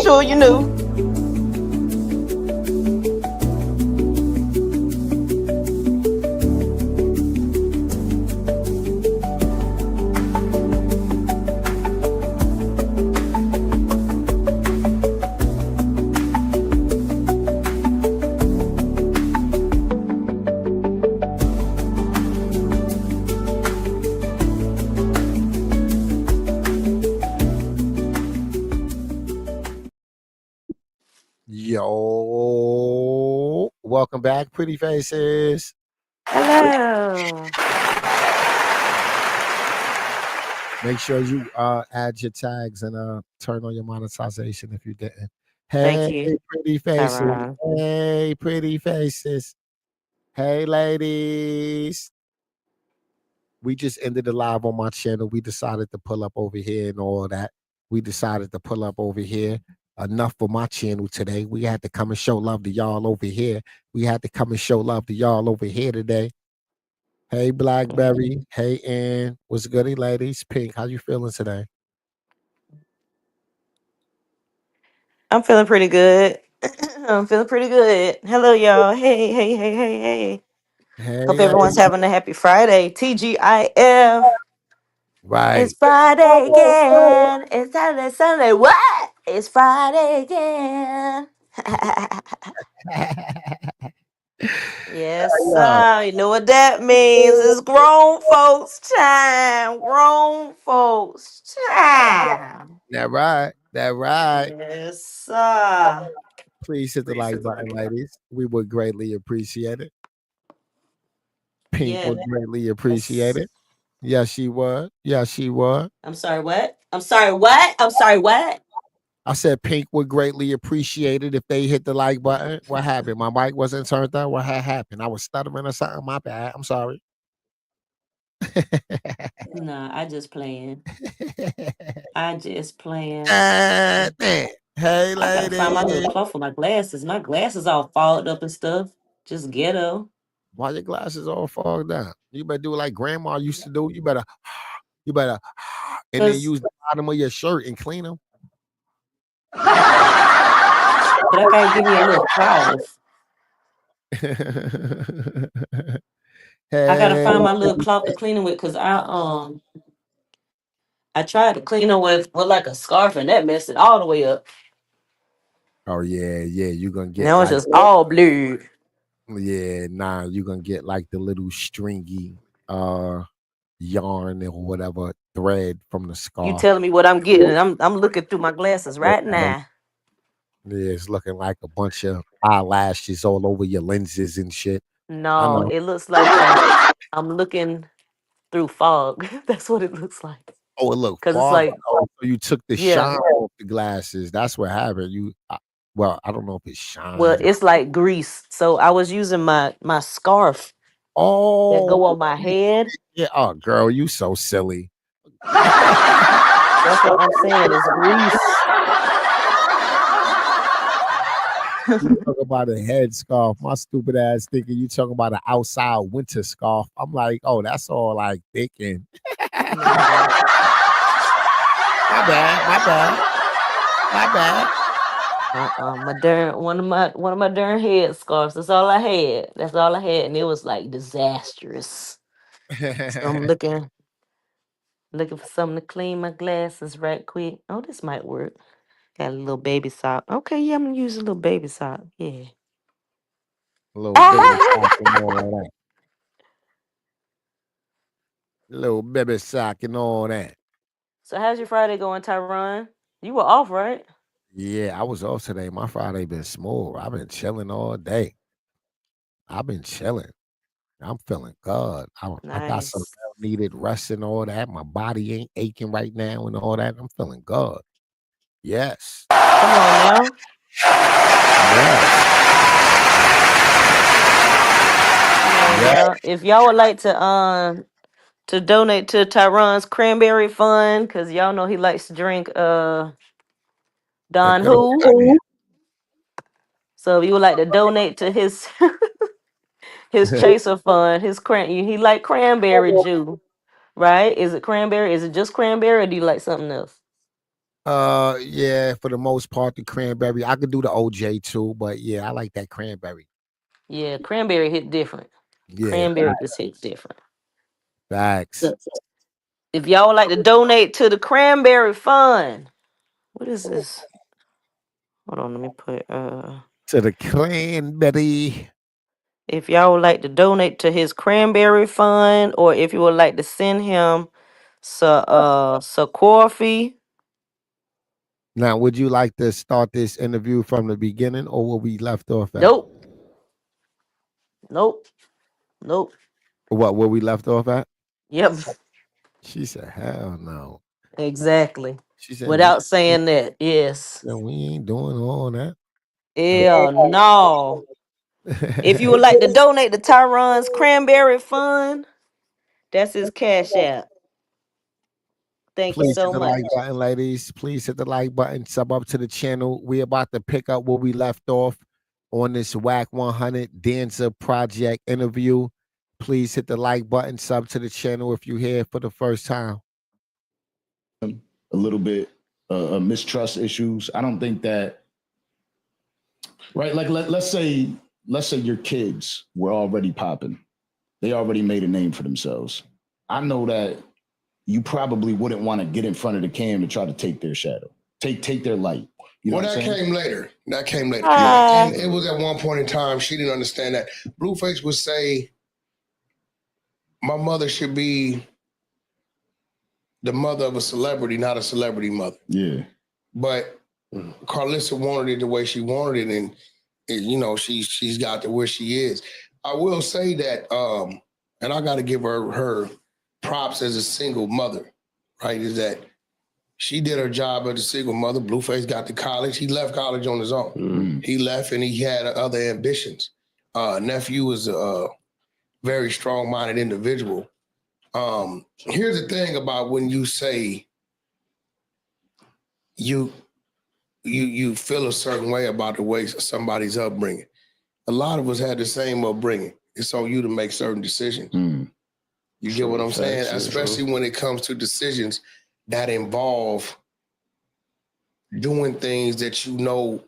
sure you knew. Yo, welcome back, pretty faces. Hello. Make sure you add your tags and turn on your monetization if you didn't. Thank Hey, you, pretty faces. Tyron. Hey, pretty faces. Hey, ladies. We just ended the live on my channel. We decided to pull up over here and all that. We decided to pull up over here. Enough for my channel today. We had to come and show love to y'all over here. We had to come and show love to y'all over here today. Hey, Blackberry. Hey, Ann. What's goody, ladies? Pink, how you feeling today? I'm feeling pretty good. I'm feeling pretty good. Hello, y'all. Hey, hey, hey, hey, hey. Hey, Hope everyone's ladies. having a happy Friday. TGIF. It's Right. Friday again. It's Saturday, Sunday. What? It's Friday again. Yes, Yeah. sir. You know what that means? It's grown folks time. Grown folks time. That right. That right. Yes, sir. Please hit the like button, ladies. We would greatly appreciate it. Pink Yeah. would greatly appreciate it. Yes, she would. Yes, she would. I'm sorry, what? I'm sorry, what? I'm sorry, what? I said Pink would greatly appreciate it if they hit the like button. What happened? My mic wasn't turned on. What had happened? I was stuttering or something. My bad. I'm sorry. Nah, I just playing. I just playing. Man. Hey, I gotta find my little lady. cloth for my glasses. My glasses all fogged up and stuff. Just ghetto. Why your glasses all fogged down? You better do like grandma used to do. You better, and then Cause use the bottom of your shirt and clean them. but I gotta give me a little cloth. I gotta Hey. find my little cloth to clean them with because I tried to clean them with like a scarf and that messed it all the way up. Oh yeah, yeah. You gonna get Now it's like just all blue. yeah, nah. You gonna get like the little stringy yarn or whatever thread from the You scarf. telling me what I'm getting? And I'm looking through my glasses right now. Yeah, it's looking like a bunch of eyelashes all over your lenses and shit. I No, know. it looks like I'm looking through fog. That's what it looks like. Oh, it looked Cause it's fogged. like, Oh, so you took the yeah. shine off the glasses. That's what happened. Well, I don't know if it's Well, shine. it's like grease. So I was using my scarf that Oh, go on my head. yeah. Oh, girl, you so silly. That's what I'm saying. It's grease. You talk about a headscarf. My stupid ass thinking you talking about an outside winter scarf. I'm like, oh, that's all like thick and No. my bad, my bad, my bad. My darn one of my darn head scarves. That's all I had. That's all I had, and it was like disastrous. So I'm looking for something to clean my glasses right quick. Oh, this might work. Got a little baby sock. Okay, yeah, I'm gonna use a little baby sock. Yeah. A little baby sock and all that. Little baby sock and all that. So how's your Friday going, Tyron? You were off, right? Yeah, I was off today. My Friday been smooth. I've been chilling all day. I've been chilling. I'm feeling good. I got some Nice. needed rest and all that. My body ain't aching right now and all that. I'm feeling good. Yes. Come on now. Yes. Come on Yes. now. If y'all would like to donate to Tyron's cranberry fund, because y'all know he likes to drink A Don good old Who. So if you would like to donate to his his chaser fund, he like cranberry juice, right? Is it cranberry? Is it just cranberry or do you like something else? Yeah, for the most part, the cranberry. I could do the OJ too, but yeah, I like that cranberry. Yeah, cranberry hit different. Yeah, Cranberry just hit different. facts. So, if y'all would like to donate to the Cranberry Fund, what is this? Hold on, let me put To the cranberry. if y'all would like to donate to his Cranberry Fund, or if you would like to send him some coffee. Now, would you like to start this interview from the beginning, or where we left off at? Nope. Nope. Nope. What? Where we left off at? Yep. She said, "Hell no." Exactly. She said, "We, Without saying that, yes. we ain't doing all that." Ew, no. If you would like to donate to Tyron's Cranberry Fund, that's his cash app. Thank you Please hit so the much. like button, ladies. Please hit the like button. Sub up to the channel. We about to pick up where we left off on this Whack 100 Dancer Project interview. Please hit the like button. Sub to the channel if you're here for the first time. A little bit mistrust issues. I don't think that, right? Like let's say your kids were already popping. They already made a name for themselves. I know that you probably wouldn't want to get in front of the cam to try to take their shadow, take their light. You know Well, what that came later. That came later. Ah. And it was at one point in time, she didn't understand that. Blueface would say, my mother should be the mother of a celebrity, not a celebrity mother. Yeah. But Karlissa wanted it the way she wanted it, and you know, she's got to where she is. I will say that, and I got to give her props as a single mother, right? Is that she did her job as a single mother. Blueface got to college. He left college on his own. He left and he had other ambitions. Nephew was a very strong-minded individual. Here's the thing about when you say you feel a certain way about the way somebody's upbringing. A lot of us had the same upbringing. It's on you to make certain decisions. You get what I'm saying? Especially when it comes to decisions that involve doing things that you know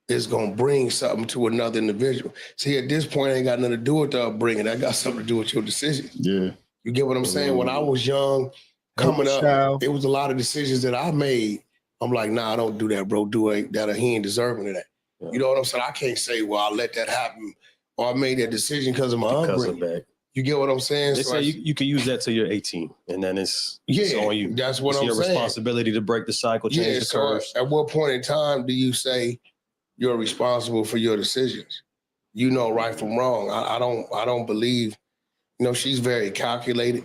is gonna bring something to another individual. See, at this point, it ain't got nothing to do with the upbringing. That got something to do with your decision. Yeah. You get what I'm saying? When I was young, coming up, it was a lot of decisions that I made. I'm like, nah, don't do that, bro. Do that, or he ain't deserving of that. Yeah. You know what I'm saying? I can't say, well, I'll let that happen, or I made that decision because of my upbringing. You get what I'm saying? They say you can use that till you're 18, and then it's on you. That's what it's I'm your saying. Responsibility to break the cycle, change the curves. At what point in time do you say you're responsible for your decisions? You know right from wrong. I don't believe. You know, she's very calculated.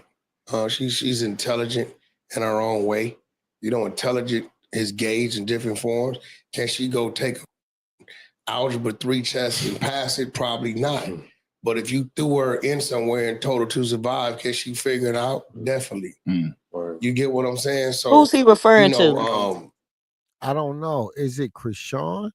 She's intelligent in her own way. You know, intelligent is gauged in different forms. Can she go take algebra 3 test and pass it? Probably not. But if you threw her in somewhere and told her to survive, can she figure it out? Definitely. You get what I'm saying? So who's he referring to? I don't know. Is it Chrisean?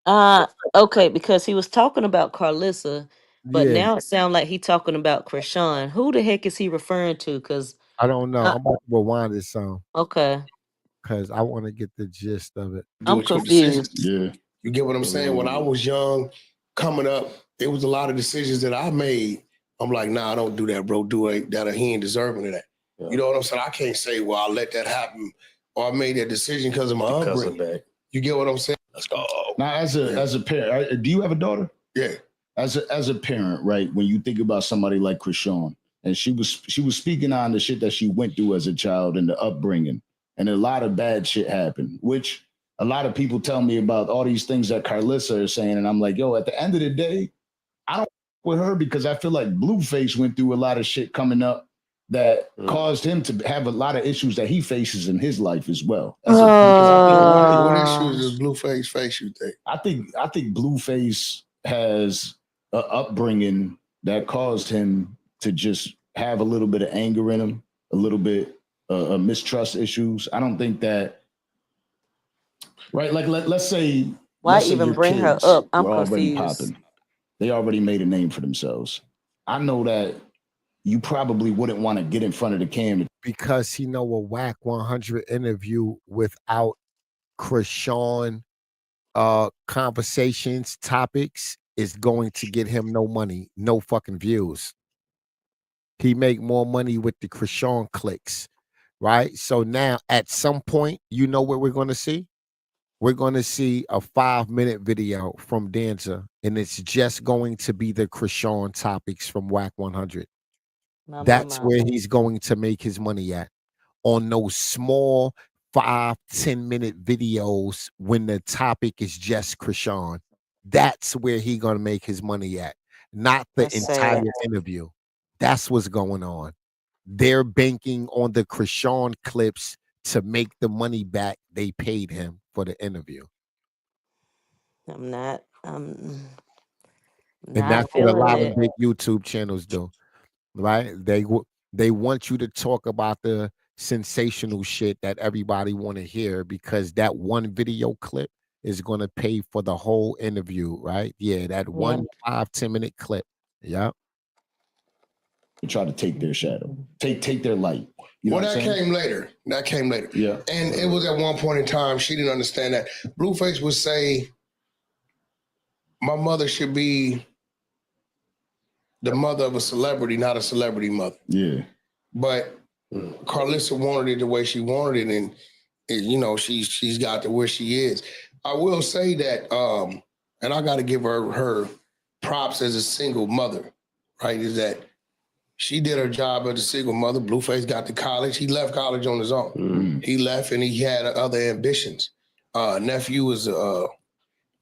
Okay, because he was talking about Karlissa, but Yeah. now it sounds like he talking about Chrisean. Who the heck is he referring to? Because I don't know. I'm about to rewind this song okay, because I want to get the gist of it. I'm confused. Yeah. You get what I'm saying? When I was young, coming up, it was a lot of decisions that I made. I'm like, nah, don't do that, bro. Do that, or he ain't deserving of that. Yeah. You know what I'm saying? I can't say, well, I'll let that happen, or I made that decision because of my upbringing. You get what I'm saying? Let's go. Now, as a parent, do you have a daughter? Yeah. As a parent, right? When you think about somebody like Chrisean, and she was speaking on the shit that she went through as a child and the upbringing, and a lot of bad shit happened, which a lot of people tell me about all these things that Karlissa is saying, and I'm like, yo, at the end of the day, I don't with her because I feel like Blueface went through a lot of shit coming up that caused him to have a lot of issues that he faces in his life as well. What issues does Blueface face, you think? I think Blueface has an upbringing that caused him to just have a little bit of anger in him, a little bit of mistrust issues. I don't think that, right? Like let's say, why even bring her up? I'm confused. Popping. They already made a name for themselves. I know that you probably wouldn't want to get in front of the camera because he know a Whack 100 interview without Chrisean conversations, topics is going to get him no money, no fucking views. He make more money with the Chrisean clicks, right? So now at some point, you know what we're going to see? We're going to see a 5-minute video from Danza, and it's just going to be the Chrisean topics from WAC 100. That's where he's going to make his money at, on those small 5-10 minute videos when the topic is just Chrisean. That's where he gonna make his money at, not the That's entire sad. interview. That's what's going on. They're banking on the Chrisean clips to make the money back they paid him for the interview. I'm not And not that's what a feeling lot of it. big YouTube channels do, right? They want you to talk about the sensational shit that everybody want to hear, because that one video clip is going to pay for the whole interview, right? Yeah, that one 5-10 minute clip. Yeah. To try to take their shadow, take their light. You know Well, what I'm saying? came later. That came later. Yeah. And it was at one point in time, she didn't understand that. Blueface would say, my mother should be the mother of a celebrity, not a celebrity mother. Yeah. But Karlissa wanted it the way she wanted it, and you know, she's got to where she is. I will say that, and I got to give her props as a single mother, right? Is that she did her job as a single mother. Blueface got to college. He left college on his own. Mm-hmm. He left and he had other ambitions. Nephew was a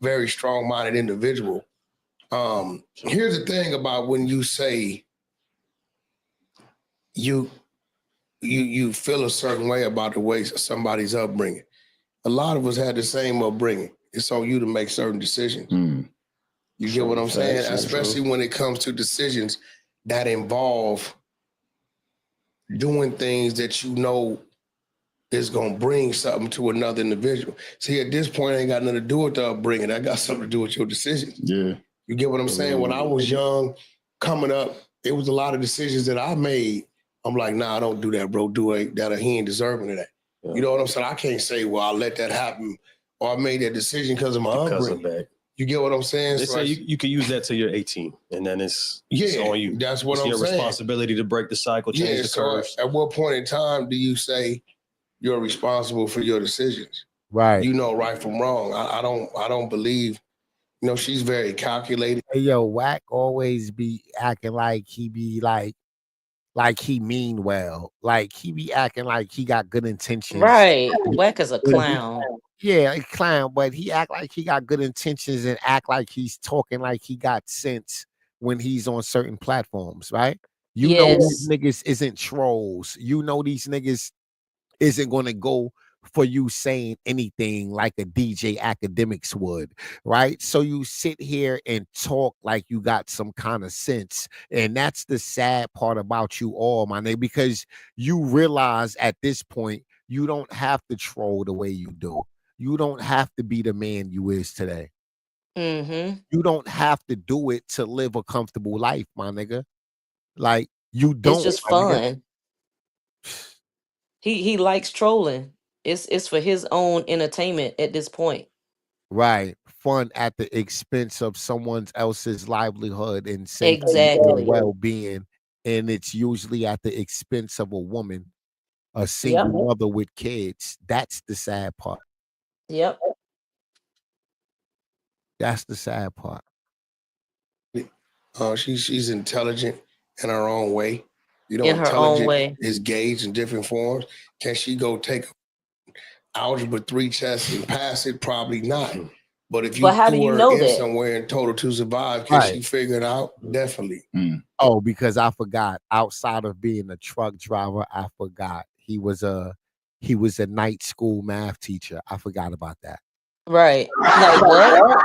very strong-minded individual. Here's the thing about when you say you feel a certain way about the way somebody's upbringing. A lot of us had the same upbringing. It's on you to make certain decisions. Mm. You get what I'm saying? Facts, Especially when it comes to decisions that involve doing things that you know is going to bring something to another individual. See, at this point, it ain't got nothing to do with the upbringing. That got something to do with your decisions. Yeah. You get what I'm saying? When I was young, coming up, it was a lot of decisions that I made. I'm like, nah, don't do that, bro. Do it. That he ain't deserving of that. Yeah. You know what I'm saying? I can't say, well, I'll let that happen, or I made that decision because of my upbringing. You get what I'm saying? They so say you can use that till you're 18, and then it's on you. That's what it's I'm your saying. responsibility to break the cycle, change the curves. At what point in time do you say you're responsible for your decisions? Right. You know right from wrong. I don't believe. You know, she's very calculated. Hey, yo, Wack always be acting like he be like he mean well. Like he be acting like he got good intentions. Right. Wack is a clown. Yeah, a clown, but he act like he got good intentions and act like he's talking like he got sense when he's on certain platforms, right? You know these niggas isn't trolls. You know these niggas isn't going to go for you saying anything like a DJ Academics would, right? So you sit here and talk like you got some kind of sense. And that's the sad part about you all, my nigga, because you realize at this point, you don't have to troll the way you do. You don't have to be the man you is today. Mm-hmm. You don't have to do it to live a comfortable life, my nigga. Like, you don't. It's just fun. He likes trolling. It's for his own entertainment at this point. Right. Fun at the expense of someone else's livelihood and exactly well-being. And it's usually at the expense of a woman, a single mother with kids. That's the sad part. Yep. That's the sad part. She's intelligent in her own way. You know, in her own way. Is gauged in different forms. Can she go take algebra 3 test and pass it? Probably not. But if you how do you know that somewhere in total to survive, can she figure it out? Definitely. Oh, because I forgot. Outside of being a truck driver, I forgot he was a night school math teacher. I forgot about that. Right. Like what?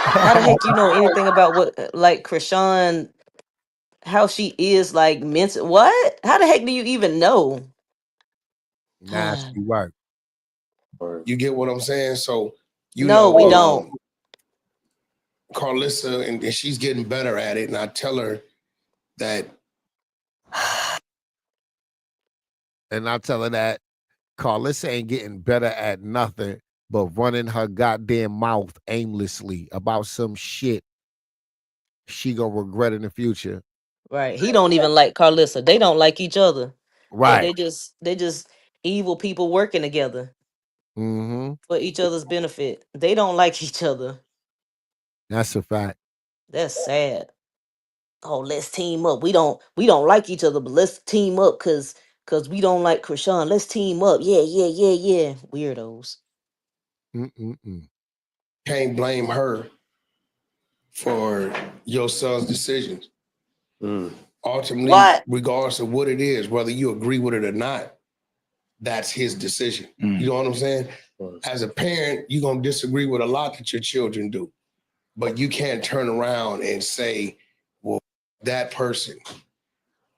How the heck you know anything about what like Chrisean, how she is like mental? What? How the heck do you even know? Nasty work. You get what I'm saying? So you know, we don't. Karlissa, and she's getting better at it, and I tell her that. And I tell her that Carlissa ain't getting better at nothing but running her goddamn mouth aimlessly about some shit she gonna regret in the future. Right. He don't even like Carlissa. They don't like each other. They Right. they just evil people working together Mm-hmm. for each other's benefit. They don't like each other. That's a fact. That's sad. Oh, let's team up. We don't like each other, but let's team up cause we don't like Chrisean. Let's team up. Yeah, yeah, yeah, yeah. Weirdos. Mm-mm-mm. Can't blame her for your son's decisions. Mm. Ultimately, What? regardless of what it is, whether you agree with it or not, that's his decision. You know what I'm saying? As a parent, you're gonna disagree with a lot that your children do, but you can't turn around and say, well, that person,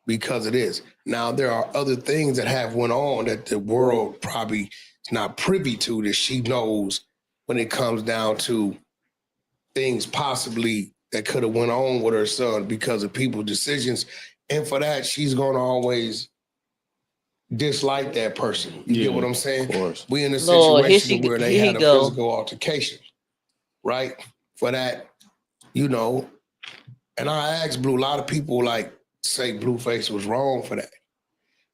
because it is. Now there are other things that have went on that the world probably is not privy to that she knows when it comes down to things possibly that could have went on with her son because of people's decisions. And for that, she's gonna always dislike that person. You get what I'm saying? Of course. We in a Lord, situation where they here he had a go. physical altercation, right? For that, you know, and I asked Blue, a lot of people like say Blueface was wrong for that.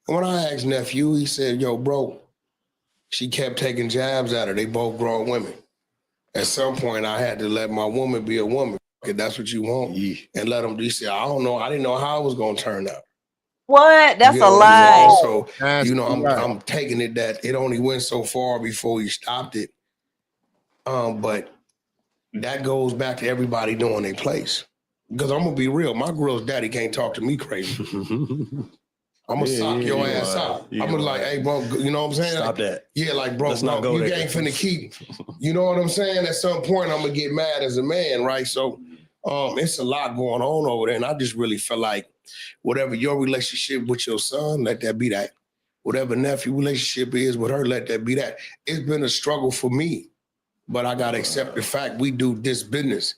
And when I asked nephew, he said, yo, bro, she kept taking jabs at her. They both grown women. At some point, I had to let my woman be a woman. If that's what you want. And let them, he said, I don't know. I didn't know how it was going to turn out. What? You That's get a what I'm saying? lie. So, That's you know, right. I'm taking it that it only went so far before he stopped it. But that goes back to everybody knowing their place. Because I'm gonna be real, my girl's daddy can't talk to me crazy. I'm gonna sock your ass out. I'm gonna like, hey, bro, you know what I'm saying? Stop that. Yeah, like, bro, Let's not no, go you there. ain't finna keep. You know what I'm saying? At some point, I'm gonna get mad as a man, right? So, it's a lot going on over there, and I just really feel like whatever your relationship with your son, let that be that. Whatever nephew relationship is with her, let that be that. It's been a struggle for me, but I gotta accept the fact we do this business.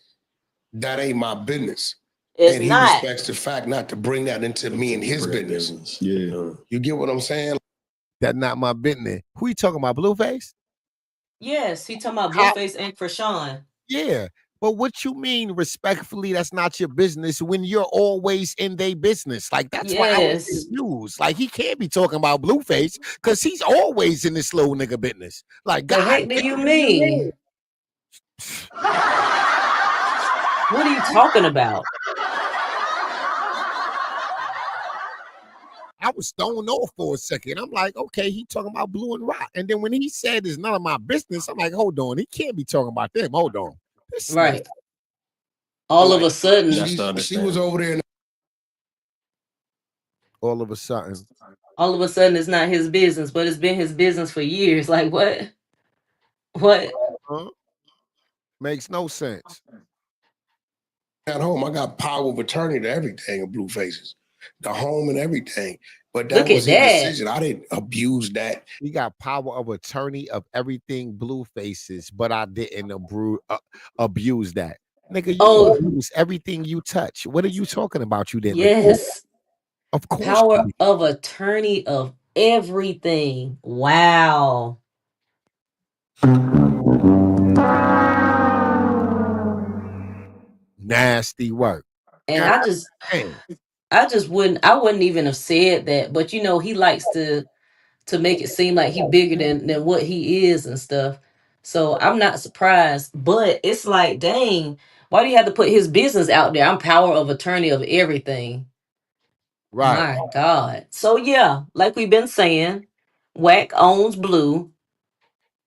That ain't my business. It's And he not. respects the fact not to bring that into me and his business. Yeah. You get what I'm saying? That's not my business. Who you talking about, Blueface? Yes, he talking about How? Blueface and Chrisean. Yeah. But what you mean respectfully, that's not your business when you're always in their business. Like, that's why I was Yes. confused. Like, he can't be talking about Blueface because he's always in this little nigga business. Like, The God heck do you damn. mean? What are you talking about? I was thrown off for a second. I'm like, okay, he talking about Blue and Rock. And then when he said it's none of my business, I'm like, hold on, he can't be talking about them. Hold on. This nigga. Right. All of a sudden, She was over there. All of a sudden. it's not his business, but it's been his business for years. Like what? What? Huh? Makes no sense. At home, I got power of attorney to everything in Bluefaces, the home and everything. But that Look was at his that. decision. I didn't abuse that. He got power of attorney of everything Bluefaces, but I didn't abuse that. Nigga, you Oh, abuse everything you touch. What are you talking about? You didn't abuse? yes. Of course. Power of attorney of everything. Wow. Nasty work. And God I just damn. I wouldn't even have said that, but you know, he likes to make it seem like he bigger than what he is and stuff. So I'm not surprised, but it's like, dang, why do you have to put his business out there? I'm power of attorney of everything. Right. My God. So yeah, like we've been saying, Wack owns Blue.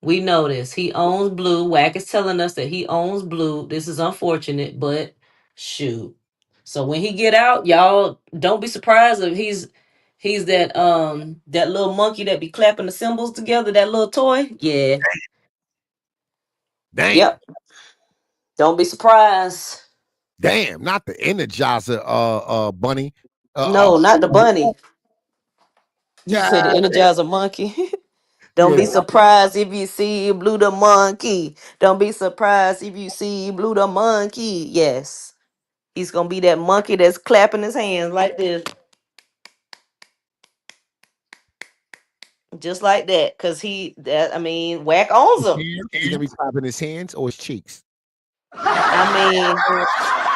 We know this. He owns Blue. Wack is telling us that he owns Blue. This is unfortunate, but shoot. So when he get out, y'all don't be surprised if he's that little monkey that be clapping the cymbals together, that little toy. Yeah. Damn. Yep. Don't be surprised. Damn. Not the Energizer bunny. No, not the bunny. You said the God. Energizer monkey. Don't Yeah. be surprised if you see Blue the monkey. Don't be surprised if you see Blue the monkey. Yes. He's gonna be that monkey that's clapping his hands like this. just like that. Cause Whack owns him. He's gonna be clapping his hands or his cheeks. I mean,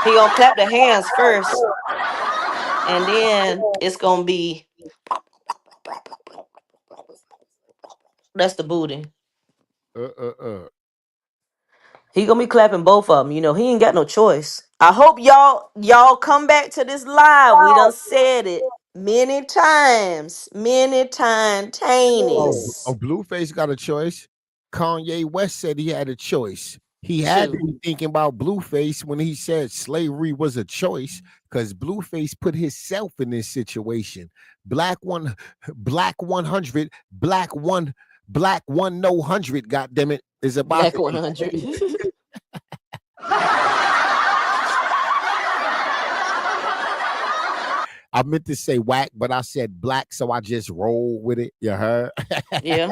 he gonna clap the hands first, and then it's gonna be that's the booty. Uh, uh, uh. He gonna be clapping both of them. You know, he ain't got no choice. I hope y'all come back to this live. We done said it many times. Oh, Blueface got a choice. Kanye West said he had a choice. He had to Shoot, be thinking about Blueface when he said slavery was a choice, because Blueface put himself in this situation. Black 100, black one no 100. God damn it, is about Black to. 100. I meant to say whack, but I said black, so I just roll with it. You heard? Yeah.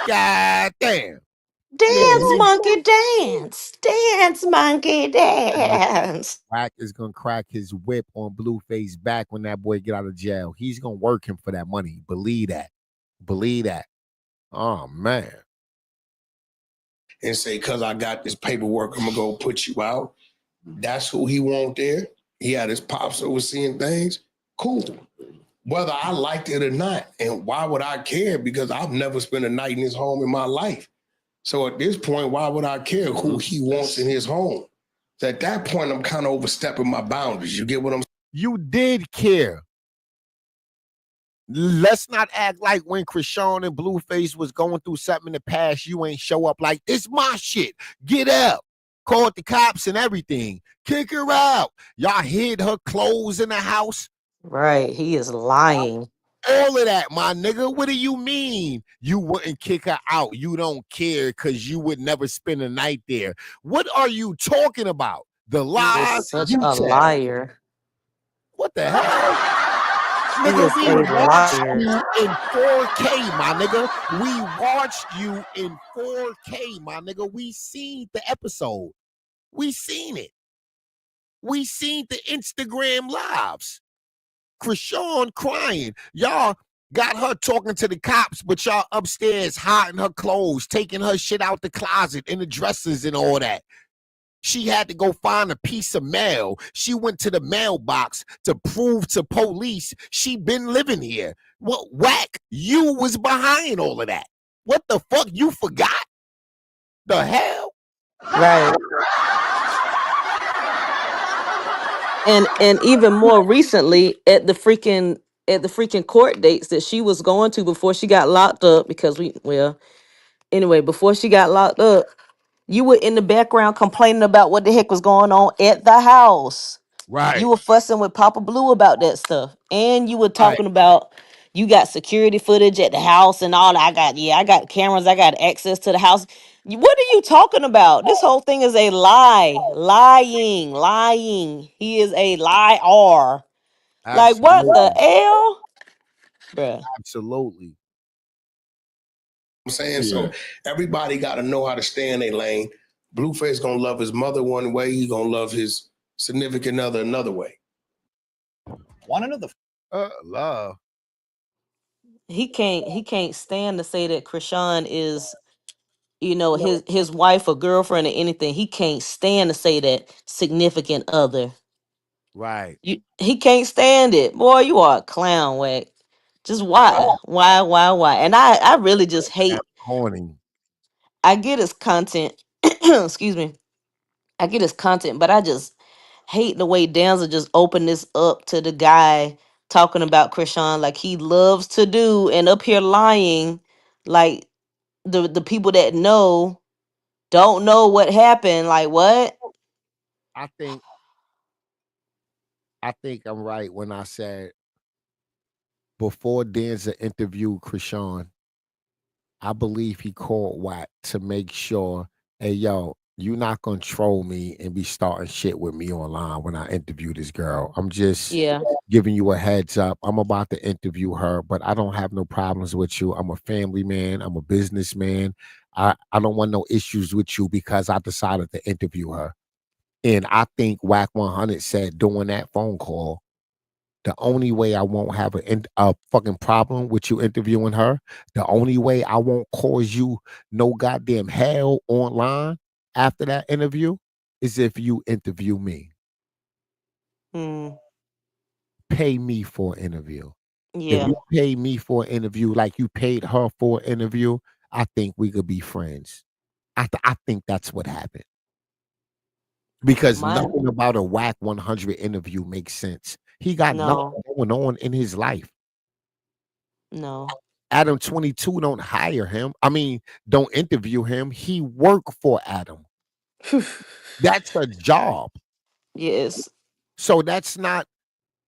God damn. Dance, monkey, dance. Dance, monkey, dance. Whack is gonna crack his whip on Blueface back when that boy get out of jail. He's gonna work him for that money. Believe that. Believe that. Oh man. And say, cause I got this paperwork, I'm gonna go put you out. That's who he want there. He had his pops overseeing things. Cool. Whether I liked it or not. And why would I care? Because I've never spent a night in his home in my life. So at this point, why would I care who he wants in his home? So at that point, I'm kind of overstepping my boundaries. You get what I'm saying? You did care. Let's not act like when Chrisean and Blueface was going through something in the past, you ain't show up like, it's my shit. Get up. Called the cops and everything. Kick her out. Y'all hid her clothes in the house. Right. He is lying. All of that, my nigga. What do you mean you wouldn't kick her out? You don't care because you would never spend a night there. What are you talking about? The He lies is such you a tell. liar. What the hell? He Nigga, is we a watched liar. you in 4K, my nigga. We watched you in 4K, my nigga. We seen the episode. We seen it. We seen the Instagram lives. Chrisean crying. Y'all got her talking to the cops, but y'all upstairs hiding her clothes, taking her shit out the closet in the dressers and all that. She had to go find a piece of mail. She went to the mailbox to prove to police she been living here. What whack? You was behind all of that. What the fuck? You forgot? The hell? Right. And even more recently at the freaking court dates that she was going to before she got locked up, because anyway, before she got locked up, you were in the background complaining about what the heck was going on at the house. You Right. were fussing with Papa Blue about that stuff. And you were Right. talking about you got security footage at the house and all that. I got cameras, I got access to the house. What are you talking about? This whole thing is a lie. Lying. He is a liar. Like what the Absolutely. hell? Bruh. Absolutely. I'm saying? Yeah. So everybody got to know how to stay in their lane. Blueface going to love his mother one way. He going to love his significant other another way. Want another? Love. He can't stand to say that Krishan is, his wife or girlfriend or anything. He can't stand to say that significant other. Right. He can't stand it. Boy, you are a clown, Whack. Just why? Why? And I really just That's hate. corny. I get his content. Excuse me. I get his content, but I just hate the way Danza just opened this up to the guy talking about Krishan like he loves to do, and up here lying like the people that know don't know what happened. Like what? I think I'm right when I said before Danza interviewed Krishan, I believe he called Watt to make sure, hey yo, you not gonna troll me and be starting shit with me online when I interview this girl. I'm just Yeah. giving you a heads up. I'm about to interview her, but I don't have no problems with you. I'm a family man. I'm a businessman. I don't want no issues with you because I decided to interview her. And I think Whack 100 said during that phone call, The only way I won't have a fucking problem with you interviewing her, the only way I won't cause you no goddamn hell online after that interview is if you interview me. Mm, Pay me for an interview. If yeah. you pay me for an interview like you paid her for an interview, I think we could be friends. I think that's what happened. Because Mine. nothing about a whack 100 interview makes sense. He got nothing No. going on in his life. No. Adam 22 don't hire him. I mean, don't interview him. He work for Adam. That's a job. Yes. So that's not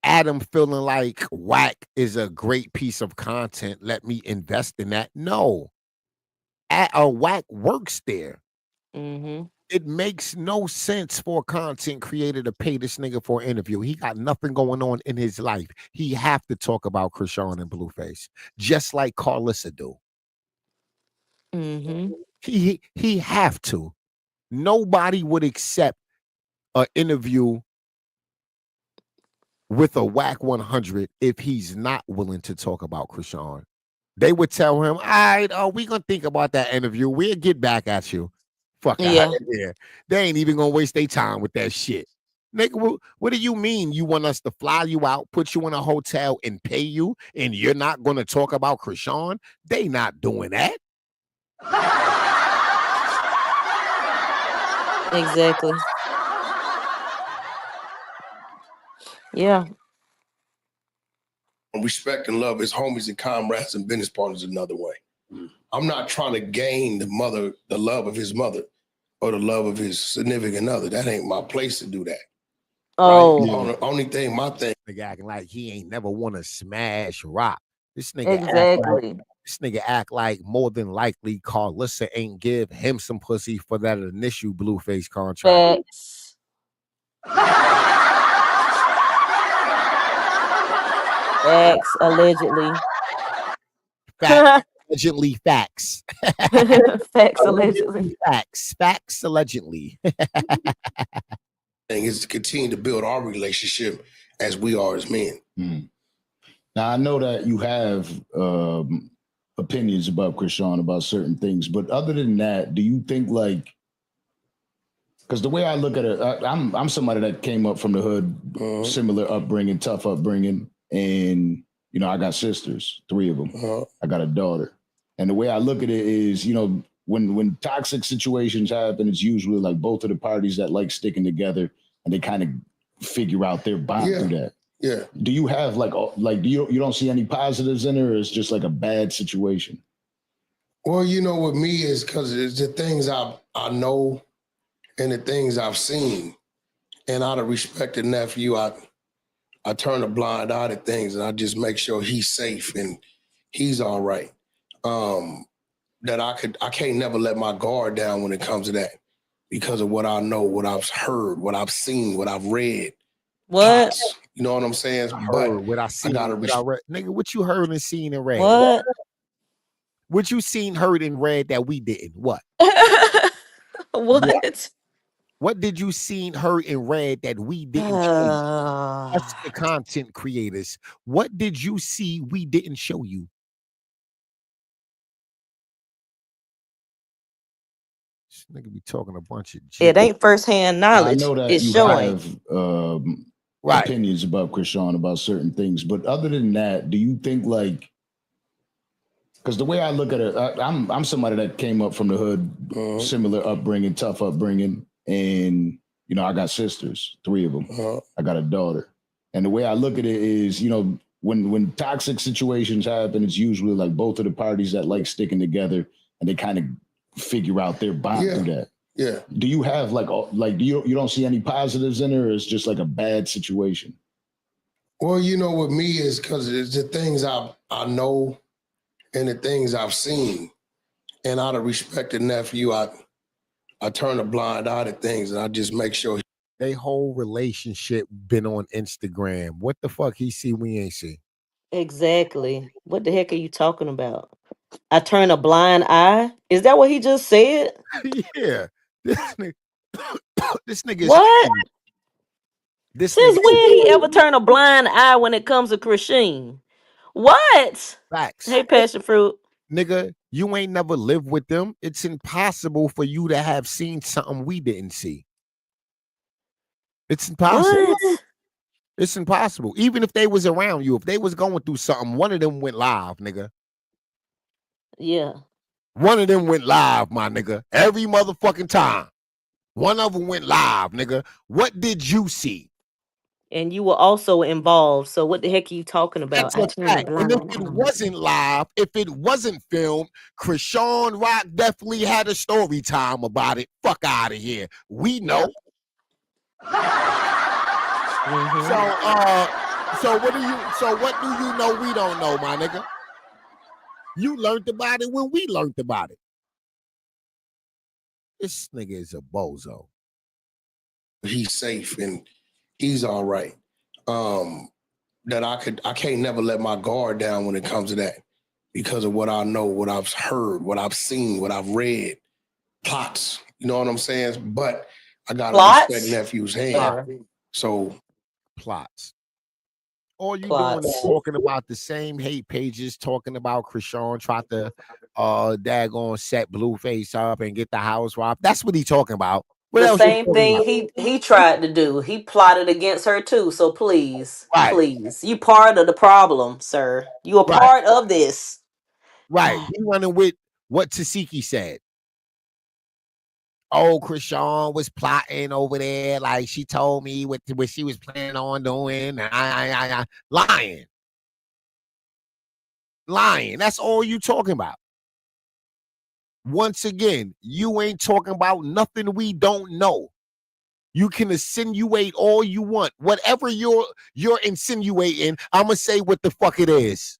Adam feeling like whack is a great piece of content. Let me invest in that. No. A whack works there. Mm-hmm. It makes no sense for a content creator to pay this nigga for an interview. He got nothing going on in his life. He have to talk about Chrisean and Blueface, just like Karlissa do. Mm-hmm. He have to. Nobody would accept an interview with a whack 100 if he's not willing to talk about Chrisean. They would tell him, all right, we gonna think about that interview. We'll get back at you. Fuck out Yeah. of here. They ain't even gonna waste their time with that shit. Nigga, what do you mean you want us to fly you out, put you in a hotel and pay you, and you're not gonna talk about Chrisean? They not doing that. Exactly. Yeah. Respect and love his homies and comrades and business partners another way. I'm not trying to gain the love of his mother or the love of his significant other. That ain't my place to do that. Oh. Right? Only thing, my thing. Nigga acting like he ain't never want to smash rock. This nigga Exactly. act like more than likely Karlissa ain't give him some pussy for that initial Blueface contract. Facts. Facts. Allegedly. Facts. Allegedly facts. Facts. Allegedly. Facts allegedly. Thing is to continue to build our relationship as we are as men. Mm. Now I know that you have opinions about Chrisean about certain things, but other than that, do you think like? Because the way I look at it, I'm somebody that came up from the hood, similar upbringing, tough upbringing, and you know I got sisters, 3 of them. I got a daughter, and the way I look at it is, you know, when toxic situations happen, it's usually like both of the parties that like sticking together, and they kind of figure out their bond through that. Yeah. Do you have like do you don't see any positives in it, or it's just like a bad situation? Well, you know, with me is because it's the things I know and the things I've seen, and out of respect to nephew, I turn a blind eye to things, and I just make sure he's safe and he's all right. That I can't never let my guard down when it comes to that because of what I know, what I've heard, what I've seen, what I've read. What? Pops, you know what I'm saying? Heard what I seen, gotta what I read. Nigga, what you heard and seen and read? What? What you seen, heard, and read that we didn't? What? What? What did you seen, heard, and read that we didn't show you? Us, the content creators. What did you see we didn't show you? This nigga be talking a bunch of shit. It ain't firsthand knowledge. I know that it's you showing. have opinions about Chrisean about certain things, but other than that, do you think like? Because the way I look at it, I'm somebody that came up from the hood, similar upbringing, tough upbringing, and you know I got sisters, 3 of them. I got a daughter, and the way I look at it is, you know, when toxic situations happen, it's usually like both of the parties that like sticking together, and they kind of figure out their bond through that. Yeah. Do you have like do you don't see any positives in it, or it's just like a bad situation? Well, you know, with me is because it's the things I know and the things I've seen, and out of respect to nephew, I turn a blind eye to things, and I just make sure. They whole relationship been on Instagram. What the fuck he see we ain't see? Exactly. What the heck are you talking about? I turn a blind eye? Is that what he just said? Yeah. This nigga is What? strange. This Since nigga when he ever turn a blind eye when it comes to Chrisean? What? facts. Hey, passion fruit. Nigga, you ain't never lived with them. It's impossible for you to have seen something we didn't see. It's impossible. What? It's impossible. Even if they was around you, if they was going through something, one of them went live, nigga. Yeah. One of them went live, my nigga. Every motherfucking time. One of them went live, nigga. What did you see? And you were also involved. So what the heck are you talking about? That's I a turned a fact. And blind if eye. it wasn't live, if it wasn't filmed, Chrisean Rock definitely had a story time about it. Fuck out of here. We know. So what do you know we don't know, my nigga? You learned about it when we learned about it. This nigga is a bozo. He's safe and he's all right. That I can't never let my guard down when it comes to that because of what I know, what I've heard, what I've seen, what I've read, plots. You know what I'm saying? But I gotta respect nephew's hand. So plots. All you Plots. doing is talking about the same hate pages, talking about Chrisean tried to daggone set Blueface up and get the house robbed. That's what he talking about. What The else you same talking thing about? he tried to do. He plotted against her too. So please, Right. please, you part of the problem, sir. You a Right. part of this. Right. He running with what Tasiki said. Oh, Chrisean was plotting over there, like she told me what she was planning on doing. I lying. Lying. That's all you talking about. Once again, you ain't talking about nothing we don't know. You can insinuate all you want. Whatever you're insinuating, I'm gonna say what the fuck it is.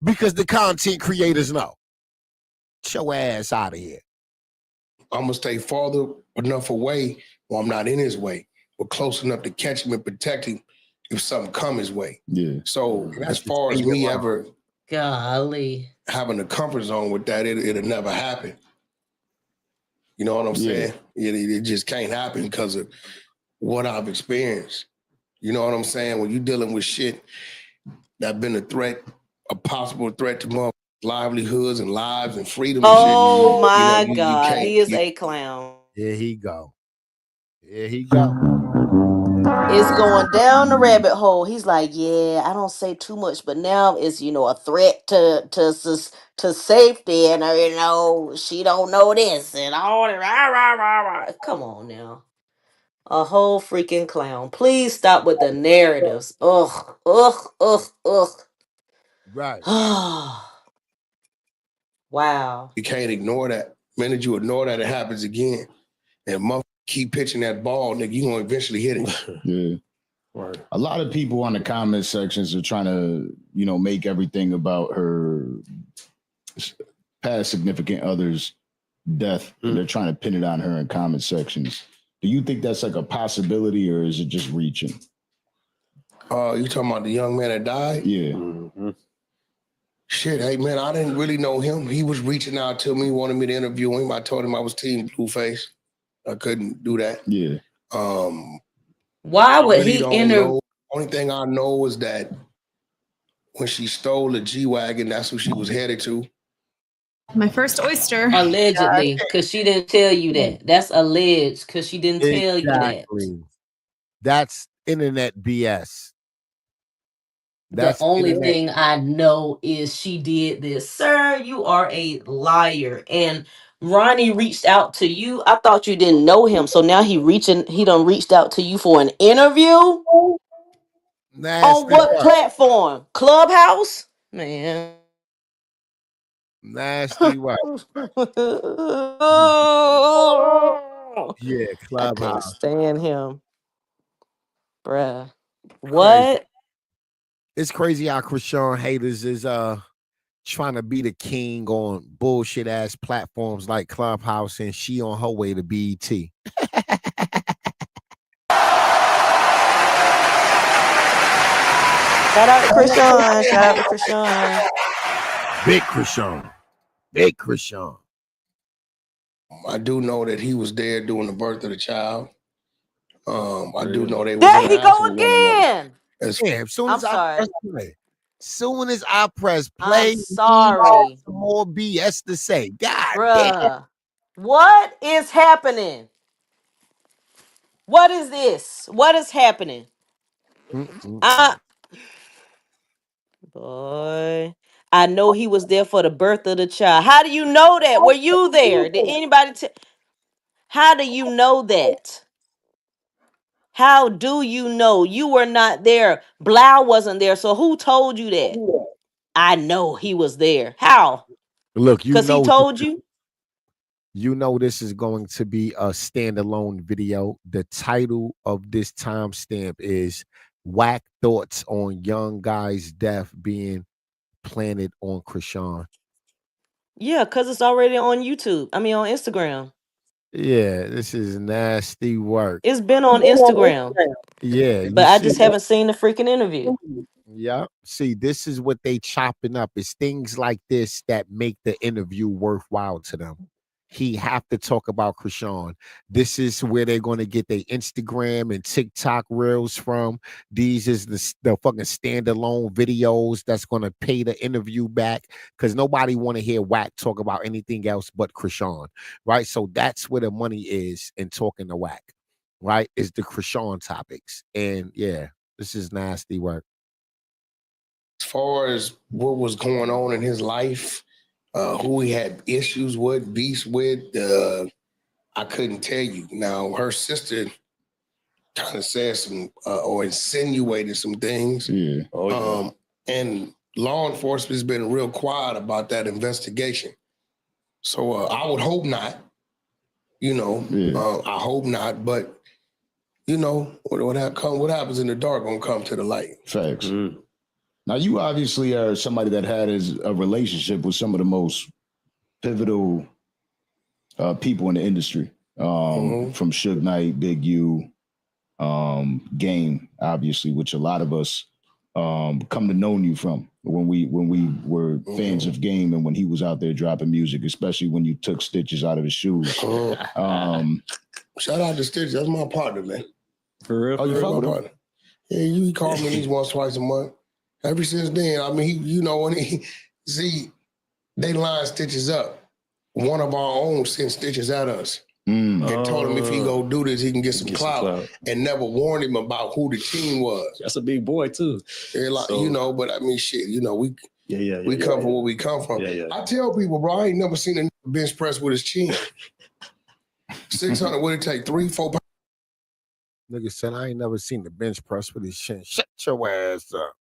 Because the content creators know. Get your ass out of here. I'm gonna stay farther enough away while I'm not in his way, but close enough to catch him and protect him if something come his way. Yeah. So That's as far as me ever Golly. having a comfort zone with that, it'll never happen. You know what I'm saying? It just can't happen because of what I've experienced. You know what I'm saying? When you're dealing with shit that been a threat, a possible threat to more livelihoods and lives and freedom and shit. Oh my you God. can't. He is a clown. Here he go. Here he go. It's going down the rabbit hole. He's like, yeah, I don't say too much, but now it's a threat to safety, and she don't know this and all that. Rah, rah, rah, rah. Come on now, a whole freaking clown. Please stop with the narratives. Ugh, ugh, ugh, ugh. Right. Wow. You can't ignore that. The minute you ignore that, it happens again. And motherfucker keep pitching that ball, nigga, you gonna eventually hit it. Yeah. Right. A lot of people on the comment sections are trying to, make everything about her past significant other's death. And they're trying to pin it on her in comment sections. Do you think that's like a possibility, or is it just reaching? You talking about the young man that died? Yeah. Mm-hmm. Shit, hey man, I didn't really know him. He was reaching out to me, wanted me to interview him. I told him I was Team Blueface. I couldn't do that. Yeah. Why would really he don't enter? know. Only thing I know is that when she stole the G-Wagon, that's who she was headed to. My first oyster. Allegedly, because she didn't tell you that. That's alleged because she didn't tell you that. Exactly. That's internet BS. The only thing I know is she did this. Sir, you are a liar. And Ronnie reached out to you. I thought you didn't know him. So now he done reached out to you for an interview? Nasty On what work. platform? Clubhouse? Man. Nasty work. Yeah, I can't Clubhouse. stand him. Bruh. Crazy. What? It's crazy how Chrisean haters is trying to be the king on bullshit ass platforms like Clubhouse, and she on her way to BET. Shout out to Chrisean. Shout out to Chrisean. Big Chrisean. Big Chrisean. I do know that he was there during the birth of the child. I do know they was There he interacting go with one another. again. Yeah, as soon I'm as I sorry. press play. Soon as I press I'm play, sorry, some more BS to say. God damn. bruh. What is happening? What is this? What is happening? Boy, I know he was there for the birth of the child. How do you know that? Were you there? Did anybody how do you know that? How do you know? You were not there. Blau wasn't there. So who told you that? I know he was there. How? Look, Because he told you? you know this is going to be a standalone video. The title of this timestamp is Whack Thoughts on Young Guy's Death Being Planted on Chrisean. Yeah, because it's already on YouTube. I mean on Instagram. Yeah, this is nasty work. It's been on Instagram. Yeah, you But I see. just haven't seen the freaking interview. Yeah. See, this is what they chopping up. It's things like this that make the interview worthwhile to them. He have to talk about Chrisean. This is where they're going to get their Instagram and TikTok reels from. These is the fucking standalone videos that's going to pay the interview back because nobody want to hear Whack talk about anything else but Chrisean, right? So that's where the money is in talking to Whack, right? Is the Chrisean topics. And yeah, this is nasty work. As far as what was going on in his life, who he had issues with, beefs with, I couldn't tell you. Now, her sister kind of said some or insinuated some things. Yeah. And law enforcement has been real quiet about that investigation. So I would hope not. I hope not. But what happens in the dark gonna come to the light. Facts. Now, you obviously are somebody that had a relationship with some of the most pivotal people in the industry, from Suge Knight, Big U, Game, obviously, which a lot of us come to know you from when we were fans of Game and when he was out there dropping music, especially when you took stitches out of his shoes. Shout out to Stitch. That's my partner, man. For real? Oh, you fuck with him? partner. Yeah, he called me at least once, twice a month. Ever since then, I mean, they lined Stitches up. One of our own sent Stitches at us and told him if he go do this, he can get some clout, and never warned him about who the team was. That's a big boy too. But I mean, shit, we come from where we come from. I tell people, bro, I ain't never seen a bench press with his chin. 600, what it take, 3-4 pounds? Nigga said, I ain't never seen the bench press with his chin. Shut your ass up.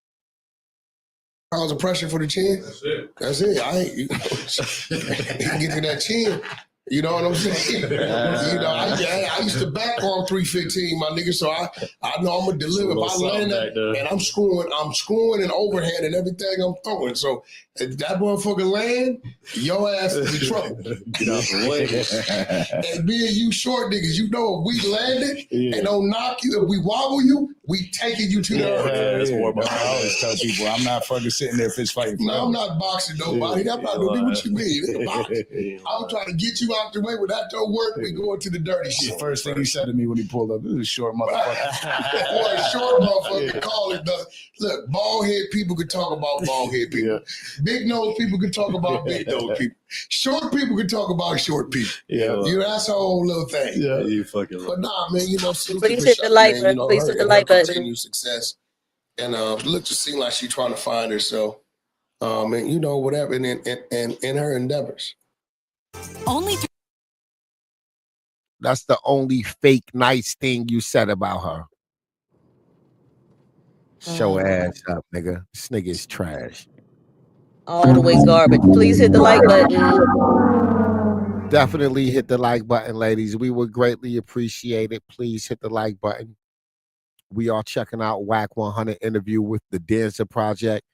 Pounds of pressure for the chin. That's it. I ain't get to that chin. You know what I'm saying? I used to back on 315, my nigga. So I know I'm gonna deliver. If I land that, and I'm screwing and overhand and everything I'm throwing. So if that motherfucker land, your ass is in trouble. Get out the way. And being you short niggas, if we landed and don't knock you, if we wobble you, we taking you to the earth. I always tell people I'm not fucking sitting there fist fighting. No, I'm not boxing nobody. I'm not doing what you mean. I'm trying to get you out the way. When that don't work, we going to the dirty shit. The first thing he said to me when he pulled up, "This is a short motherfucker." Boy, short motherfucker, call it. Look, bald head people can talk about bald head people. Big nose people can talk about big nose people. Short people can talk about short people. That's our whole little thing. Yeah, you fucking right. But nah, man, Please hit the like button. Please hit the like button. Continued success, and look to seem like she's trying to find herself. And whatever, and in her endeavors. That's the only fake nice thing you said about her. Show ass up, nigga. This nigga is trash. All the way garbage. Please hit the like button. Definitely hit the like button, ladies. We would greatly appreciate it. Please hit the like button. We are checking out Whack 100 interview with the Dancer Project.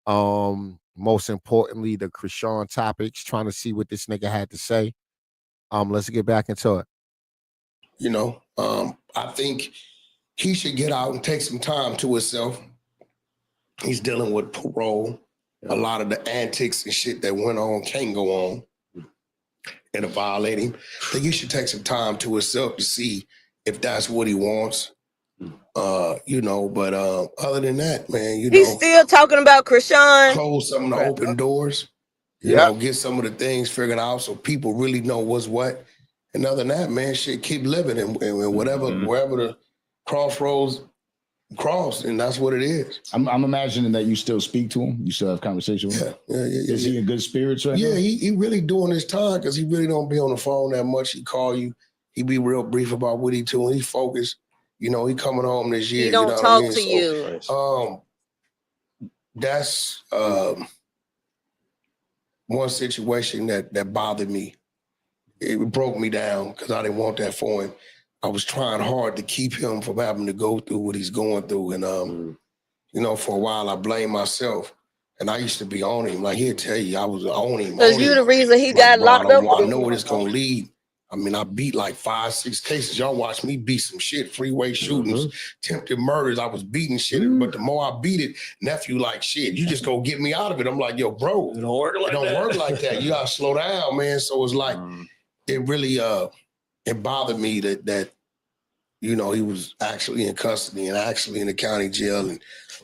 Most importantly, the Chrisean topics, trying to see what this nigga had to say. Let's get back into it. I think he should get out and take some time to himself. He's dealing with parole. A lot of the antics and shit that went on can't go on and violate him. I think he should take some time to himself to see if that's what he wants. You know, but other than that, man, you He's know, still talking about Chrisean. close some of the open doors. You know, get some of the things figured out so people really know what's what. And other than that, man, shit, keep living and whatever, wherever the crossroads cross, and that's what it is. I'm imagining that you still speak to him. You still have conversation with him. Yeah. Is he in good spirits right now? Yeah, he really doing his time because he really don't be on the phone that much. He call you. He be real brief about what he doing. He focused. You know, he coming home this year. He don't you know talk what I mean? to you. That's one situation that bothered me. It broke me down because I didn't want that for him. I was trying hard to keep him from having to go through what he's going through. And, you know, for a while I blamed myself. And I used to be on him. Like, he'll tell you, I was on him. Because you the reason he got bro, locked up. I know where it's going to lead. I mean, I beat like 5, 6 cases. Y'all watch me beat some shit, freeway shootings, attempted murders. I was beating shit. But the more I beat it, nephew like, shit, you just go get me out of it. I'm like, yo, bro, it don't work like that. You got to slow down, man. So it's like, it really, it bothered me that, you know, he was actually in custody and actually in the county jail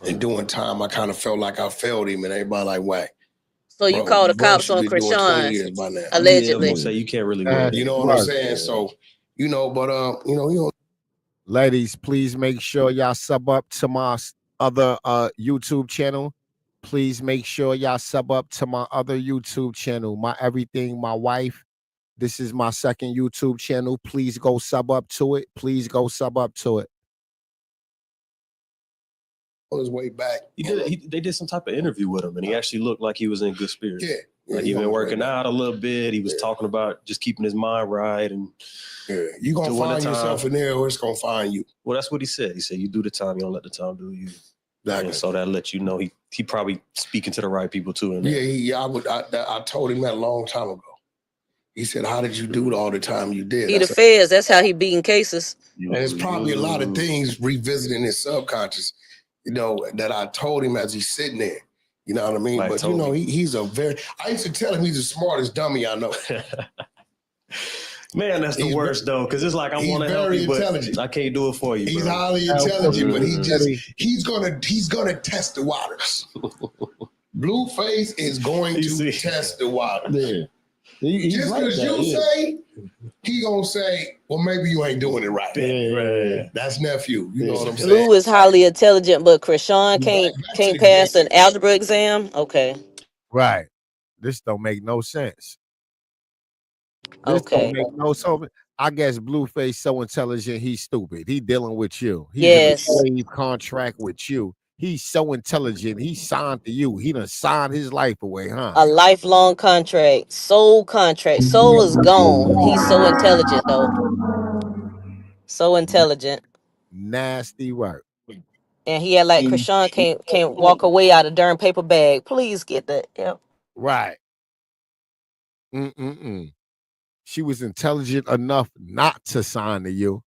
and doing time. I kind of felt like I failed him and everybody like, whack. So you called the cops on Chrisean, allegedly. Yeah, you can't really. You know what I'm saying? So, you know, but you know, ladies, please make sure y'all sub up to my other YouTube channel. Please make sure y'all sub up to my other YouTube channel, My Everything, My Wife. This is my second YouTube channel. Please go sub up to it. Please go sub up to it. On his way back. They did some type of interview with him, and he actually looked like he was in good spirits. Yeah, like he been working out a little bit. He was talking about just keeping his mind right, and you gonna find yourself in there, or it's gonna find you. Well, that's what he said. He said, "You do the time, you don't let the time do you." Exactly. And so that lets you know he probably speaking to the right people too. I told him that a long time ago. He said, "How did you do it all the time you did?" He the feds. That's how he beating cases. And it's probably a lot of things revisiting his subconscious, you know, that I told him as he's sitting there. You know what I mean? But, you know, he's a very... I used to tell him he's the smartest dummy I know. Man, that's the worst, though, because it's like, I want to help you, but I can't do it for you, He's highly intelligent, but he's gonna test the waters. Blueface is going to test the waters. Yeah. Just because say, he gonna say, well, maybe you ain't doing it right. Yeah. That's nephew. You know what I'm saying? Blue is highly intelligent, but Chrisean can't pass an algebra exam. Okay. Right. This don't make no sense. This don't make no sense. I guess Blueface so intelligent, he's stupid. He dealing with you. He's in a slave contract with you. He's so intelligent. He signed to you. He done signed his life away, huh? A lifelong contract. Soul contract. Soul is gone. He's so intelligent, though. So intelligent. Nasty work. And he had like Chrisean can't walk away out of darn paper bag. Please get that. Yep. Right. She was intelligent enough not to sign to you.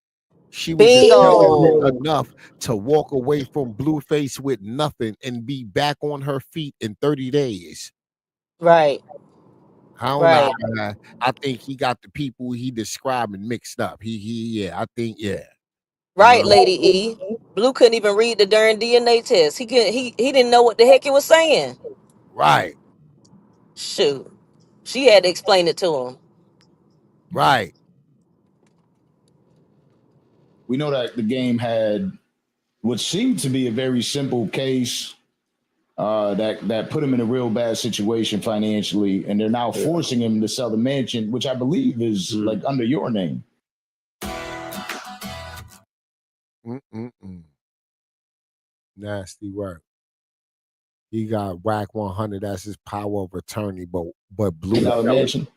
She was intelligent enough to walk away from Blueface with nothing and be back on her feet in 30 days. Right. I don't know. I think he got the people he describing mixed up. I think. Right, Lady E. Blue couldn't even read the darn DNA test. He didn't know what the heck it was saying. Right. Shoot. She had to explain it to him. Right. We know that the game had what seemed to be a very simple case that put him in a real bad situation financially, and they're now forcing him to sell the mansion, which I believe is like under your name. Nasty work. He got whack 100. That's his power of attorney, but Blue mansion.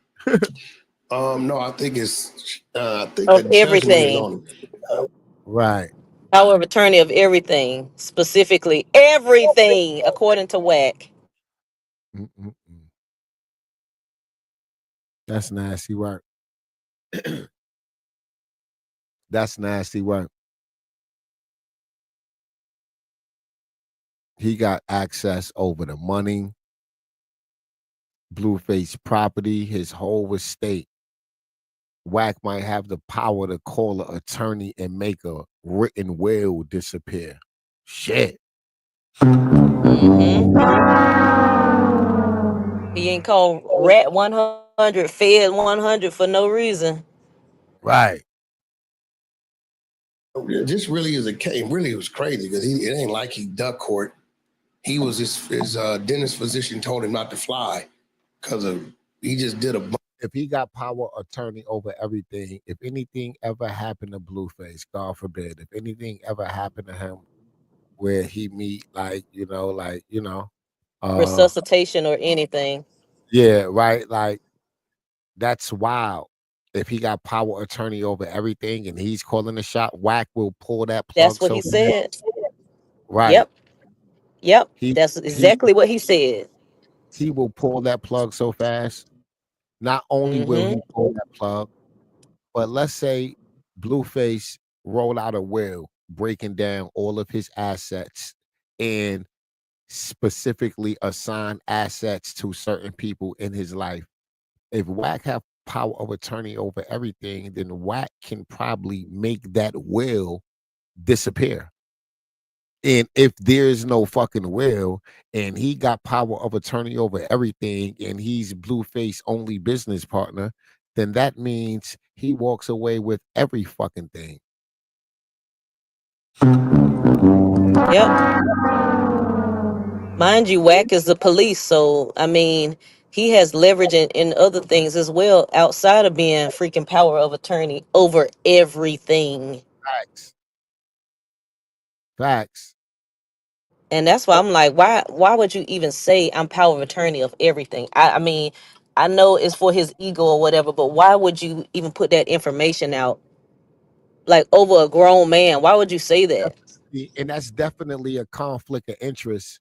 No, I think it's everything. Right. Power of attorney of everything, specifically everything, according to WAC. That's nasty work. That's nasty work. He got access over the money, Blueface property, his whole estate. Wack might have the power to call an attorney and make a written will disappear. Shit. Mm-hmm. He ain't called Rat 100, Fed 100 for no reason. Right. This really is a case. Really, it was crazy because it ain't like he ducked court. He was his dentist physician told him not to fly because he just did a. If he got power attorney over everything, if anything ever happened to Blueface, God forbid, if anything ever happened to him where he meet Resuscitation or anything. yeah, right, like that's wild. If he got power attorney over everything and he's calling the shot, Wack will pull that That's plug what so he fast. said. Right. Yep. He That's he exactly what he said. he will pull that plug so fast. Not only will Mm-hmm. he pull that plug, but let's say Blueface rolled out a will breaking down all of his assets and specifically assign assets to certain people in his life. If Wack have power of attorney over everything, then Wack can probably make that will disappear. And if there's no fucking will and he got power of attorney over everything and he's Blueface only business partner, then that means he walks away with every fucking thing. Yep. Mind you, Wack is the police, so I mean, he has leverage in other things as well outside of being freaking power of attorney over everything. Facts. Facts. And that's why I'm like, why would you even say I'm power of attorney of everything? I mean, I know it's for his ego or whatever, but why would you even put that information out like over a grown man? Why would you say that? And that's definitely a conflict of interest.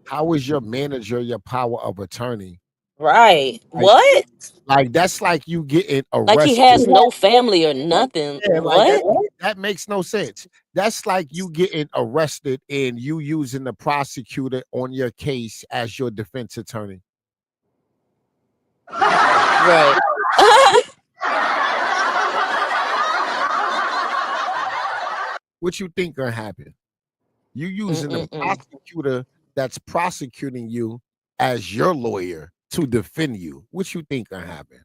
How is your manager your power of attorney? Right. Like, What? like that's like you getting Like he arrested. has no family or nothing. Yeah, like What? that makes no sense. That's like you getting arrested and you using the prosecutor on your case as your defense attorney. Right. What you think gonna happen? You using the Mm-mm-mm. prosecutor that's prosecuting you as your lawyer to defend you. What you think gonna happen?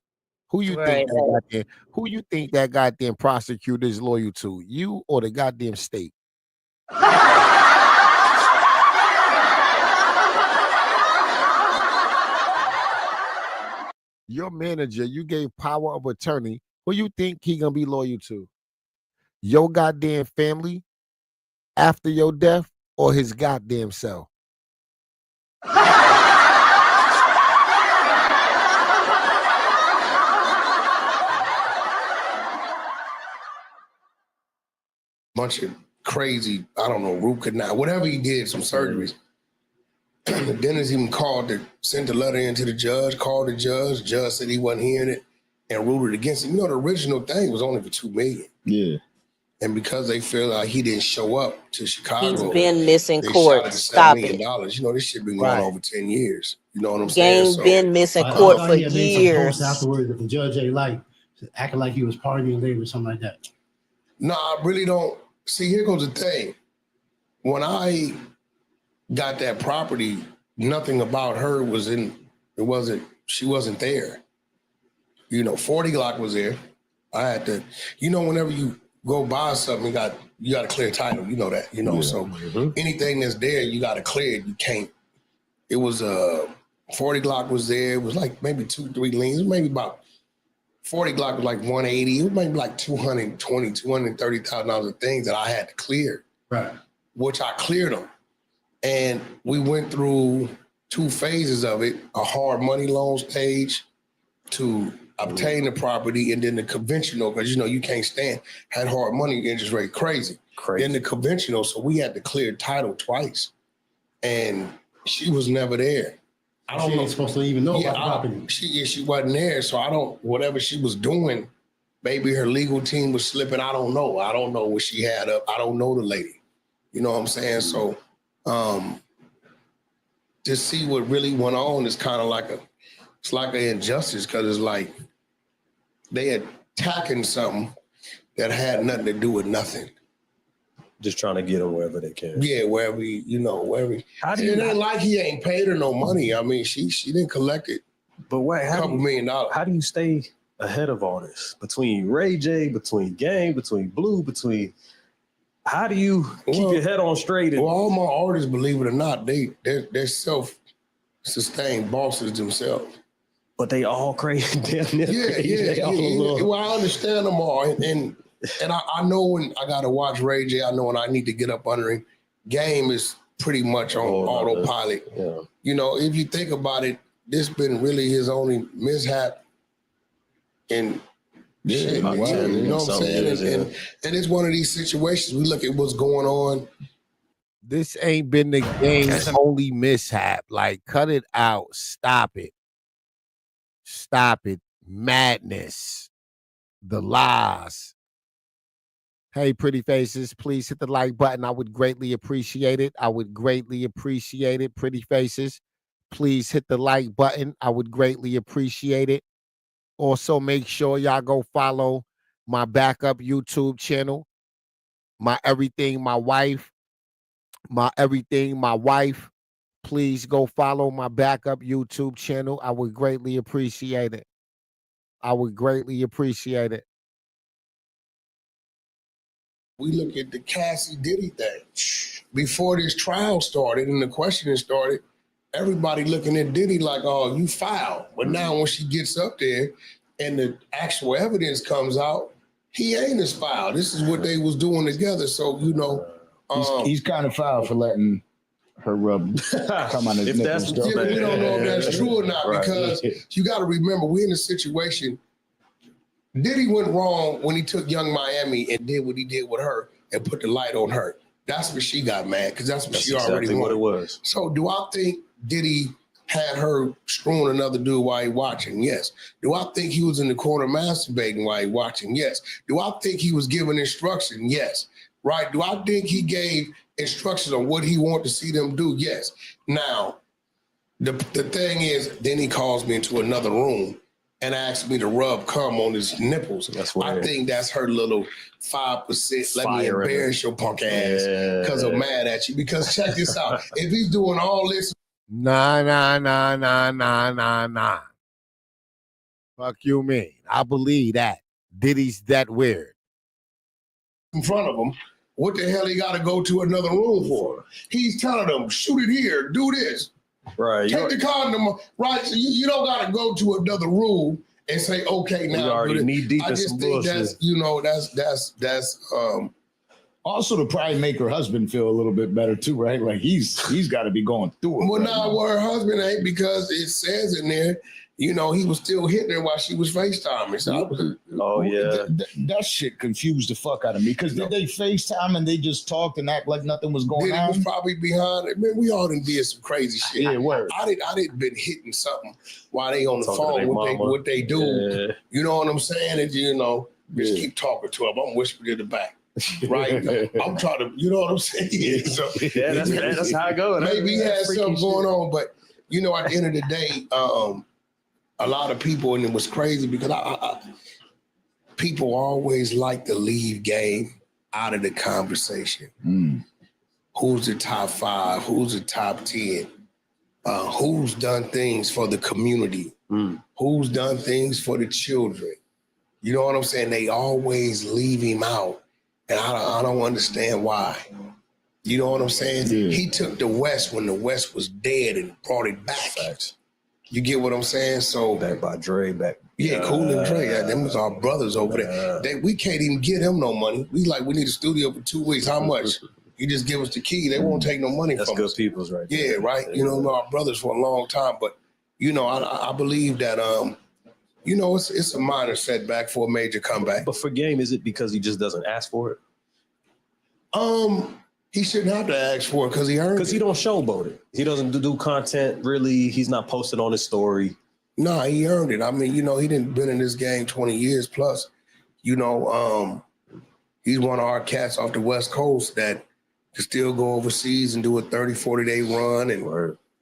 Who you think Right. who you think that goddamn prosecutor is loyal to? You or the goddamn state? Your manager, you gave power of attorney. Who you think he gonna be loyal to? Your goddamn family after your death or his goddamn self? Bunch of crazy, I don't know, root canal, whatever he did, some surgeries. The dentist even sent a letter in to the judge, called the judge said he wasn't hearing it and ruled it against him. You know, the original thing was only for $2 million. Yeah. And because they feel like he didn't show up to Chicago, He's been missing they court. shot it to $7 Stop million. it. You know, this shit been going on over 10 years. You know what I'm saying? Game So been missing I court thought for he had made some posts years. afterwards that the judge ain't like, acting like he was partying late or something like that. no, I really don't. See, here goes the thing. When I got that property, nothing about her she wasn't there. You know, 40 Glock was there. I had to, whenever you go buy something, you got to clear title. You know that, so anything that's there, you got to clear it. You can't. It was 40 Glock was there. It was like maybe 2-3 liens, maybe about 40 Glock was like 180. It was maybe like $230,000 of things that I had to clear. Right. Which I cleared them. And we went through 2 phases of it, a hard money loan stage to obtain the property, and then the conventional, because you can't stand, had hard money interest rate crazy. Then the conventional, so we had to clear title twice. And she was never there. I don't know. She ain't supposed to even know about the property. She wasn't there, so whatever she was doing, maybe her legal team was slipping. I don't know. I don't know what she had up. I don't know the lady. You know what I'm saying? So to see what really went on is kind of like it's like an injustice, because it's like they had attacking something that had nothing to do with nothing. Just trying to get him wherever they can. Yeah, wherever wherever. How do you? It ain't like he ain't paid her no money. I mean, she didn't collect it. But wait, a couple $1 million. How do you stay ahead of all this? Between Ray J, between Game, between Blue, between how do you keep your head on straight? Well, all my artists, believe it or not, they're self-sustained bosses themselves. But they all crazy. Yeah. Well, I understand them all, and I know when I gotta watch Ray J. I know when I need to get up under him. Game is pretty much on autopilot. Yeah. You know, if you think about it, this been really his only mishap. And shit, wow, you know what I'm saying? And it's one of these situations. We look at what's going on. This ain't been the game's only mishap. Like, cut it out. Stop it. Stop it. Madness. The lies. Hey, pretty faces, please hit the like button. I would greatly appreciate it. I would greatly appreciate it. Pretty faces, please hit the like button. I would greatly appreciate it. Also, make sure y'all go follow my backup YouTube channel, my everything, my wife, my everything, my wife. Please go follow my backup YouTube channel. I would greatly appreciate it. I would greatly appreciate it. We look at the Cassie Diddy thing. Before this trial started and the questioning started, everybody looking at Diddy like, oh, you foul. But now when she gets up there and the actual evidence comes out, he ain't as foul. This is what they was doing together. So, you know. He's kind of foul for letting her rub come on his nipples. We don't know if that's true or not, because you got to remember, we're in a situation. Diddy went wrong when he took Young Miami and did what he did with her and put the light on her. That's what she got mad, because that's what she already wanted. What it was. So do I think Diddy had her screwing another dude while he watching? Yes. Do I think he was in the corner masturbating while he watching? Yes. Do I think he was giving instruction? Yes. Right? Do I think he gave instructions on what he wanted to see them do? Yes. Now, the thing is, then he calls me into another room and asked me to rub cum on his nipples. I think that's her little 5%. Let me embarrass your punk ass because I'm mad at you. Because check this out. If he's doing all this. Nah. Fuck you mean? I believe that. Diddy's that weird. In front of him, what the hell he got to go to another room for? He's telling them, shoot it here, do this. Right. Take the condom, right? So you don't got to go to another room and say, okay, now. You already knee deep in some bullshit. That's also to probably make her husband feel a little bit better too, right? Like he's got to be going through it. Well, now her husband ain't, because it says in there, you know, he was still hitting her while she was FaceTiming. So that shit confused the fuck out of me, because did they FaceTime and they just talked and act like nothing was going on? He was probably behind it. Man, we all done did some crazy shit. Yeah, word. I didn't been hitting something while they on the phone. What they do. Yeah. You know what I'm saying? And you know, just keep talking to him. I'm whispering in the back. Right? I'm trying to, you know what I'm saying? So, that's how I go. Maybe he has something going on, but you know, at the end of the day, a lot of people, and it was crazy because people always like to leave Game out of the conversation. Who's the top 5? Who's the top 10? Who's done things for the community? Who's done things for the children? You know what I'm saying? They always leave him out, and I don't understand why. You know what I'm saying? Yeah. He took the West when the West was dead and brought it back. Facts. You get what I'm saying? So back by Dre, back. Yeah, Cool and Dre. Yeah, them was our brothers over there. We can't even get him no money. We need a studio for 2 weeks. How much? You just give us the key. They won't take no money from us. That's good people's right there. Yeah, right. You know, our brothers for a long time. But, you know, I believe that, you know, it's a minor setback for a major comeback. But for Game, is it because he just doesn't ask for it? He shouldn't have to ask for it because he earned it. Because he don't showboat it. He doesn't do content, really. He's not posted on his story. Nah, he earned it. I mean, you know, he didn't been in this game 20 years plus. You know, he's one of our cats off the West Coast that can still go overseas and do a 30, 40-day run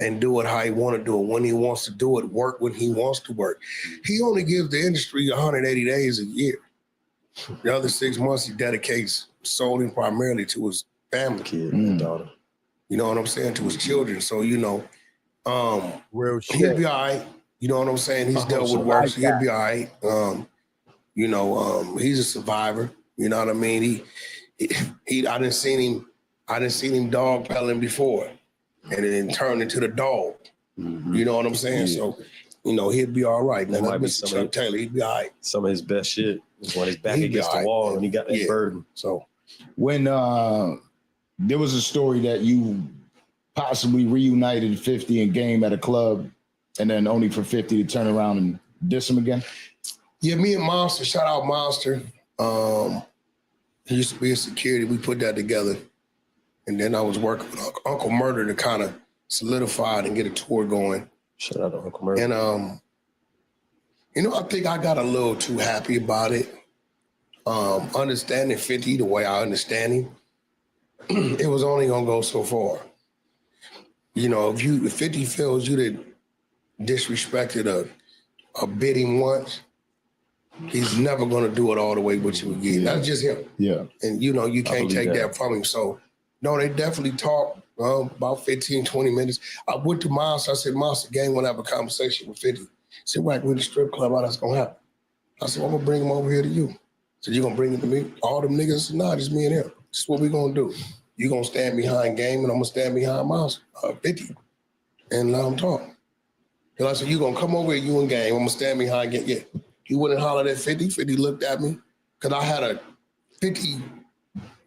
and do it how he want to do it, when he wants to do it, work when he wants to work. He only gives the industry 180 days a year. The other 6 months he dedicates solely and primarily to his family. Kid and daughter. You know what I'm saying? To his children. So, you know, Real he'll shit. be all right. You know what I'm saying? He's dealt with worse. He'll be all right. You know, he's a survivor. You know what I mean? I didn't seen him dog peddling before, and then turn into the dog. You know what I'm saying? Yeah. So, you know, he'll be all right. Now, That might be Mr. some Chuck of Taylor, he'll be all right. Some of his best shit is when he's back He'll be against all the right, wall man. and he got that Yeah. burden. So When there was a story that you possibly reunited 50 in game at a club, and then only for 50 to turn around and diss him again. yeah, me and Monster, shout out Monster. He used to be in security. We put that together. And then I was working with Uncle Murder to kind of solidify it and get a tour going. Shout out to Uncle Murray. And you know, I think I got a little too happy about it. Understanding 50 the way I understand him, it was only gonna go so far. You know, if 50 feels you did disrespected a bidding once, he's never gonna do it all the way with you again. Yeah. That's just him. Yeah. And you know, you can't believe take that. that from him. So no, they definitely talked about 15, 20 minutes. I went to Monster. I said, Monster, gang want to have a conversation with 50. He said, right, we're in the strip club. How that's gonna happen? I said, well, I'm gonna bring him over here to you. So you gonna bring him to me? All them niggas? I said, nah, just me and him. This is what we gonna do. You gonna stand behind game and I'm gonna stand behind Monster, 50, and let him talk. And I said, you gonna come over here, you and game. I'm gonna stand behind game. Yeah. He went and hollered at 50. 50 looked at me because I had a 50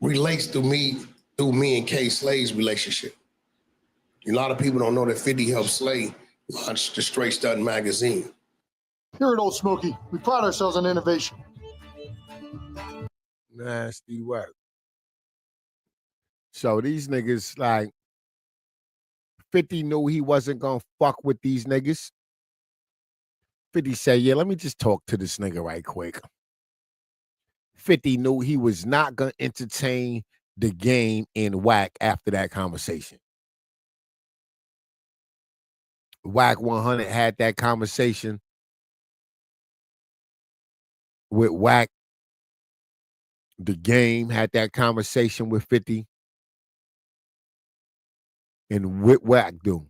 relates to me through me and K Slay's relationship. A lot of people don't know that 50 helped Slay launch the Straight Stud magazine. Here at Old Smoky, we pride ourselves on innovation. Nasty work. So these niggas, like, 50 knew he wasn't gonna fuck with these niggas. 50 said, yeah, let me just talk to this nigga right quick. 50 knew he was not gonna entertain the game in Whack after that conversation. Whack 100 had that conversation with Whack. The Game had that conversation with 50. And what Whack do?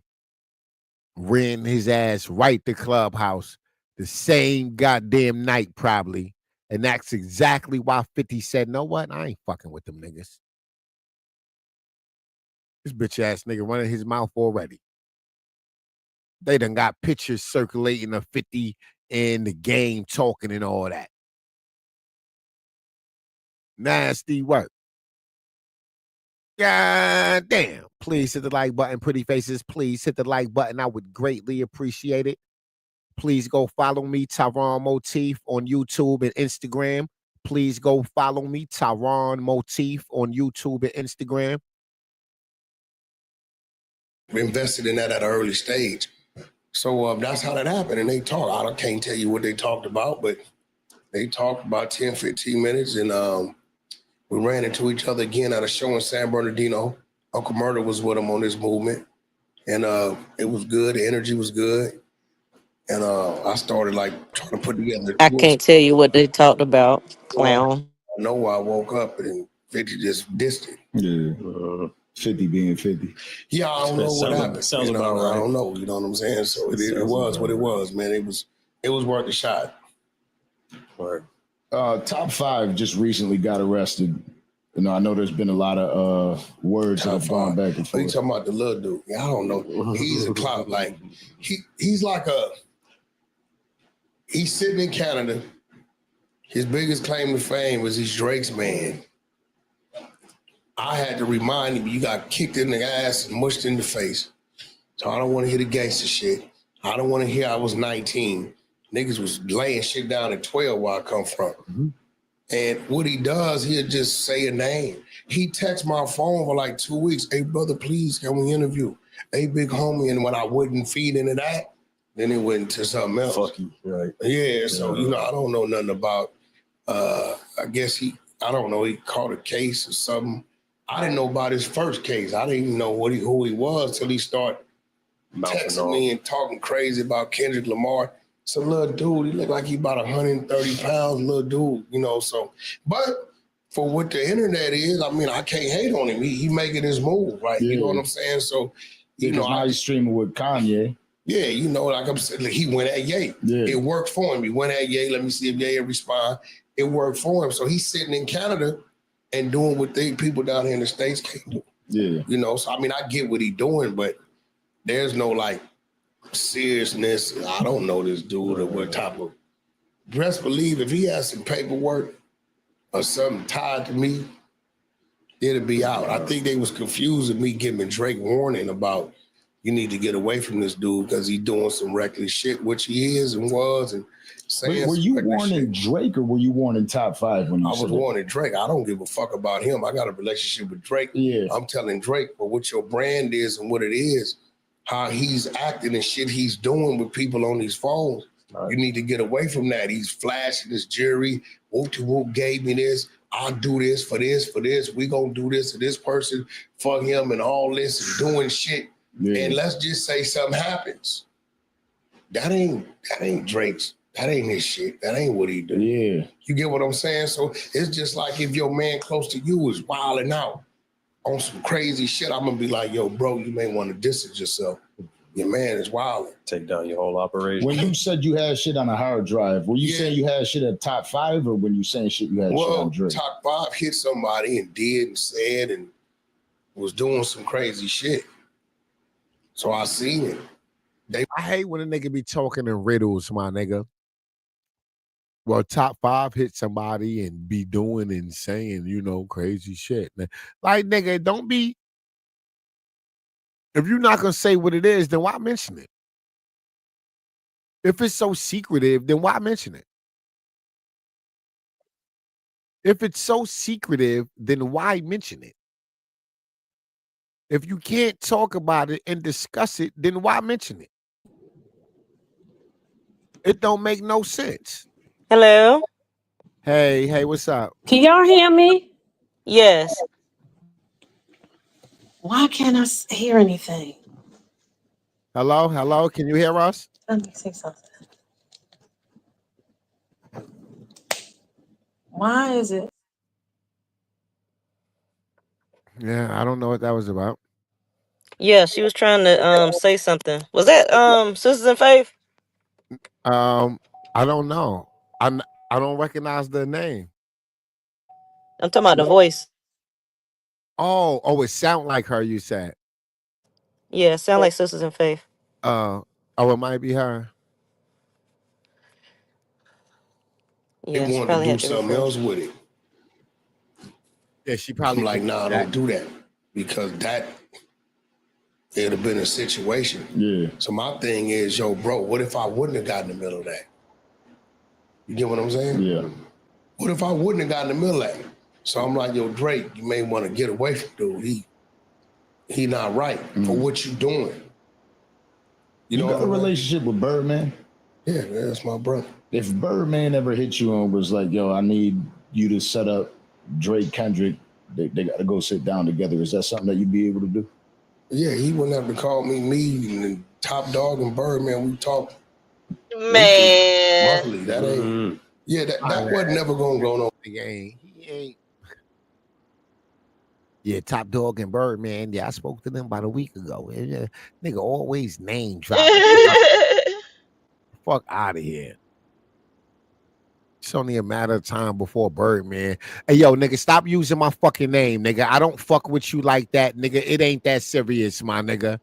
Ran his ass right to Clubhouse the same goddamn night probably. And that's exactly why 50 said, know what? I ain't fucking with them niggas. This bitch ass nigga running his mouth already. They done got pictures circulating of 50 in the Game talking and all that. Nasty work. God damn. Please hit the like button, pretty faces. Please hit the like button. I would greatly appreciate it. Please go follow me, Tyron Motif, on YouTube and Instagram. Please go follow me, Tyron Motif, on YouTube and Instagram. We invested in that at an early stage. So that's how that happened. And they talked. I can't tell you what they talked about, but they talked about 10, 15 minutes. And we ran into each other again at a show in San Bernardino. Uncle Murder was with him on this movement. And it was good. The energy was good. And I started like trying to put together. I can't tell you what they talked about, clown. I know I woke up and 50 just dissed it. Yeah. 50 being 50. Yeah, I don't know what happened. Sounds You know, about right. I don't know. You know what I'm saying? So it was what it was, man. It was worth a shot. Word. Top 5 just recently got arrested. You know, I know there's been a lot of words that have gone back and What are you forth. talking about, the little dude? Yeah, I don't know. He's a clout. Like he's like he's sitting in Canada. His biggest claim to fame was he's Drake's man. I had to remind him, you got kicked in the ass and mushed in the face. So I don't want to hear the gangster shit. I don't want to hear I was 19. Niggas was laying shit down at 12 where I come from. Mm-hmm. And what he does, he'll just say a name. He texts my phone for like 2 weeks. Hey, brother, please, can we interview? Hey, big homie. And when I wouldn't feed into that, then it went into something else. Fuck you, right? Yeah, so, you know, I don't know nothing about, I guess I don't know, he caught a case or something. I didn't know about his first case. I didn't even know who he was till he started texting me and talking crazy about Kendrick Lamar. It's a little dude. He look like he about 130 pounds, little dude, you know. So, but for what the internet is, I mean, I can't hate on him. He making his move, right? You know what I'm saying? So, you know, now he's streaming with Kanye. Yeah, you know, like I'm saying, like he went at Ye. Yeah. It worked for him. He went at Ye. Let me see if Ye respond. It worked for him. So he's sitting in Canada and doing what people down here in the States can't do. Yeah. You know, so I mean, I get what he's doing, but there's no like seriousness. I don't know this dude or what type of. Best believe if he has some paperwork or something tied to me, it'll be out. I think they was confusing me giving Drake warning about you need to get away from this dude because he's doing some reckless shit, which he is and was. And saying were you warning Drake or were you warning Top 5 when you I was warning Drake. I don't give a fuck about him. I got a relationship with Drake. Yeah. I'm telling Drake, but what your brand is and what it is, how he's acting and shit he's doing with people on these phones. Right. You need to get away from that. He's flashing his jewelry. Whoop gave me this. I'll do this for this, for this. We gonna do this to this person for him and all this and doing shit. Yeah. And let's just say something happens. That ain't Drake's. That ain't his shit. That ain't what he do. Yeah. You get what I'm saying? So it's just like if your man close to you is wilding out on some crazy shit, I'm gonna be like, yo, bro, you may want to distance yourself. Your man is wilding. Take down your whole operation. When you said you had shit on a hard drive, were you saying you had shit at Top 5 or when you saying shit you had shit on Drake? Top 5 hit somebody and did and said and was doing some crazy shit. So I seen it. I hate when a nigga be talking in riddles, my nigga. Well, Top 5 hit somebody and be doing and saying, you know, crazy shit. Like, nigga, don't be. If you're not going to say what it is, then why mention it? If it's so secretive, then why mention it? If it's so secretive, then why mention it? If you can't talk about it and discuss it, then why mention it? It don't make no sense. Hello? Hey, what's up? Can y'all hear me? Yes. Why can't I hear anything? Hello? Can you hear us? Let me say something. Why is it? Yeah, I don't know what that was about. Yeah, she was trying to say something. Was that Sisters in Faith? I don't know. I don't recognize the name. I'm talking about the voice. Oh, it sound like her, you said. Yeah, it sound like Sisters in Faith. It might be her. Yeah, they wanted to do something else with it. Yeah, she probably I'm like, nah, don't do that. Because that it'd have been a situation. Yeah. So my thing is, yo, bro, what if I wouldn't have gotten in the middle of that? You get what I'm saying? Yeah. What if I wouldn't have gotten in the middle of that? So I'm like, yo, Drake, you may want to get away from dude. He not right for what you doing. You know, got a relationship with Birdman? Yeah, that's my brother. If Birdman ever hit you and was like, yo, I need you to set up Drake, Kendrick, they got to go sit down together. Is that something that you'd be able to do? Yeah, he wouldn't have to call me and Top Dog and Birdman. We talk. Man. Monthly. That ain't. Yeah, that wasn't never gonna go no. He ain't. Yeah, Top Dog and Birdman. Yeah, I spoke to them about a week ago. Nigga always name drop. Fuck out of here. It's only a matter of time before Birdman. Hey, yo, nigga, stop using my fucking name, nigga. I don't fuck with you like that, nigga. It ain't that serious, my nigga.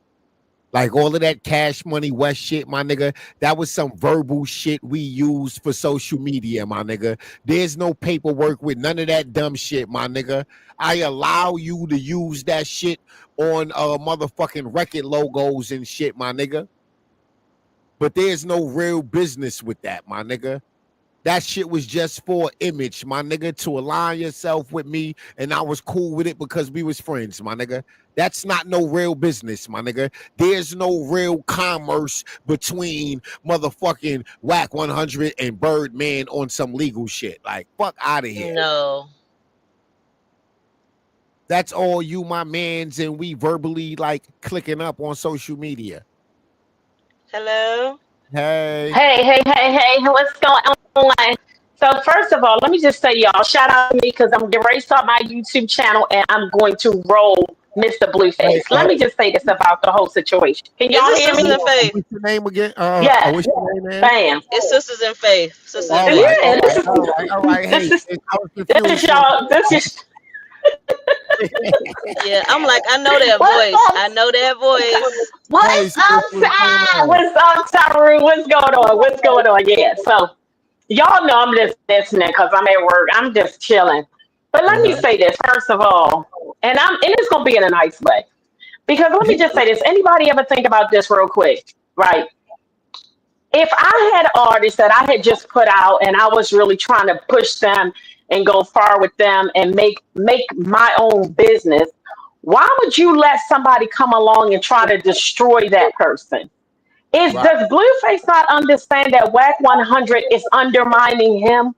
Like all of that Cash Money West shit, my nigga, that was some verbal shit we used for social media, my nigga. There's no paperwork with none of that dumb shit, my nigga. I allow you to use that shit on motherfucking record logos and shit, my nigga. But there's no real business with that, my nigga. That shit was just for image, my nigga, to align yourself with me, and I was cool with it because we was friends, my nigga. That's not no real business, my nigga. There's no real commerce between motherfucking Whack 100 and Birdman on some legal shit. Like, fuck out of here. No. That's all you, my mans, and we verbally, like, clicking up on social media. Hello? Hey. Hey, what's going on? So first of all, let me just say y'all, shout out to me because I'm getting ready to start my YouTube channel and I'm going to roll Mr. Hey, Blueface. Let me just say this about the whole situation. Can Is y'all it hear Sisters me? in Faith? what's your name again? Yes. What's your name, man? Bam. It's Sisters in Faith. Sisters in All Yeah, right, Faith. all this right, is all right, all right. this Hey, is I was this is confused. y'all this is Yeah, I'm like, I know that what's voice. up? I know that voice. Hey, What's sis, what's going up? on? What's up, Taru? What's going on? What's going on? Yeah, so y'all know I'm just listening because I'm at work. I'm just chilling. But let me Uh-huh. say this first of all, and it's gonna be in a nice way. Because let me just say this. Anybody ever think about this real quick? Right. If I had artists that I had just put out and I was really trying to push them and go far with them and make my own business, why would you let somebody come along and try to destroy that person? Right, Does Blueface not understand that Whack 100 is undermining him?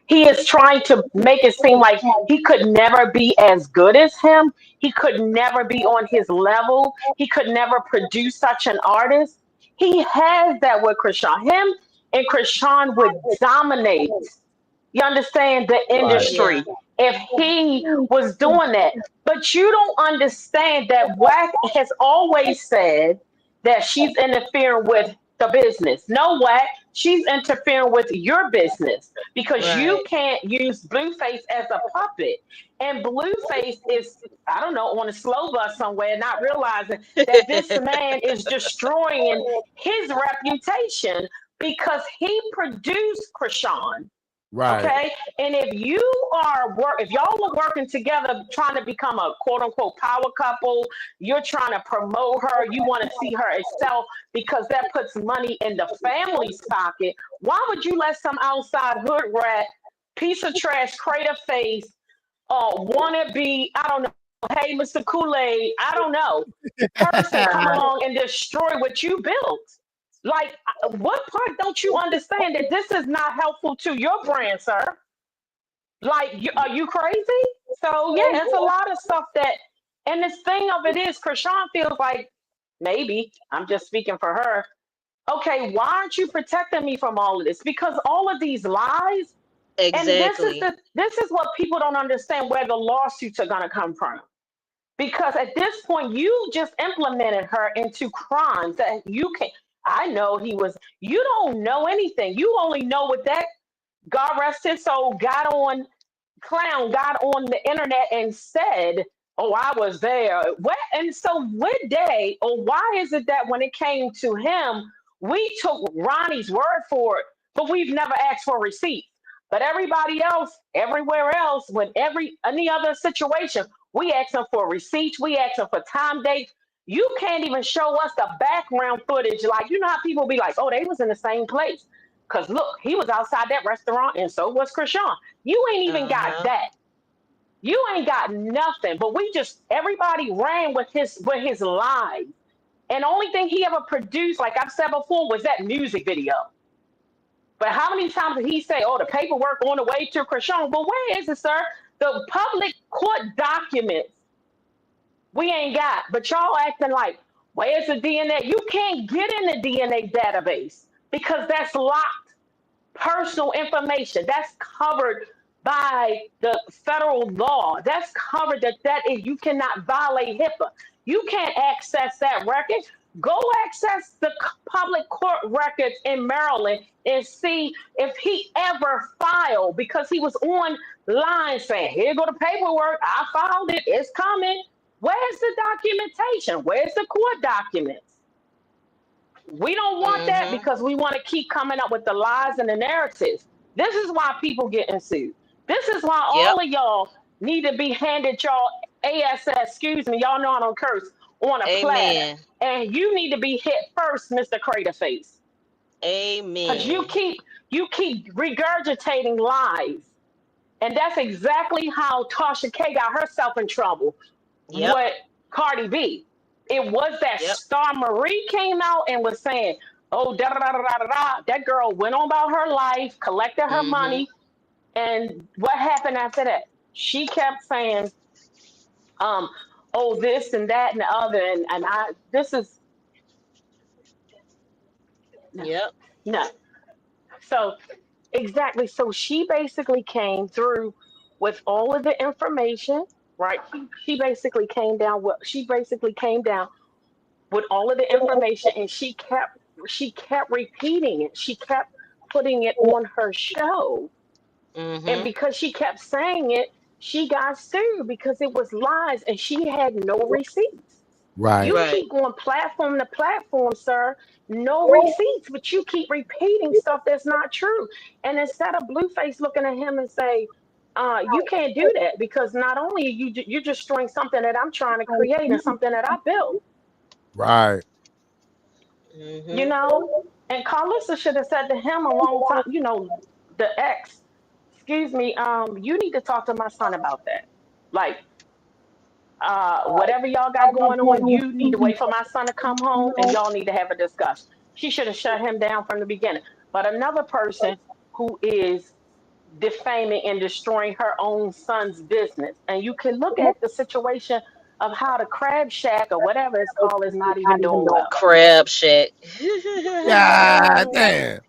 He is trying to make it seem like he could never be as good as him. He could never be on his level. He could never produce such an artist. He has that with Chrisean. Him and Chrisean would dominate. You understand the right, Yeah. industry if he was doing that. But you don't understand that Wack has always said that she's interfering with the business. No, Wack, she's interfering with your business because you Right. can't use Blueface as a puppet. And Blueface is, I don't know, on a slow bus somewhere, not realizing that this man is destroying his reputation because he produced Krishan. right. Okay. And if y'all are working together trying to become a quote unquote power couple, you're trying to promote her, you want to see her excel because that puts money in the family's pocket. Why would you let some outside hood rat, piece of trash, crater face, want to be, I don't know, hey, Mr. Kool-Aid, I don't know, person come along and destroy what you built? Like, what part don't you understand that this is not helpful to your brand, sir? Like, are you crazy? So yeah, it's a lot of stuff that, and this thing of it is, Krishan feels like maybe I'm just speaking for her. Okay, why aren't you protecting me from all of this? Because all of these lies, and Exactly. this is what people don't understand where the lawsuits are gonna come from. Because at this point, you just implemented her into crimes that you can. I know he was. You don't know anything. You only know what that God rest his soul got on the internet and said, "Oh, I was there." What? And so, what day or why is it that when it came to him, we took Ronnie's word for it, but we've never asked for receipts? But everybody else, everywhere else, when any other situation, we ask them for receipts, we ask them for time dates. You can't even show us the background footage. Like, you know how people be like, oh, they was in the same place. Because look, he was outside that restaurant and so was Krishan. You ain't even got Uh-huh. that. You ain't got nothing. But we just everybody ran with his lies. And the only thing he ever produced, like I've said before, was that music video. But how many times did he say, "Oh, the paperwork on the way to Krishan"? But where is it, sir? The public court documents we ain't got. But y'all acting like, where's the DNA? You can't get in the DNA database because that's locked personal information. That's covered by the federal law. That's covered that is you cannot violate HIPAA. You can't access that record. Go access the public court records in Maryland and see if he ever filed because he was online saying, "Here go the paperwork. I filed it. It's coming." Where's the documentation? Where's the court documents? We don't want that Mm-hmm. because we want to keep coming up with the lies and the narratives. This is why people getting sued. This is why Yep. all of y'all need to be handed y'all excuse me, y'all know I don't curse, on a platter. Amen. And you need to be hit first, Mr. Craterface. Because you Amen. keep you keep regurgitating lies. And that's exactly how Tasha K got herself in trouble Yep. with Cardi B. It was that Yep. Star Marie came out and was saying, "Oh, da da da da da da." That girl went on about her life, collected her Mm-hmm. money, and what happened after that? She kept saying, um, "Oh, this and that and the other," and I this is No, Yep. no. So exactly. So she basically came through with all of the information, right? She basically came down with she basically came down with all of the information, and she kept repeating it. She kept putting it on her show, and Mm-hmm. because she kept saying it, she got sued because it was lies and she had no receipts. Right. You Right. keep going platform to platform, sir, no receipts, but you keep repeating stuff that's not true. And instead of Blueface looking at him and say, you can't do that because not only you're destroying something that I'm trying to create and something that I built, Right. you Mm-hmm. know. And Carlissa should have said to him a long time, the ex, excuse me, you need to talk to my son about that. Like, whatever y'all got going on, you need to wait for my son to come home and y'all need to have a discussion. She should have shut him down from the beginning. But another person who is defaming and destroying her own son's business. And you can look at the situation of how the crab shack or whatever it's called is not even doing well. Crab shack. Yeah, damn.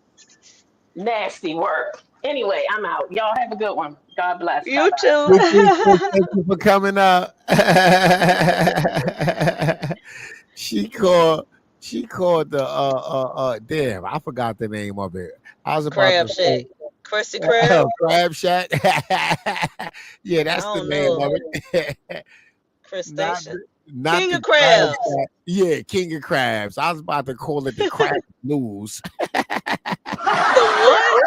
Nasty work. Anyway, I'm out. Y'all have a good one. God bless. Bye You bye. too. You too, sis. Thank you for coming up. She called the damn, I forgot the name of it. I was about Crab to shack. say Krusty Krab. Crab Shack. Yeah, I that's the don't name know. of it. not Crustacean. the, not King the of crab crabs. shack. Yeah, King of Crabs. I was about to call it the Crab Blues. The what?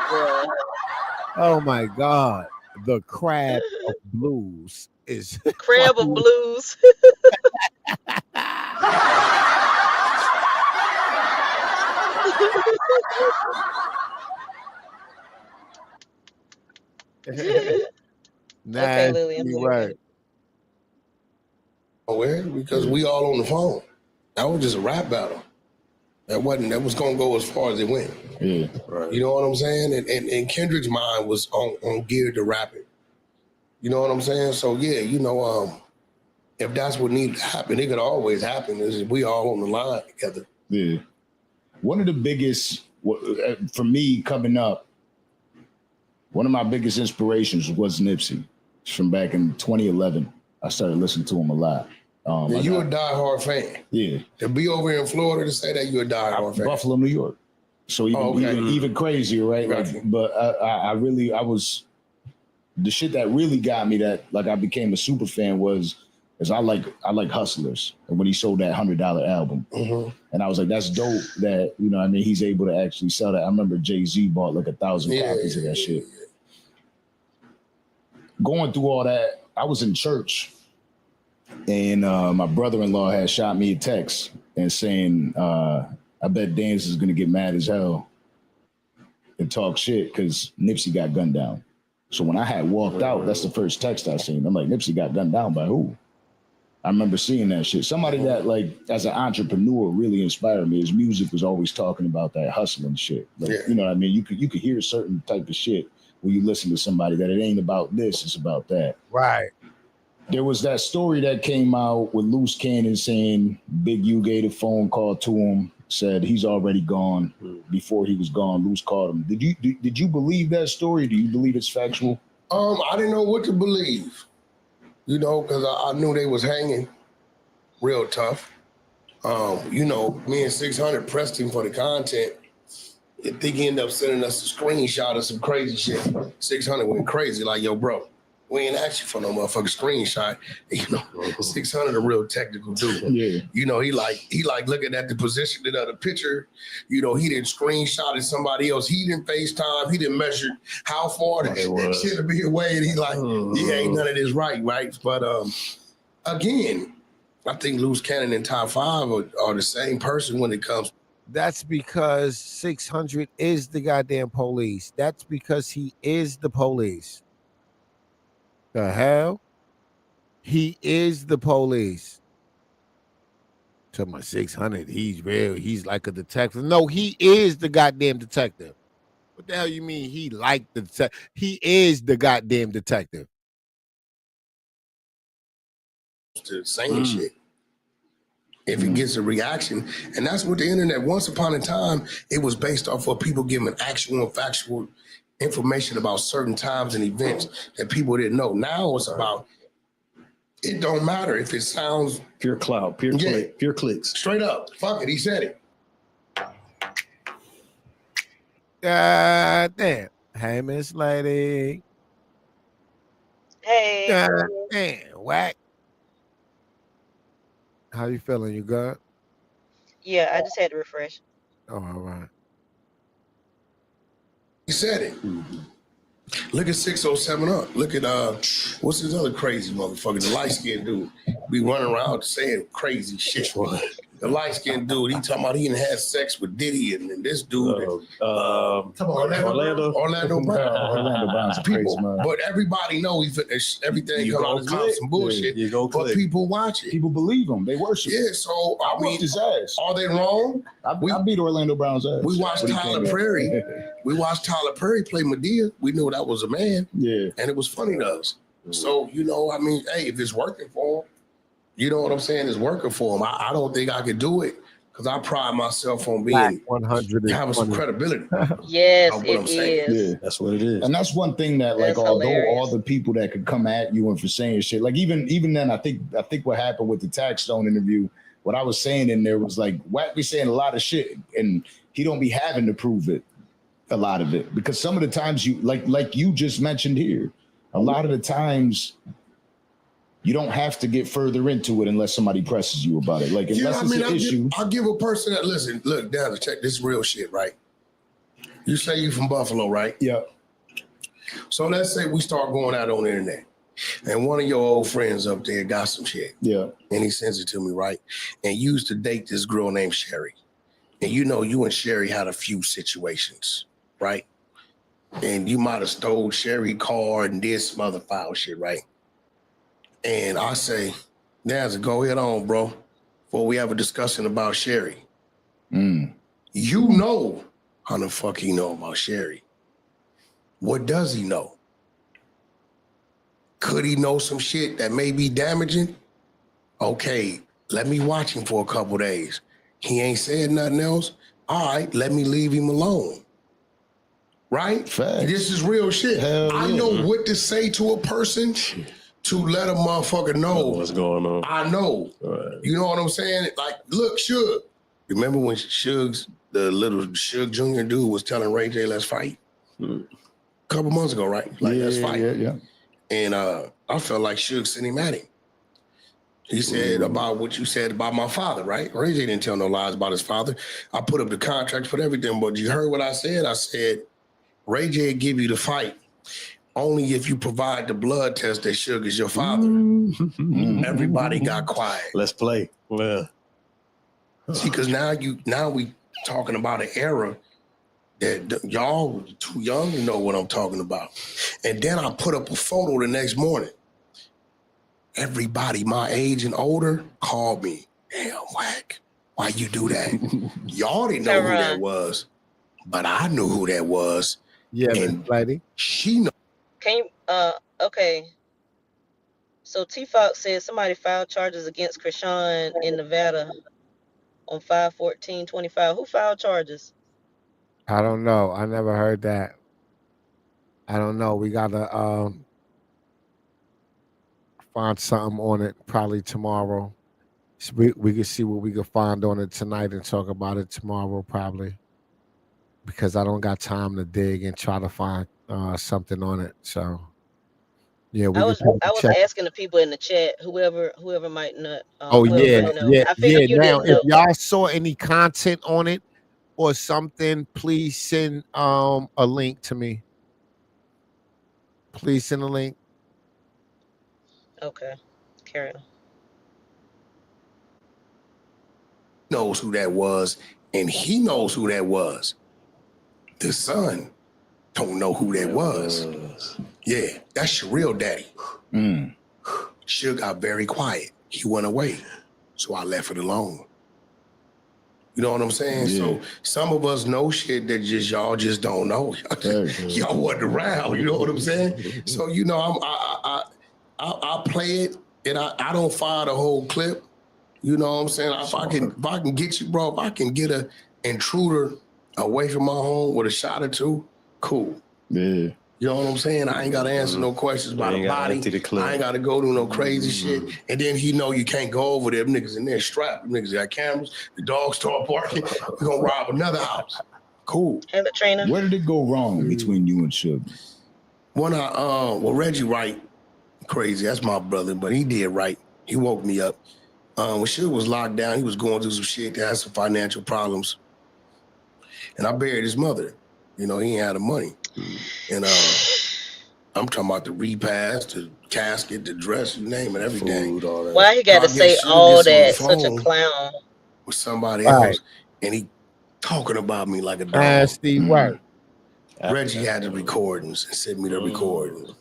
Bruh. Oh my God. The Crab of Blues is Crab of funny. blues. Okay, Lily, I'm Nasty leaving. work. Where? Because we all on the phone. That was just a rap battle. That was gonna go as far as it went. Yeah. Right. You know what I'm saying? And Kendrick's mind was on geared to rapping. You know what I'm saying? So yeah, if that's what needed to happen, it could always happen. Is we all on the line together. Yeah. One of the biggest, for me coming up, one of my biggest inspirations was Nipsey. From back in 2011. I started listening to him a lot. Yeah, you a diehard fan. Yeah. To be over in Florida to say that you're a diehard fan. Buffalo, New York. So even crazier, right? Like, but I was the shit that really got me that like I became a super fan was I like Hustlers, and when he sold that $100 album, and I was like, that's dope that I mean he's able to actually sell that. I remember Jay-Z bought like 1,000 copies of that shit. Going through all that, I was in church, and my brother-in-law had shot me a text and saying, I bet Dance is gonna get mad as hell and talk shit because Nipsey got gunned down. So when I had walked out, that's the first text I seen. I'm like, Nipsey got gunned down by who? I remember seeing that shit. Somebody that, like, as an entrepreneur really inspired me. His music was always talking about that hustling shit. Like, you know what I mean? You could hear certain type of shit when you listen to somebody that it ain't about this, it's about that. Right. There was that story that came out with Loose Cannon saying Big U gave a phone call to him, said he's already gone. Before he was gone, Loose called him. Did you believe that story? Do you believe it's factual? I didn't know what to believe, because I knew they was hanging real tough. Me and 600 pressed him for the content. I think he ended up sending us a screenshot of some crazy shit. 600 went crazy, like, yo, bro, we ain't asked you for no motherfucking screenshot. 600 a real technical dude. Yeah. He like looking at the positioning of the picture. He didn't screenshot somebody else. He didn't FaceTime. He didn't measure how far the shit would be away. And he like, ain't none of this right? But again, I think Loose Cannon and Top 5 are the same person when it comes. That's because 600 is the goddamn police. That's because he is the police. The hell? He is the police. To my 600, he's real. He's like a detective. No, he is the goddamn detective. What the hell you mean he like the detective? He is the goddamn detective. To saying shit. if it gets a reaction. And that's what the internet, once upon a time, it was based off of people giving actual and factual information about certain times and events that people didn't know. Now it's about, it don't matter if it sounds pure clout, pure click, pure clicks. Straight up. Fuck it, he said it. God damn. Hey, Miss Lady. Hey. God damn, whack. How you feeling? You good? Yeah, I just had to refresh. Oh, all right. He said it. Look at 607 Up. Look at what's this other crazy motherfucker? The light skinned dude. Be running around saying crazy shit. The light skinned dude, he talking about he done had sex with Diddy and this dude. Orlando Brown. Orlando Brown's a crazy man. But everybody know everything come out his mouth some bullshit. But people watch it. People believe him. They worship him. Yeah, so I whooped his ass. Are they wrong? I beat Orlando Brown's ass. We watched Tyler Perry. We watched Tyler Perry play Medea. We knew that was a man. Yeah. And it was funny to us. So, you know, I mean, hey, if it's working for him, you know what I'm saying? It's working for him. I don't think I could do it because I pride myself on being 100, having some credibility. Yes, What it I'm saying. is. Yeah, that's what it is. And that's one thing that, like, That's although hilarious. all the people that could come at you and for saying shit, like even then, I think what happened with the Tax Stone interview, what I was saying in there was like, Wack be saying a lot of shit, and he don't be having to prove it, a lot of it, because some of the times you like you just mentioned here, a lot of the times you don't have to get further into it unless somebody presses you about it. Like, unless it's an issue. I'll give a person that, listen, look, down, check this real shit, right? You say you from Buffalo, right? Yeah. So let's say we start going out on the internet and one of your old friends up there got some shit. Yeah. And he sends it to me, right? And you used to date this girl named Sherry. And you know you and Sherry had a few situations, right? And you might have stole Sherry's car and did some other foul shit, right? And I say, Nazza, go ahead on, bro, before we have a discussion about Sherry. You know how the fuck he know about Sherry. What does he know? Could he know some shit that may be damaging? Okay, let me watch him for a couple days. He ain't said nothing else. All right, let me leave him alone. Right? Facts. This is real shit. I know what to say to a person to let a motherfucker know what's going on. I know. Right. You know what I'm saying? Like, look, Suge. Remember when the little Suge Jr. dude was telling Ray J, let's fight? A couple months ago, right? Like, let's fight. Yeah. And I felt like Suge sent him at him. He said about what you said about my father, right? Ray J didn't tell no lies about his father. I put up the contracts, put everything, but you heard what I said? I said, Ray J will give you the fight only if you provide the blood test that Suge is your father. Everybody got quiet. Let's play. Well, see, because now we talking about an era that y'all too young to know what I'm talking about. And then I put up a photo the next morning. Everybody my age and older called me. Damn, Wack, why you do that? Y'all didn't know who that was, but I knew who that was. Yeah, and lady. She know. Can you, okay. So T Fox said somebody filed charges against Chrisean in Nevada on 5/14/25. Who filed charges? I don't know. I never heard that. I don't know. We gotta find something on it probably tomorrow. So we can see what we can find on it tonight and talk about it tomorrow probably. Because I don't got time to dig and try to find something on it. So yeah, I was asking the people in the chat, whoever might not. Yeah. You Now, didn't know. if y'all saw any content on it or something, please send a link to me. Please send a link. Okay, carry on. Knows who that was, and he knows who that was. The son don't know who that was. Yeah, that's your real daddy. Suge got very quiet. He went away. So I left it alone. You know what I'm saying? Yeah. So some of us know shit that y'all just don't know. Y'all wasn't around, you know what I'm saying? So, you know, I play it and I don't fire the whole clip. You know what I'm saying? If I can get you, bro, if I can get a intruder away from my home with a shot or two, cool. Yeah. You know what I'm saying? I ain't got to answer no questions about the body. I ain't got to go do no crazy shit. And then he know you can't go over there. Them niggas in there strapped. Them niggas got cameras. The dogs start barking. We're going to rob another house. Cool. And the trainer. Where did it go wrong between you and Suge? When Reggie Wright, crazy. That's my brother, but he did right. He woke me up. When Suge was locked down, he was going through some shit. They had some financial problems. And I buried his mother. You know, he ain't had the money. And I'm talking about the repast, the casket, the dress, you name it, everything. Why he got to say all that? Such a clown. With somebody else, and he talking about me like a dog. Nasty work. Reggie had the recordings and sent me the recordings.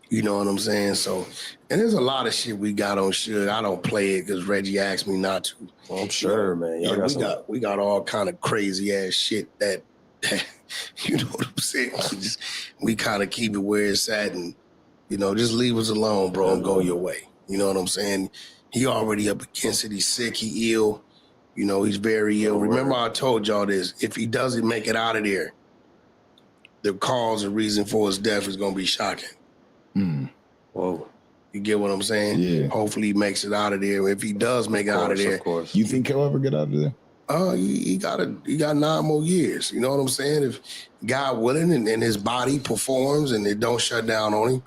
You know what I'm saying? So, and there's a lot of shit we got on Suge. I don't play it because Reggie asked me not to. Well, I'm sure, man. We got all kind of crazy ass shit that you know what I'm saying? We kind of keep it where it's at, and you know, just leave us alone, bro, and go your way. You know what I'm saying? He already up against it. He's sick. He ill. You know, he's very ill. Remember, I told y'all this. If he doesn't make it out of there, the cause and reason for his death is gonna be shocking. Whoa. You get what I'm saying? Yeah. Hopefully he makes it out of there. If he does make it out of there, of course. You think he'll ever get out of there? He got 9 more years. You know what I'm saying? If God willing and his body performs and it don't shut down on him,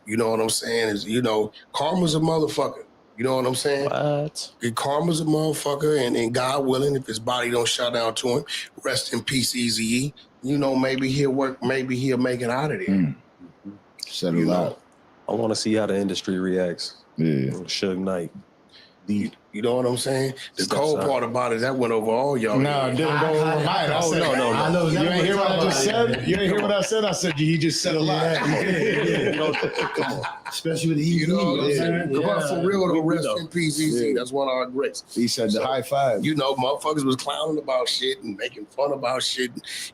you know what I'm saying? Is, you know, karma's a motherfucker. You know what I'm saying? What? Karma's a motherfucker, and God willing, if his body don't shut down to him, rest in peace, Eazy-E. You know, maybe he'll work, maybe he'll make it out of there. Settle out. I want to see how the industry reacts. Yeah. Suge Knight. You know what I'm saying? The cold part about it, that went over all y'all. No, it didn't go over mine. Oh, no. I know you ain't hear what I just said? You ain't hear what I said? I said he just said a lot. Come on. Especially with the You know what I'm saying? But for real, though, rest in peace, Easy. That's one of our greats. He said the high five. You know, motherfuckers was clowning about shit and making fun about shit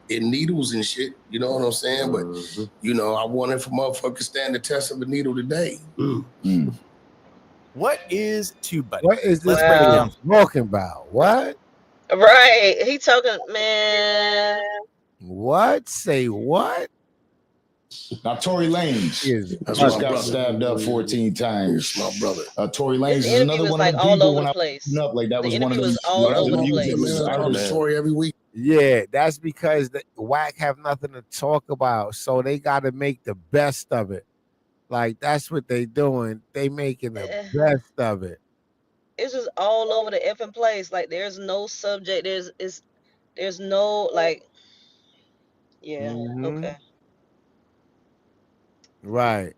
and needles and shit. You know what I'm saying? But, you know, I wanted for motherfuckers to stand the test of a needle today. What is TubeBuddy? What is this man talking about? What? Right. He talking, man. What? Say what? Now, Tory Lanez That's just my got brother. stabbed up 14 times. It's my brother. Tory Lanez His is interview another was one like of the all people over when the I place. was up, like that The was one of interview the was all over the music place. I tell the story every week. Yeah, that's because the whack have nothing to talk about, so they got to make the best of it. Like that's what they doing. They making the best of it. It's just all over the effing place. Like there's no subject. There's no like. Yeah. Okay. Right.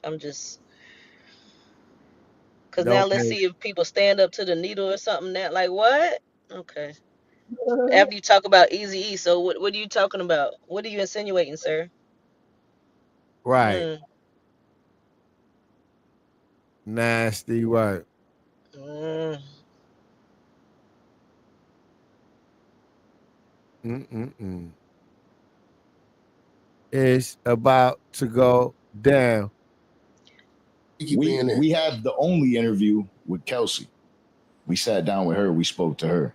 I'm just. Cause now let's see if people stand up to the needle or something. That like what? Okay. After you talk about Eazy-E, so what are you talking about? What are you insinuating, sir? Right. Nasty work. It's about to go down. We had the only interview with Kelsey. We sat down with her. We spoke to her.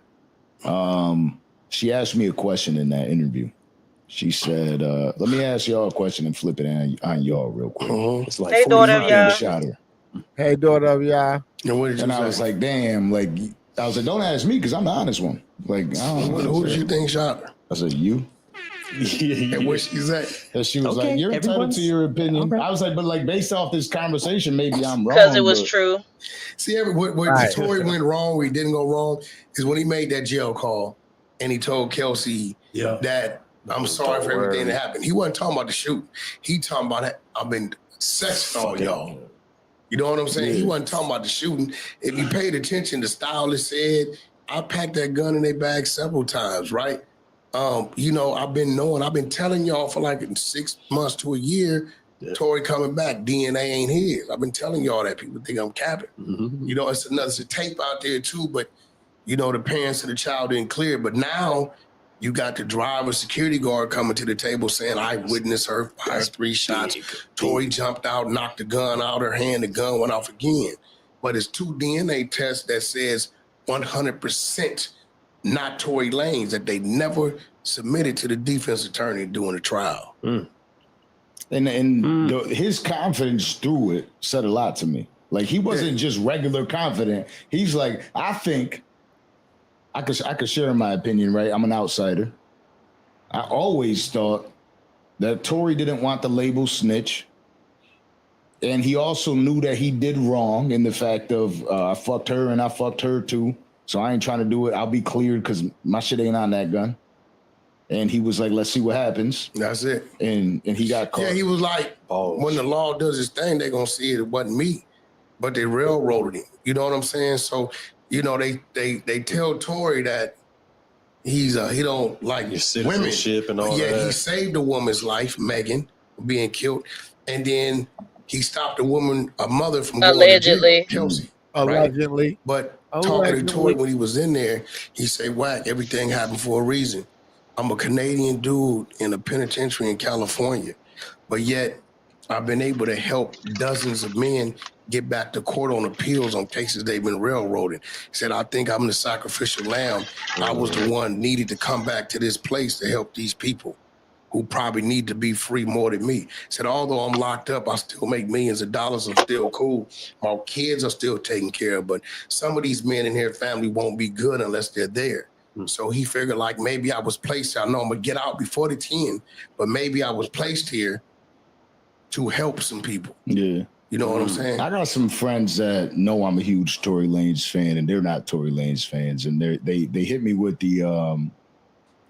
She asked me a question in that interview. She said, let me ask y'all a question and flip it on y'all real quick. It's like hey, daughter of y'all. Shot her. Hey, daughter of y'all. And I was like, damn, like, I was like, don't ask me because I'm the honest one. Like, I don't know. Who did you think shot her? I said, you. And where she's at? And she was like, you're entitled to your opinion. I was like, but like based off this conversation, maybe I'm wrong. Because it was true. See, what Tory went wrong, we didn't go wrong, is when he made that jail call and he told Kelsey that I'm sorry for everything that happened. He wasn't talking about the shoot. He talking about I've been sexing all y'all. You know what I'm saying? He wasn't talking about the shooting. If you paid attention, the stylist said, I packed that gun in their bag several times, right? You know, I've been telling y'all for like 6 months to a year, Tory coming back, DNA ain't his. I've been telling y'all that. People think I'm capping. You know, it's a tape out there too, but you know, the parents of the child didn't clear. But now you got the driver, security guard coming to the table saying, I witnessed her fire 3 shots. Tory jumped out, knocked the gun out of her hand, the gun went off again. but it's 2 DNA tests that says 100% not Tory Lanez, that they never submitted to the defense attorney during the trial. And his confidence through it said a lot to me. Like, he wasn't just regular confident. He's like, I think I could share my opinion, right? I'm an outsider. I always thought that Tory didn't want the label snitch. And he also knew that he did wrong in the fact of I fucked her and I fucked her too. So I ain't trying to do it. I'll be cleared because my shit ain't on that gun. And he was like, let's see what happens. That's it. And he got caught. Yeah, he was like, when the law does its thing, they're going to see it wasn't me. But they railroaded him. You know what I'm saying? So, you know, they tell Tory that he don't like your citizenship women. And all that. Yeah, he saved a woman's life, Megan, being killed. And then he stopped a mother from going to jail, Kelsey. Allegedly. Right? But talking to Tory when he was in there, he said, Wack, everything happened for a reason. I'm a Canadian dude in a penitentiary in California, but yet I've been able to help dozens of men get back to court on appeals on cases they've been railroading. He said, I think I'm the sacrificial lamb. I was the one needed to come back to this place to help these people who probably need to be free more than me. He said, although I'm locked up, I still make millions of dollars. I'm still cool. My kids are still taken care of, but some of these men in here, family won't be good unless they're there. So he figured like maybe I was placed here. I know I'm gonna get out before the 10, but maybe I was placed here to help some people. Yeah. You know what I'm saying? I got some friends that know I'm a huge Tory Lanez fan, and they're not Tory Lanez fans. And they hit me with the,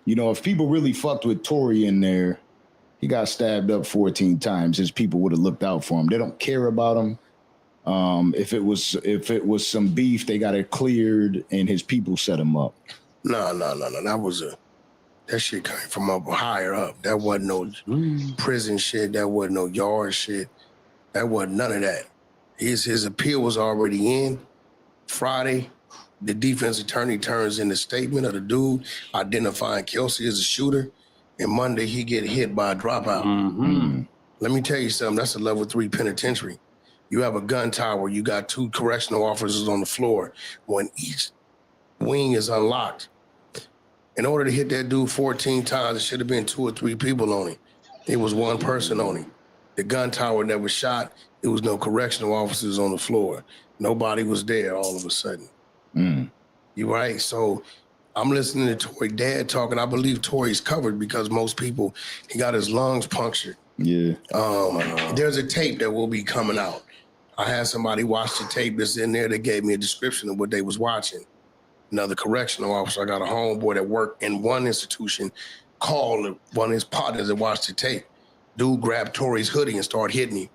you know, if people really fucked with Tory in there, he got stabbed up 14 times. His people would have looked out for him. They don't care about him. If it was some beef, they got it cleared, and his people set him up. No. That shit came from up higher up. That wasn't no prison shit. That wasn't no yard shit. That wasn't none of that. His appeal was already in. Friday, the defense attorney turns in the statement of the dude identifying Kelsey as a shooter. And Monday, he get hit by a dropout. Let me tell you something. That's a level 3 penitentiary. You have a gun tower. You got 2 correctional officers on the floor. When each wing is unlocked. In order to hit that dude 14 times, it should have been 2 or 3 people on him. It was 1 person on him. The gun tower never shot. There was no correctional officers on the floor. Nobody was there all of a sudden. You right? So I'm listening to Tory dad talking. I believe Tory's covered because most people, he got his lungs punctured. Yeah. There's a tape that will be coming out. I had somebody watch the tape that's in there. They gave me a description of what they was watching. Another correctional officer, I got a homeboy that worked in one institution, called one of his partners that watched the tape. Dude grabbed Tory's hoodie and started hitting him.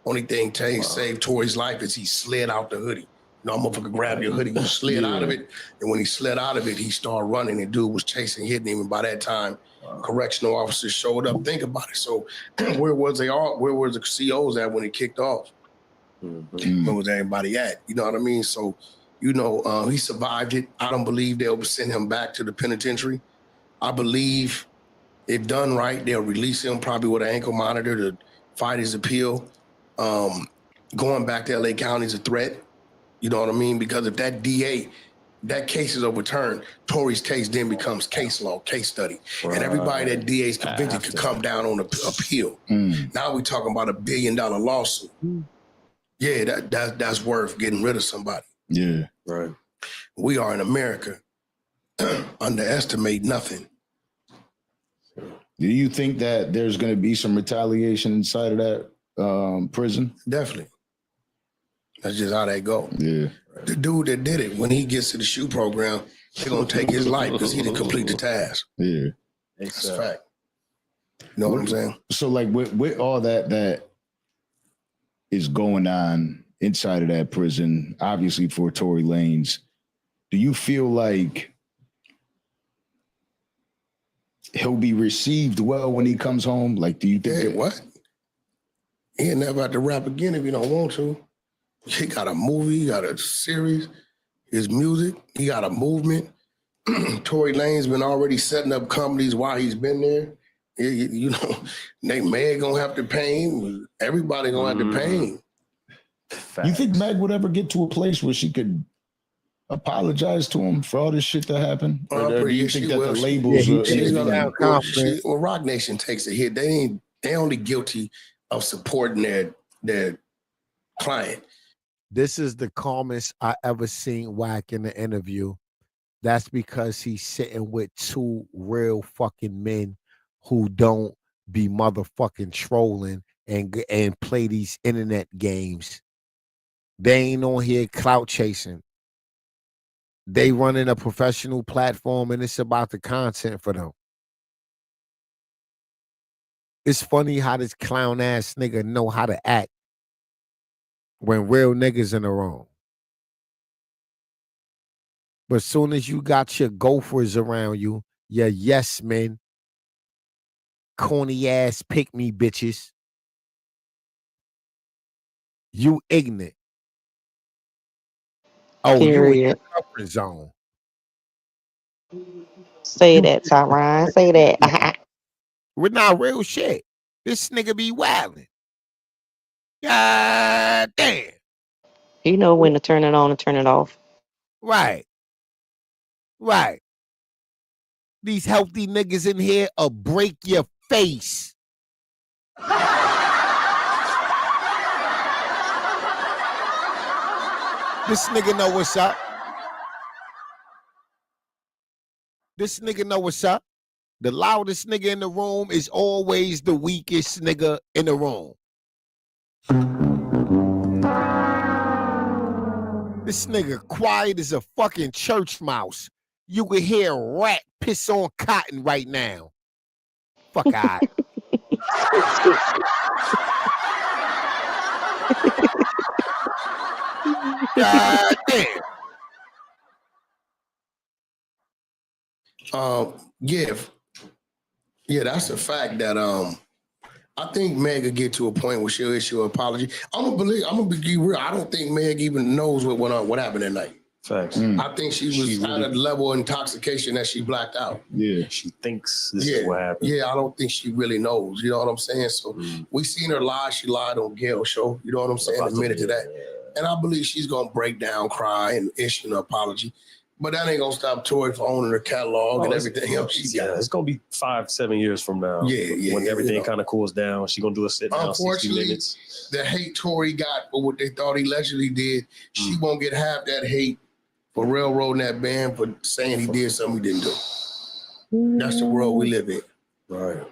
Only thing saved Tory's life is he slid out the hoodie. You know, motherfucker grabbed your hoodie, you slid out of it. And when he slid out of it, he started running and dude was chasing, hitting him. And by that time, correctional officers showed up. Think about it. So where was they all? Where was the COs at when it kicked off? Where was everybody at? You know what I mean? So, you know, he survived it. I don't believe they'll send him back to the penitentiary. I believe if done right, they'll release him probably with an ankle monitor to fight his appeal. Going back to LA County is a threat. You know what I mean? Because if that DA, that case is overturned, Tory's case then becomes case law, case study. And everybody that DA's convicted could come down on the appeal. Now we're talking about $1 billion lawsuit. Yeah, that's worth getting rid of somebody. Yeah, right. We are in America. Underestimate nothing. Do you think that there's going to be some retaliation inside of that prison? Definitely. That's just how they go. Yeah. The dude that did it, when he gets to the SHU program, they're going to take his life because he didn't complete the task. Yeah. That's a fact. You know what I'm saying? So, like, with all that is going on inside of that prison, obviously for Tory Lanez, do you feel like he'll be received well when he comes home? Like, do you think what? He ain't never have to rap again if he don't want to. He got a movie, he got a series, his music, he got a movement. Tory Lanez been already setting up companies while he's been there. You know, they may gonna have to pay him. Everybody gonna have to pay him. You think Meg would ever get to a place where she could apologize to him for all this shit that happened? Or do you think that the labels well, Rock Nation takes a hit. They only guilty of supporting their client. This is the calmest I ever seen Wack in the interview. That's because he's sitting with two real fucking men who don't be motherfucking trolling and play these internet games. They ain't on here clout chasing. They running a professional platform and it's about the content for them. It's funny how this clown ass nigga know how to act when real niggas in the wrong. But soon as you got your gophers around you, your yes men, corny ass pick me bitches, you ignorant. Oh, you in your Period. comfort zone. Say that, Tyron. Say that. We're not real shit. This nigga be wildin'. God damn. You know when to turn it on and turn it off. Right. Right. These healthy niggas in here will break your face. This nigga know what's up. This nigga know what's up. The loudest nigga in the room is always the weakest nigga in the room. This nigga quiet as a fucking church mouse. You can hear a rat piss on cotton right now. Fuck out. God damn. Yeah, that's a fact that I think Meg will get to a point where she'll issue an apology. I'm gonna be real. I don't think Meg even knows what happened that night. Facts. I think she was at a level of intoxication that she blacked out. Yeah, she thinks this is what happened. Yeah, I don't think she really knows. You know what I'm saying? So we seen her lie. She lied on Gail's show. You know what I'm saying? Admitted to that. And I believe she's gonna break down, cry, and issue an apology. But that ain't gonna stop Tory from owning her catalog and everything else she got. It's gonna be 5-7 years from now. When everything kind of cools down, she's gonna do a sit down 60 minutes. The hate Tory got for what they thought he allegedly did, she won't get half that hate for railroading that band for saying he did something he didn't do. That's the world we live in. Right.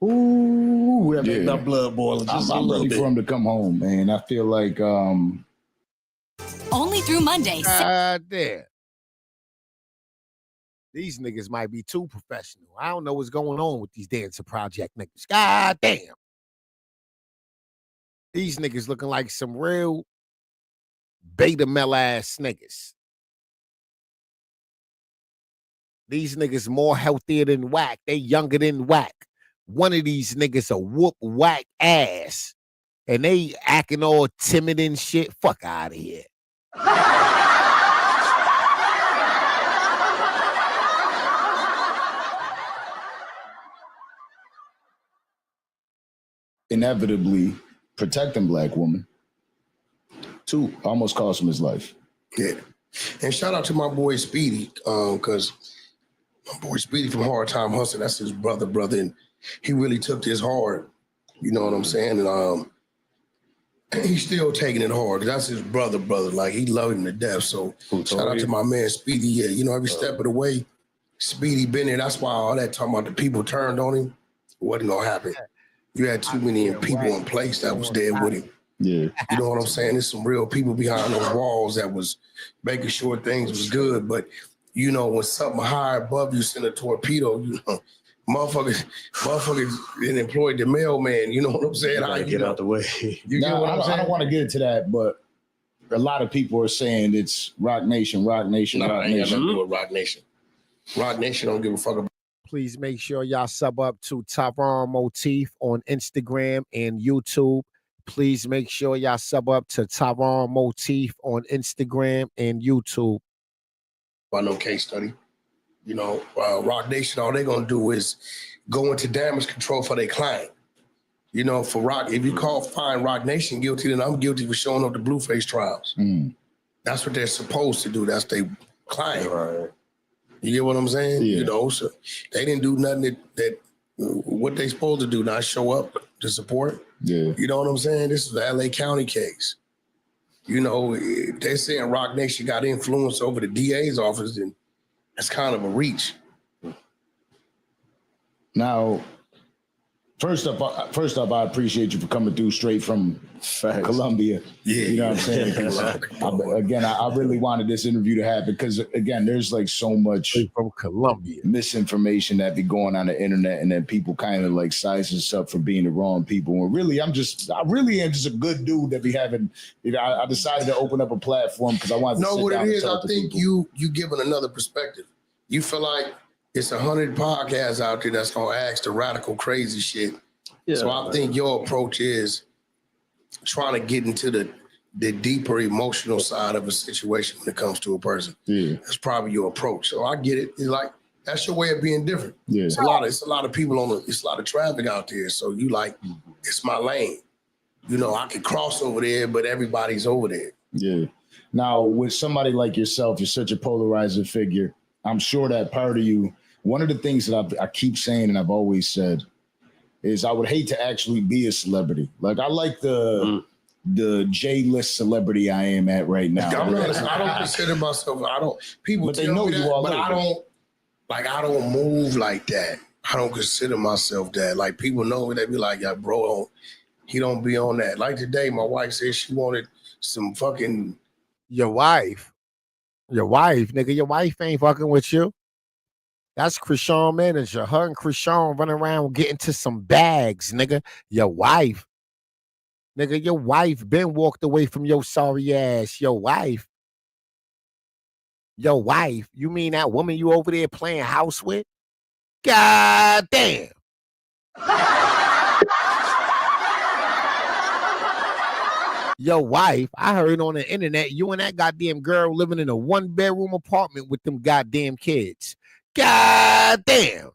Ooh, that made my blood boil. I'm ready for him to come home, man. I feel like only through Monday. God damn. These niggas might be too professional. I don't know what's going on with these Dancer Project niggas. God damn. These niggas looking like some real beta male ass niggas. These niggas more healthier than Wack. They younger than Wack. One of these niggas a whoop Wack ass. And they acting all timid and shit. Fuck out of here. inevitably protecting black women. 2, almost cost him his life. Yeah. And shout out to my boy Speedy, because my boy Speedy from Hard Time Hustle, that's his brother, and he really took this hard. You know what I'm saying? And he's still taking it hard. That's his brother. Like, he loved him to death. So shout out to my man Speedy. Yeah, you know, every step of the way, Speedy been there. That's why all that talking about the people turned on him, it wasn't gonna happen. You had too many people in place that was there with him. Yeah. You know what I'm saying? There's some real people behind those walls that was making sure things was good. But, you know, when something high above you send a torpedo, you know, motherfuckers employed the mailman. You know what I'm saying? I get out the way. You get what I'm saying? I don't want to get into that, but a lot of people are saying it's Rock Nation, Rock Nation, Rock Nation. Ain't got nothing to do with Rock Nation. Rock Nation don't give a fuck about. Please make sure y'all sub up to Tyron Motif on Instagram and YouTube. Please make sure y'all sub up to Tyron Motif on Instagram and YouTube. By no case study. You know, Rock Nation, all they're going to do is go into damage control for their client. You know, for Rock, if you find Rock Nation guilty, then I'm guilty for showing up the Blueface trials. That's what they're supposed to do. That's their client. Right. You get what I'm saying? Yeah. You know, so they didn't do nothing that what they supposed to do, not show up to support. Yeah. You know what I'm saying? This is the LA County case. You know, they're saying Rock Nation got influence over the DA's office, and that's kind of a reach. Now, first up, I appreciate you for coming through straight from Colombia. Yeah, you know what I'm saying? I really wanted this interview to happen because, again, there's like so much from Colombia misinformation that be going on the internet, and then people kind of like size us up for being the wrong people. And really, I really am just a good dude that be having. You know, I decided to open up a platform because I wanted to. No, sit what down it and is, talk I to think people. you giving another perspective. You feel like it's 100 podcasts out there that's gonna ask the radical crazy shit. Yeah, so I think your approach is trying to get into the deeper emotional side of a situation when it comes to a person. Yeah. That's probably your approach. So I get it. It's like that's your way of being different. Yeah. It's a lot of people it's a lot of traffic out there. So you like, it's my lane. You know, I can cross over there, but everybody's over there. Yeah. Now, with somebody like yourself, you're such a polarizing figure. I'm sure that part of you, one of the things that I keep saying and I've always said is I would hate to actually be a celebrity. Like I like the J-list celebrity I am at right now. I don't consider myself. People but they tell know me you that, all but over. I don't move like that. I don't consider myself that. Like people know me, they be like, yeah, bro, he don't be on that. Like today, my wife said she wanted some fucking. Your wife, nigga, your wife ain't fucking with you. That's Chrisean manager. Her and Chrisean running around getting to some bags, nigga. Your wife. Nigga, your wife been walked away from your sorry ass. Your wife. You mean that woman you over there playing house with? God damn. Your wife, I heard on the internet, you and that goddamn girl living in a 1-bedroom apartment with them goddamn kids. God damn.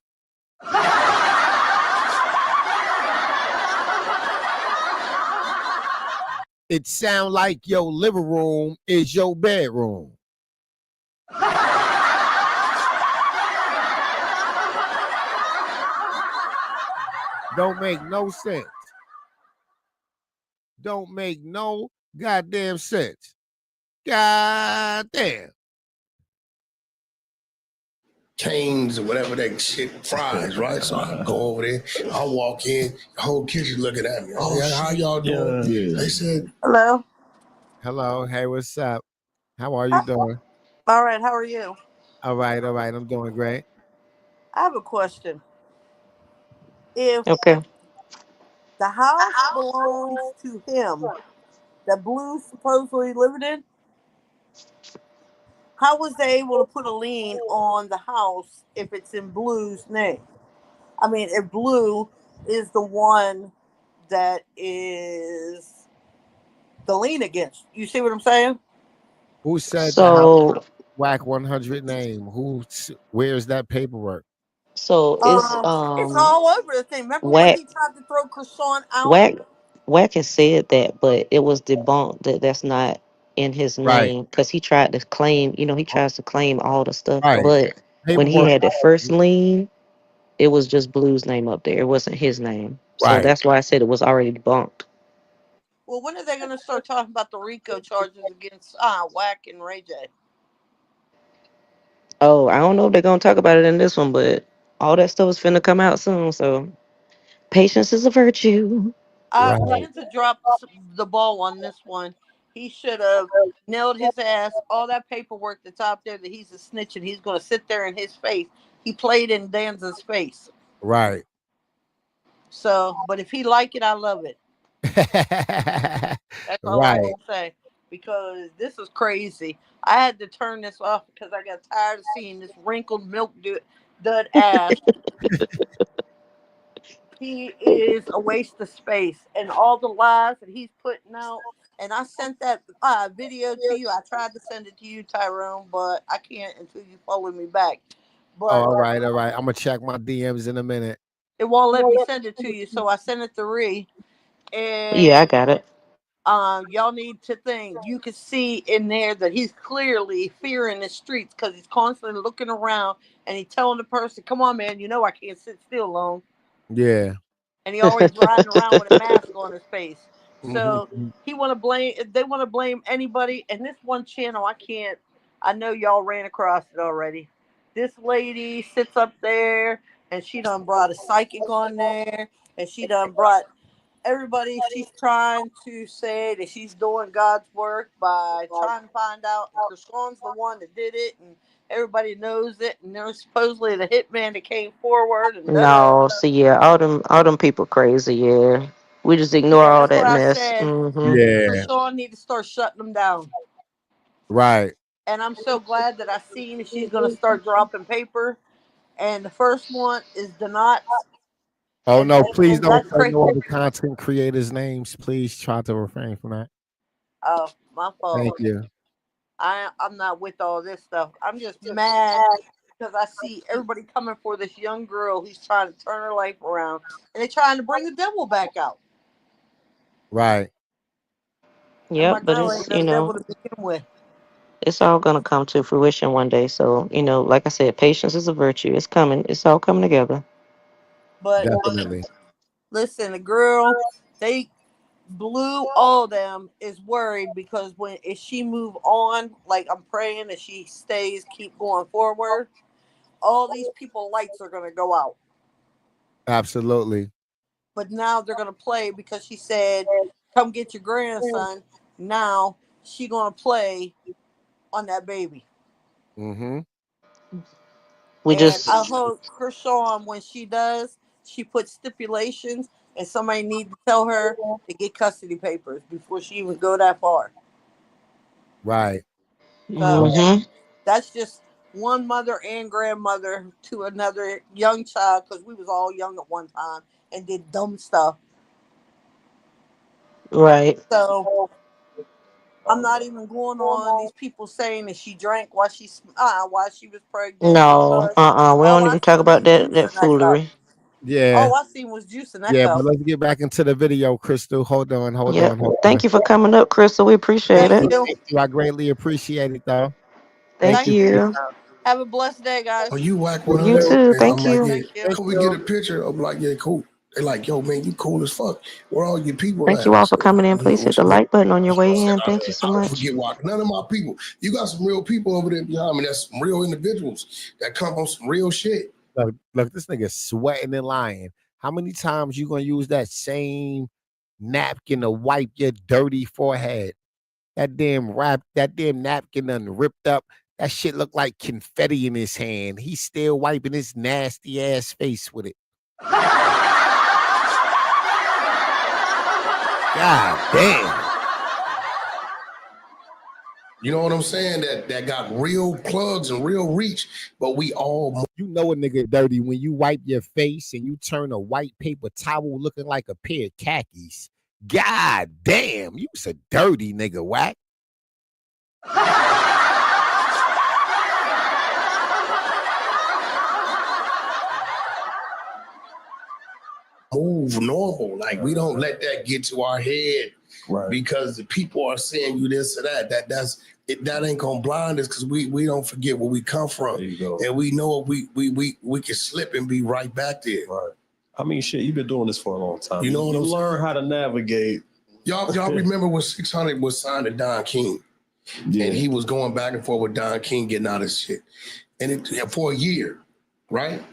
It sound like your living room is your bedroom. Don't make no sense. Don't make no goddamn sense. God damn. Canes or whatever that shit fries, right? So I go over there, I walk in, the whole kitchen looking at me. Oh, yeah, how y'all doing? Yeah. They said, Hello. Hello. Hey, what's up? How are you doing? All right. How are you? All right. I'm doing great. I have a question. If Okay. the house belongs to him, that Blue's supposedly living in, how was they able to put a lien on the house if it's in Blue's name? I mean, if Blue is the one that is the lien against, you see what I'm saying? Who said the house So whack 100 name? Where's that paperwork? It's all over the thing. Remember when Whack he tried to throw Chrisean out? Whack Whack has said that, but it was debunked that that's not in his Right. name because he tried to claim, he tries to claim all the stuff, Right. but when he Paperwork. had the first lien, it was just Blue's name up there. It wasn't his name. So Right. that's why I said it was already debunked. Well, when are they going to start talking about the RICO charges against Whack and Ray J? Oh, I don't know if they're gonna talk about it in this one, but all that stuff is finna come out soon. So patience is a virtue. Right. Danza dropped the ball on this one. He should have nailed his ass. All that paperwork that's out there that he's a snitch and he's going to sit there in his face. He played in Danza's face. Right. So, but if he like it, I love it. That's all I Right. can say. Because this is crazy. I had to turn this off because I got tired of seeing this wrinkled milk dud ass. He is a waste of space, and all the lies that he's putting out. And I sent that video to you. I tried to send it to you, Tyrone, but I can't until you follow me back. Oh, But all right. I'm gonna check my DMs in a minute. It won't let me send it to you, so I sent it to Ree. And Yeah, I got it. y'all need to think. You can see in there that he's clearly fearing the streets because he's constantly looking around and he's telling the person, "Come on, man, you know I can't sit still long." Yeah. And he always riding around with a mask on his face. So Mhm. he want to blame. They want to blame anybody. And this one channel, I can't. I know y'all ran across it already. This lady sits up there and she done brought a psychic on there, and she done brought everybody. She's trying to say that she's doing God's work by trying to find out. And Chrisean's the one that did it, and everybody knows it. And there's supposedly the hitman that came forward, and da da No, da. see, yeah, all them people crazy. Yeah, we just ignore Yeah, all that's what that I mess. said. Yeah. Chrisean need to start shutting them down. Right. And I'm so glad that I seen that she's gonna start dropping paper. And the first one is the knots, Oh no, please and don't that's say crazy. no other content creators' names. Please try to refrain from that. Oh, my Thank fault. you. I'm not with all this stuff. I'm just mad because I see everybody coming for this young girl who's trying to turn her life around, and they're trying to bring the devil back out. Right. And my Yep, but girl it's ain't no devil to begin with. it's all gonna come to fruition one day. So like I said, patience is a virtue. It's coming. It's all coming together. But Definitely. listen, the girl, they Blue, all of them is worried because if she move on, like I'm praying that she stays, keep going forward, all these people lights are gonna go out. Absolutely. But now they're gonna play because she said, "Come get your grandson." Now she gonna play on that baby, Mm-hmm. We and just I hope Chrisean, when she does, she puts stipulations, and somebody need to tell her to get custody papers before she even go that far. Right. So hmm that's just one mother and grandmother to another young child because we was all young at one time and did dumb stuff. right. So I'm not even going on these people saying that she drank while she was pregnant No, because we all don't I even talk seen was about that juice that in that cup. foolery. Yeah. All I seen was juice in that Yeah, but cup. let's get back into the video, Crystal. Hold on, hold Yep. on, hold Thank on. you for coming up, Crystal. We appreciate Thank it. you. Thank you. I greatly appreciate it though. Thank Thank you Thank for your you. you. time. Have a blessed day, Oh, guys. you whack You with her You too. though? too. And I'm Thank like, you. yeah, Thank you. Thank can we get you. a picture? I'm like, yeah, cool. They like, yo, man, you cool as fuck. Where all your people Thank at? you I all for said, coming in. you know, Please hit what the you get? like button on your I way said, in. Thank you so I don't much. forget why. None of my people. You got some real people over there behind me. That's some real individuals that come on some real shit. Look, this nigga sweating and lying. How many times you gonna use that same napkin to wipe your dirty forehead? That damn napkin done ripped up. That shit look like confetti in his hand. He's still wiping his nasty ass face with it. God damn. You know what I'm saying? That got real plugs and real reach, but we all You know a nigga dirty when you wipe your face and you turn a white paper towel looking like a pair of khakis. God damn, you's a dirty nigga, whack. move normal. Like we don't let that get to our head. Right. Because the people are saying you this or that. That ain't gonna blind us because we don't forget where we come from. There you go. And we know we can slip and be right back there. Right. I mean, shit, you've been doing this for a long time. You know what I'm saying? Learn how to navigate. Y'all remember when 600 was signed to Don King? Yeah. And he was going back and forth with Don King getting out of shit. And for a year, right?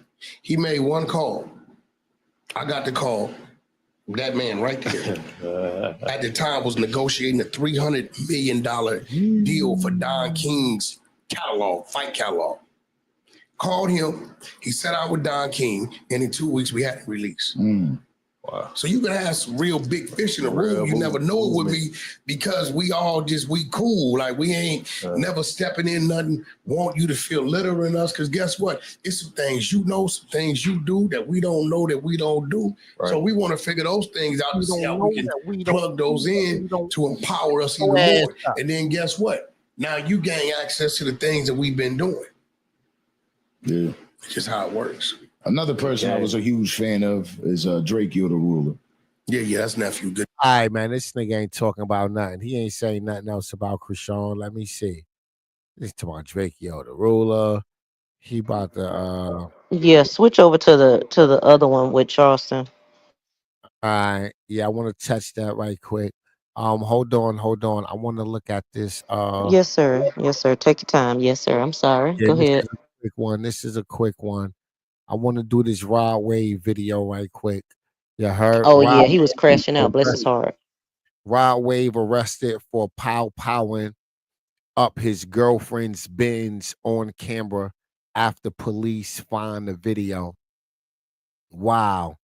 He made one call. I got the call. That man right there at the time was negotiating a $300 million deal for Don King's fight catalog. Called him. He set out with Don King, and in 2 weeks we had it released. Wow. So you can have some real big fish in the room. You never know it would be because we cool. Like we ain't never stepping in nothing, want you to feel litter in us. Cause guess what? It's some things you know, some things you do that we don't know that we don't do. Right. So we want to figure those things out to see how we can plug those in to empower us even more. And then guess what? Now you gain access to the things that we've been doing. Yeah. It's just how it works. Another person I was a huge fan of is Drake, You're the Ruler. Yeah, that's nephew. Good. All right, man. This nigga ain't talking about nothing. He ain't saying nothing else about Chrisean. Let me see. This talking about Drake, Yo, the Ruler. He about to Yeah, switch over to the other one with Charleston. all right. Yeah, I want to touch that right quick. Hold on. I want to look at this. Yes, sir. Yes, sir. Take your time. Yes, sir. I'm sorry. Yeah, Go this ahead. is a quick one. This is a quick one. I want to do this Rod Wave video right quick. You heard? Oh yeah, he was crashing out. Bless his heart. Rod Wave arrested for powering up his girlfriend's Benz on camera after police find the video. Wow.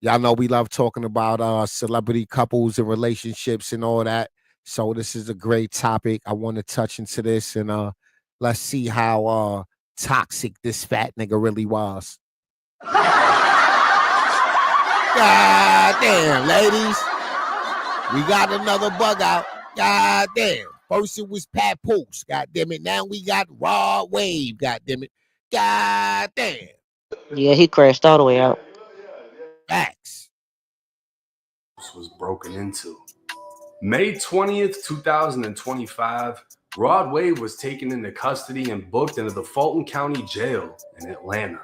Y'all know we love talking about celebrity couples and relationships and all that. So this is a great topic. I want to touch into this and let's see how toxic this fat nigga really was. God damn, ladies. We got another bug out. God damn. First it was Pat Post. God damn it. Now we got Rod Wave. God damn it. God damn. Yeah, he crashed all the way out. Facts. Was broken into. May 20th, 2025, Rod Wave was taken into custody and booked into the Fulton County Jail in Atlanta.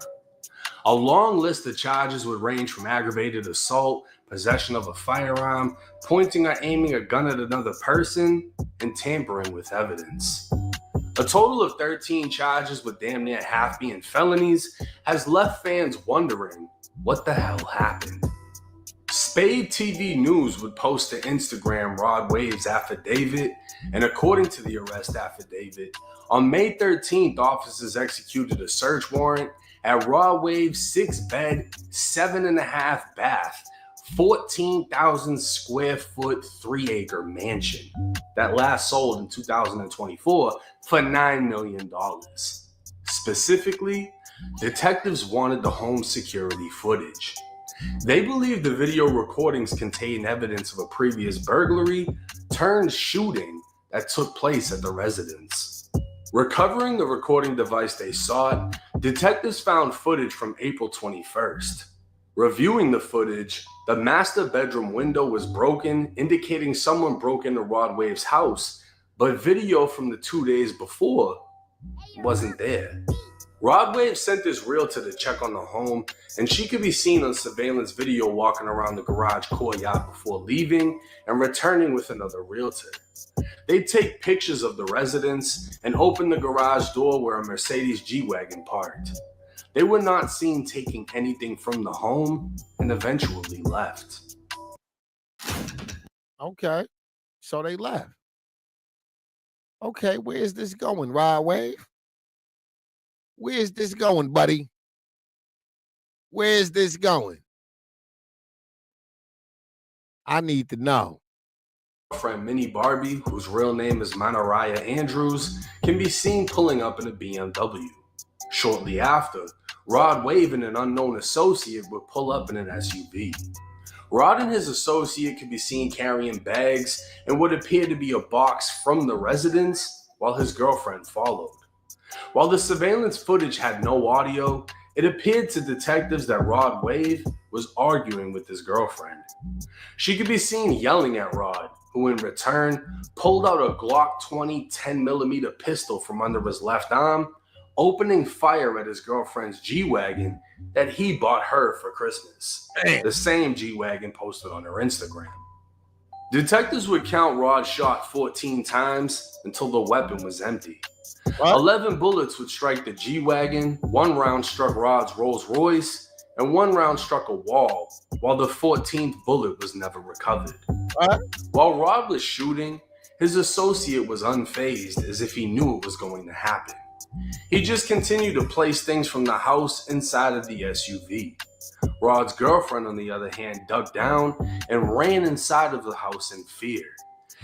A long list of charges would range from aggravated assault, possession of a firearm, pointing or aiming a gun at another person, and tampering with evidence. A total of 13 charges, with damn near half being felonies, has left fans wondering what the hell happened. Spade TV News would post to Instagram Rod Wave's affidavit, and according to the arrest affidavit, on May 13th, officers executed a search warrant at Rod Wave's 6-bed, 7.5 bath, 14,000 square foot, 3-acre mansion that last sold in 2024 for $9 million. Specifically, detectives wanted the home security footage. They believe the video recordings contain evidence of a previous burglary turned shooting that took place at the residence. Recovering the recording device they sought, detectives found footage from April 21st. Reviewing the footage, the master bedroom window was broken, indicating someone broke into Rod Wave's house, but video from the 2 days before wasn't there. Rod Wave sent his realtor to check on the home, and she could be seen on surveillance video walking around the garage courtyard before leaving and returning with another realtor. They'd take pictures of the residence and open the garage door where a Mercedes G-Wagon parked. They were not seen taking anything from the home and eventually left. Okay, so they left. Okay, where's this going, Rod Wave? Where's this going, buddy? Where's this going? I need to know. Friend Minnie Barbie, whose real name is Manariah Andrews, can be seen pulling up in a BMW. Shortly after, Rod Wave and an unknown associate would pull up in an SUV. Rod and his associate could be seen carrying bags and what appeared to be a box from the residence, while his girlfriend followed. While the surveillance footage had no audio, it appeared to detectives that Rod Wave was arguing with his girlfriend. She could be seen yelling at Rod, who in return pulled out a Glock 20 10mm pistol from under his left arm, opening fire at his girlfriend's G-Wagon that he bought her for Christmas. The same G-Wagon posted on her Instagram. Detectives would count Rod's shot 14 times until the weapon was empty. 11 bullets would strike the G-Wagon, 1 round struck Rod's Rolls Royce, and 1 round struck a wall, while the 14th bullet was never recovered. While Rod was shooting, his associate was unfazed, as if he knew it was going to happen. He just continued to place things from the house inside of the SUV. Rod's girlfriend, on the other hand, ducked down and ran inside of the house in fear.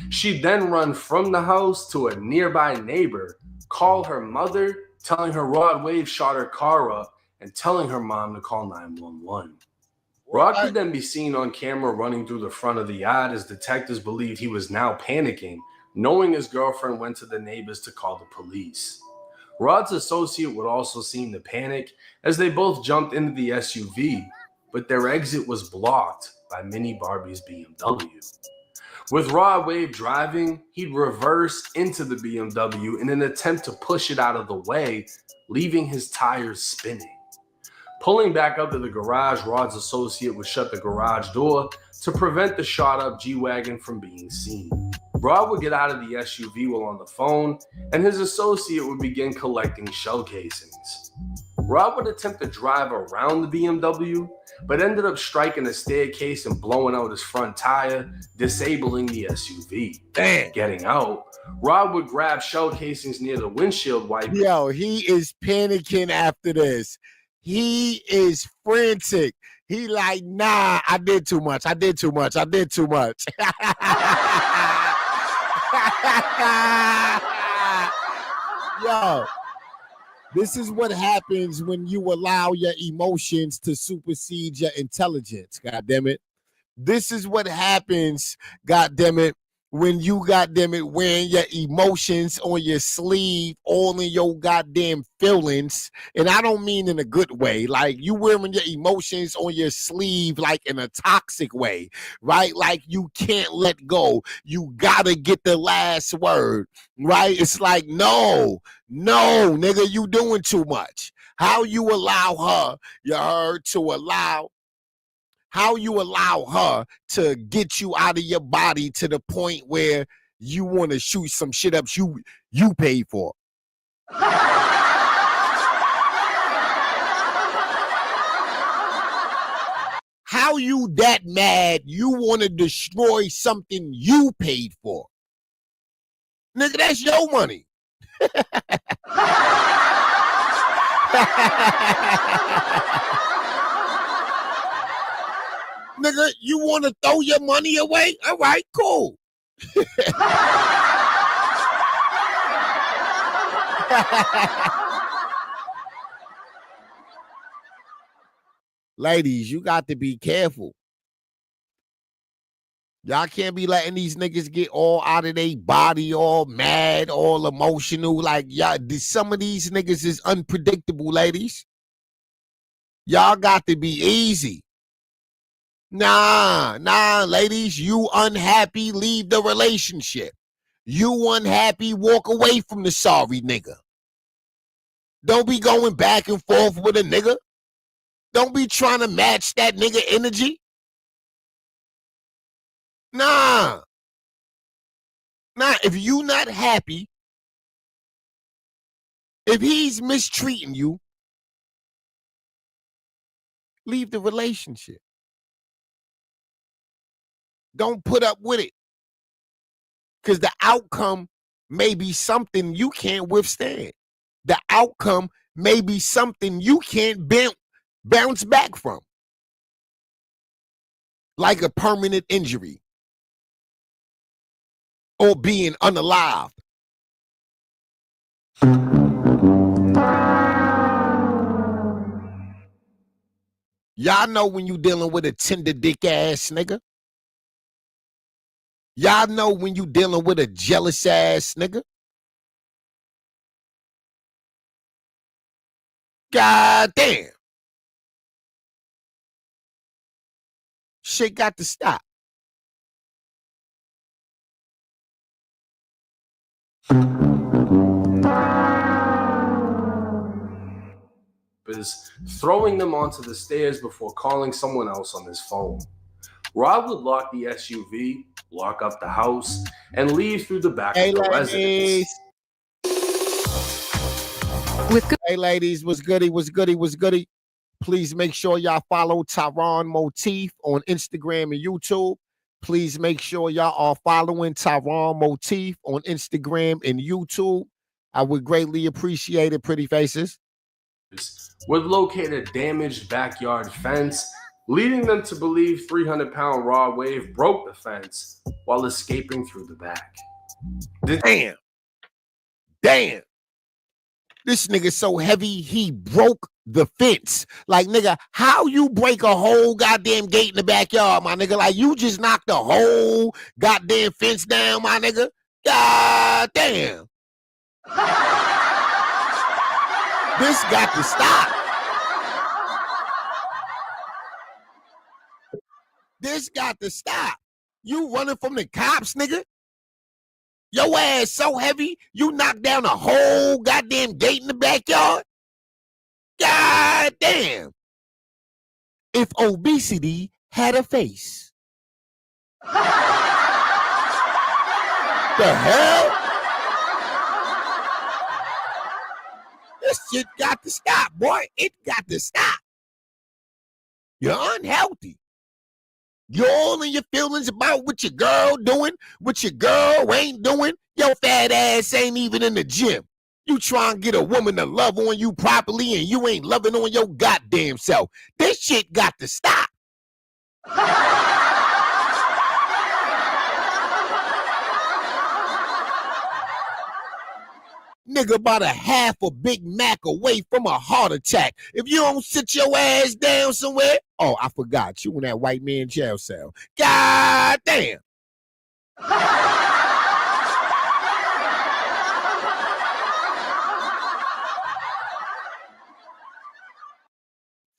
She'd then run from the house to a nearby neighbor, call her mother, telling her Rod Wave shot her car up, and telling her mom to call 911. Rod could then be seen on camera running through the front of the yard, as detectives believed he was now panicking, knowing his girlfriend went to the neighbors to call the police. Rod's associate would also seem to panic as they both jumped into the SUV, but their exit was blocked by Mini Barbie's BMW. With Rod Wave driving, he'd reverse into the BMW in an attempt to push it out of the way, leaving his tires spinning. Pulling back up to the garage, Rod's associate would shut the garage door to prevent the shot-up G-Wagon from being seen. Rod would get out of the SUV while on the phone, and his associate would begin collecting shell casings. Rod would attempt to drive around the BMW, but ended up striking a staircase and blowing out his front tire, disabling the SUV. Damn. Getting out, Rod would grab shell casings near the windshield wiper. Yo, he is panicking after this. He is frantic. He like, nah, I did too much. I did too much. I did too much. Yo, this is what happens when you allow your emotions to supersede your intelligence, goddammit. This is what happens, goddammit, when you, goddammit, wearing your emotions on your sleeve, all in your goddamn feelings. And I don't mean in a good way. Like, you wearing your emotions on your sleeve, like in a toxic way, right? Like, you can't let go. You gotta get the last word, right? It's like, no, nigga, you doing too much. How you allow her, how you allow her to get you out of your body to the point where you want to shoot some shit up you paid for. How you that mad you want to destroy something you paid for? Nigga, that's your money. Nigga, you want to throw your money away? All right, cool. Ladies, you got to be careful. Y'all can't be letting these niggas get all out of their body, all mad, all emotional. Like, y'all, some of these niggas is unpredictable, ladies. Y'all got to be easy. Nah, ladies, you unhappy, leave the relationship. You unhappy, walk away from the sorry nigga. Don't be going back and forth with a nigga. Don't be trying to match that nigga energy. Nah, if you not happy, if he's mistreating you, leave the relationship. Don't put up with it. Because the outcome may be something you can't withstand. The outcome may be something you can't bounce back from. Like a permanent injury. Or being unalived. Y'all know when you dealing with a tender dick ass nigga. Y'all know when you dealing with a jealous ass nigga. God damn. Shit got to stop. Is throwing them onto the stairs before calling someone else on his phone. Rod would lock the SUV, lock up the house, and leave through the back of the residence. Hey ladies, what's goody? Please make sure y'all follow Tyron Motif on Instagram and YouTube. Please make sure y'all are following Tyron Motif on Instagram and YouTube. I would greatly appreciate it, pretty faces. Would locate a damaged backyard fence, leading them to believe 300-pound Rod Wave broke the fence while escaping through the back. Damn. This nigga so heavy, he broke the fence. Like, nigga, how you break a whole goddamn gate in the backyard, my nigga? Like, you just knocked the whole goddamn fence down, my nigga? God damn. This got to stop. This got to stop. You running from the cops, nigga? Your ass so heavy, you knocked down a whole goddamn gate in the backyard? God damn. If obesity had a face. The hell? This shit got to stop, boy. It got to stop. You're unhealthy. You're all in your feelings about what your girl doing, what your girl ain't doing. Your fat ass ain't even in the gym. You try and get a woman to love on you properly and you ain't loving on your goddamn self. This shit got to stop. Nigga about a half a Big Mac away from a heart attack. If you don't sit your ass down somewhere, oh, I forgot, you in that white man jail cell. God damn.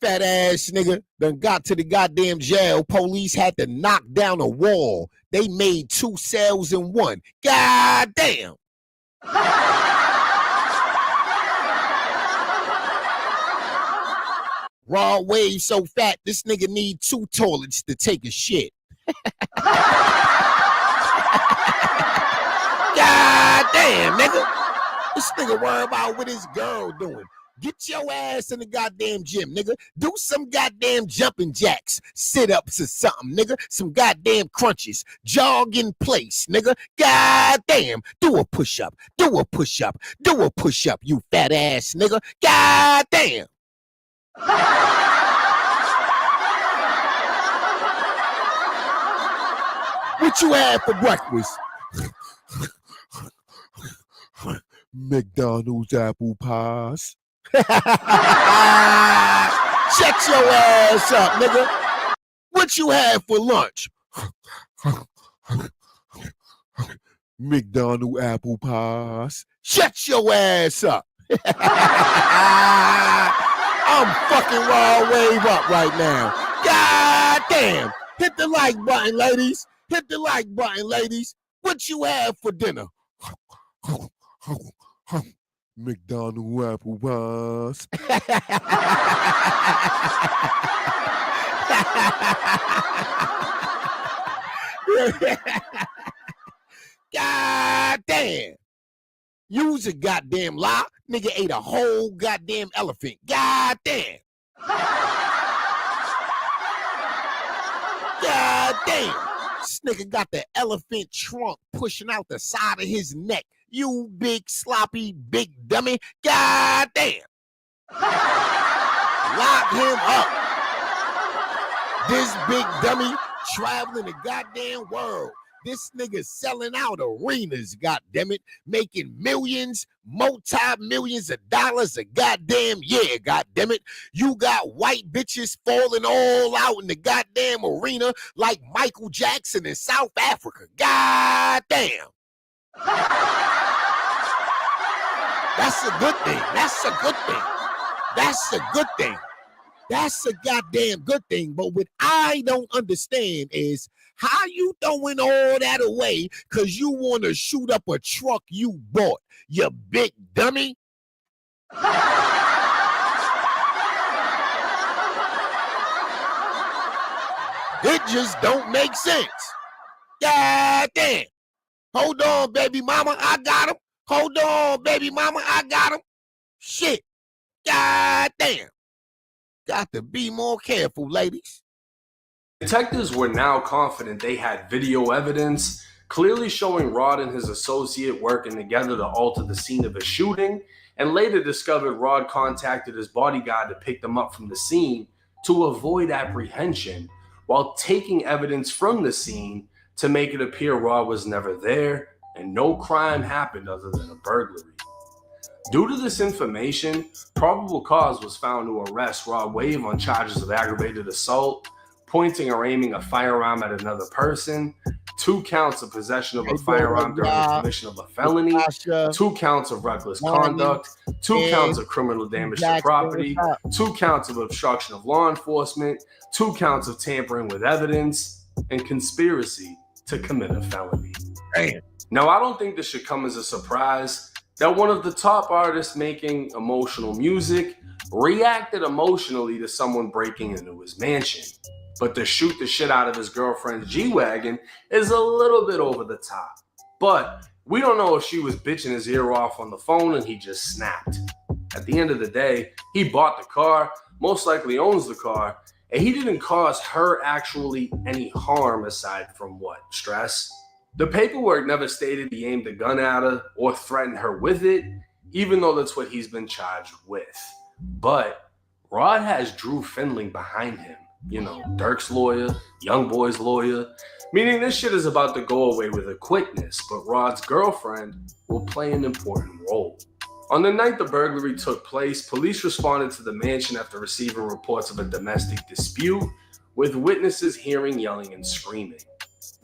Fat ass nigga done got to the goddamn jail. Police had to knock down a wall. They made 2 cells in one. God damn. Raw wave so fat, this nigga need 2 toilets to take a shit. God damn, nigga. This nigga worry about what his girl doing. Get your ass in the goddamn gym, nigga. Do some goddamn jumping jacks, sit-ups or something, nigga. Some goddamn crunches. Jog in place, nigga. God damn. Do a push-up. Do a push-up. Do a push-up, you fat ass nigga. God damn. What you had for breakfast? McDonald's apple pies. Shut your ass up, nigga. What you had for lunch? McDonald's apple pies. Shut your ass up. I'm fucking raw wave up right now. God damn. Hit the like button, ladies. Hit the like button, ladies. What you have for dinner? McDonald's apple pies. God damn. You's a goddamn lie. Nigga ate a whole goddamn elephant. God damn. God damn. This nigga got the elephant trunk pushing out the side of his neck. You big sloppy big dummy. God damn. Lock him up. This big dummy traveling the goddamn world. This nigga selling out arenas, goddammit, making millions, multi-millions of dollars a goddamn year, goddammit. You got white bitches falling all out in the goddamn arena like Michael Jackson in South Africa. Goddamn. That's a good thing. That's a good thing. That's a good thing. That's a goddamn good thing. But what I don't understand is how you throwing all that away because you want to shoot up a truck you bought, you big dummy. It just don't make sense. God damn. Hold on, baby mama, I got him. Hold on, baby mama, I got him. Shit. God damn. Got to be more careful, ladies. Detectives were now confident they had video evidence clearly showing Rod and his associate working together to alter the scene of a shooting, and later discovered Rod contacted his bodyguard to pick them up from the scene to avoid apprehension, while taking evidence from the scene to make it appear Rod was never there and no crime happened other than a burglary. Due to this information, probable cause was found to arrest Rod Wave on charges of aggravated assault, pointing or aiming a firearm at another person, 2 counts of possession of They a doing firearm a during the job. commission of a felony, Natasha, 2 counts of reckless Bonnie, conduct, 2 Ken, counts of criminal damage to Jackson, property, what's up? 2 counts of obstruction of law enforcement, 2 counts of tampering with evidence, and conspiracy to commit a felony. Damn. Now, I don't think this should come as a surprise that one of the top artists making emotional music reacted emotionally to someone breaking into his mansion. But to shoot the shit out of his girlfriend's G-Wagon is a little bit over the top. But we don't know if she was bitching his ear off on the phone and he just snapped. At the end of the day, he bought the car, most likely owns the car, and he didn't cause her actually any harm aside from what? Stress? The paperwork never stated he aimed a gun at her or threatened her with it, even though that's what he's been charged with. But Rod has Drew Findling behind him. You know, Dirk's lawyer, Young Boy's lawyer, meaning this shit is about to go away with a quickness, but Rod's girlfriend will play an important role. On the night the burglary took place, police responded to the mansion after receiving reports of a domestic dispute, with witnesses hearing yelling and screaming.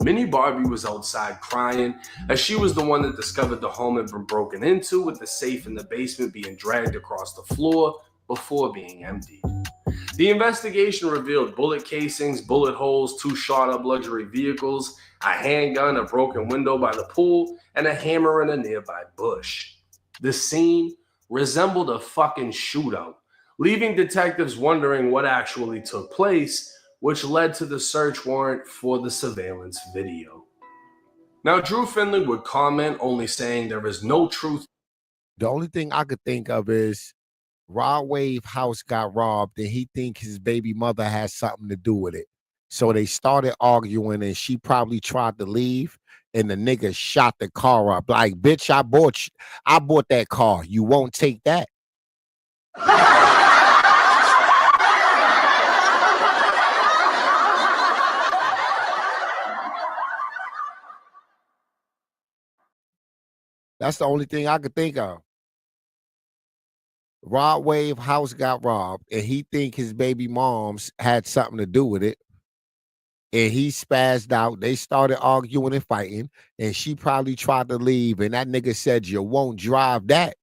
Minnie Barbie was outside crying, as she was the one that discovered the home had been broken into, with the safe in the basement being dragged across the floor before being emptied. The investigation revealed bullet casings, bullet holes, 2 shot-up luxury vehicles, a handgun, a broken window by the pool, and a hammer in a nearby bush. The scene resembled a fucking shootout, leaving detectives wondering what actually took place, which led to the search warrant for the surveillance video. Now, Drew Findling would comment, only saying there is no truth. The only thing I could think of is Rod Wave house got robbed and he think his baby mother has something to do with it. So they started arguing and she probably tried to leave and the nigga shot the car up. Like, bitch, I bought that car. You won't take that. That's the only thing I could think of. Rod Wave house got robbed and he think his baby moms had something to do with it. And he spazzed out. They started arguing and fighting. And she probably tried to leave. And that nigga said, you won't drive that.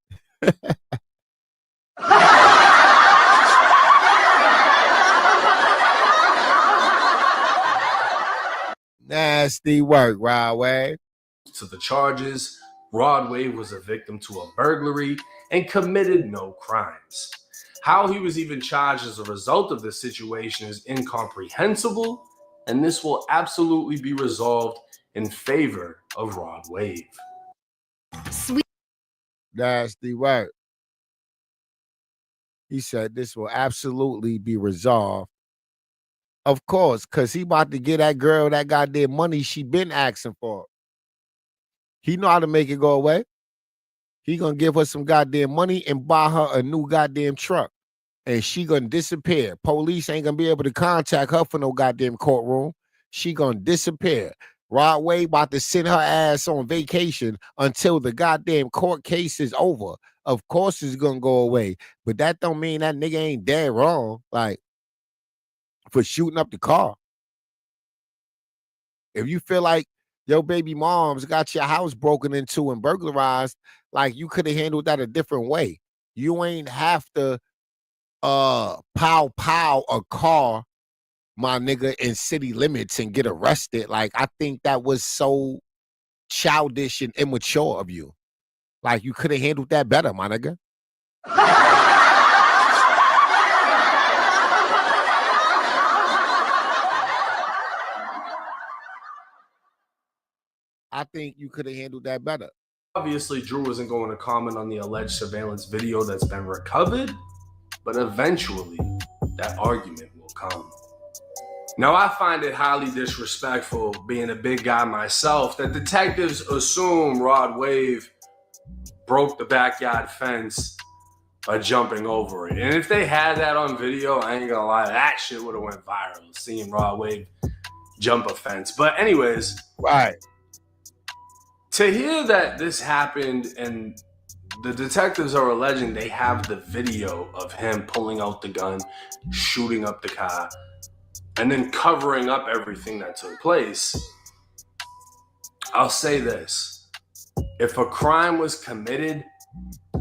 Nasty work, Rod Wave. To the charges, Rod Wave was a victim to a burglary and committed no crimes. How he was even charged as a result of this situation is incomprehensible, and this will absolutely be resolved in favor of Rod Wave. Sweet. Nasty work. He said this will absolutely be resolved. Of course, because he about to get that girl that goddamn money she been asking for. He know how to make it go away. He gonna give her some goddamn money and buy her a new goddamn truck. And she gonna disappear. Police ain't gonna be able to contact her for no goddamn courtroom. She gonna disappear. Rod Wave about to send her ass on vacation until the goddamn court case is over. Of course it's gonna go away. But that don't mean that nigga ain't dead wrong. Like, for shooting up the car. If you feel like your baby mom's got your house broken into and burglarized, like you could have handled that a different way. You ain't have to pow a car, my nigga, in city limits and get arrested. Like, I think that was so childish and immature of you. Like, you could have handled that better, my nigga. I think you could have handled that better. Obviously, Drew isn't going to comment on the alleged surveillance video that's been recovered, but eventually that argument will come. Now, I find it highly disrespectful, being a big guy myself, that detectives assume Rod Wave broke the backyard fence by jumping over it. And if they had that on video, I ain't gonna lie, that shit would have went viral, seeing Rod Wave jump a fence. But anyways, right. To hear that this happened and the detectives are alleging they have the video of him pulling out the gun, shooting up the car, and then covering up everything that took place, I'll say this. If a crime was committed,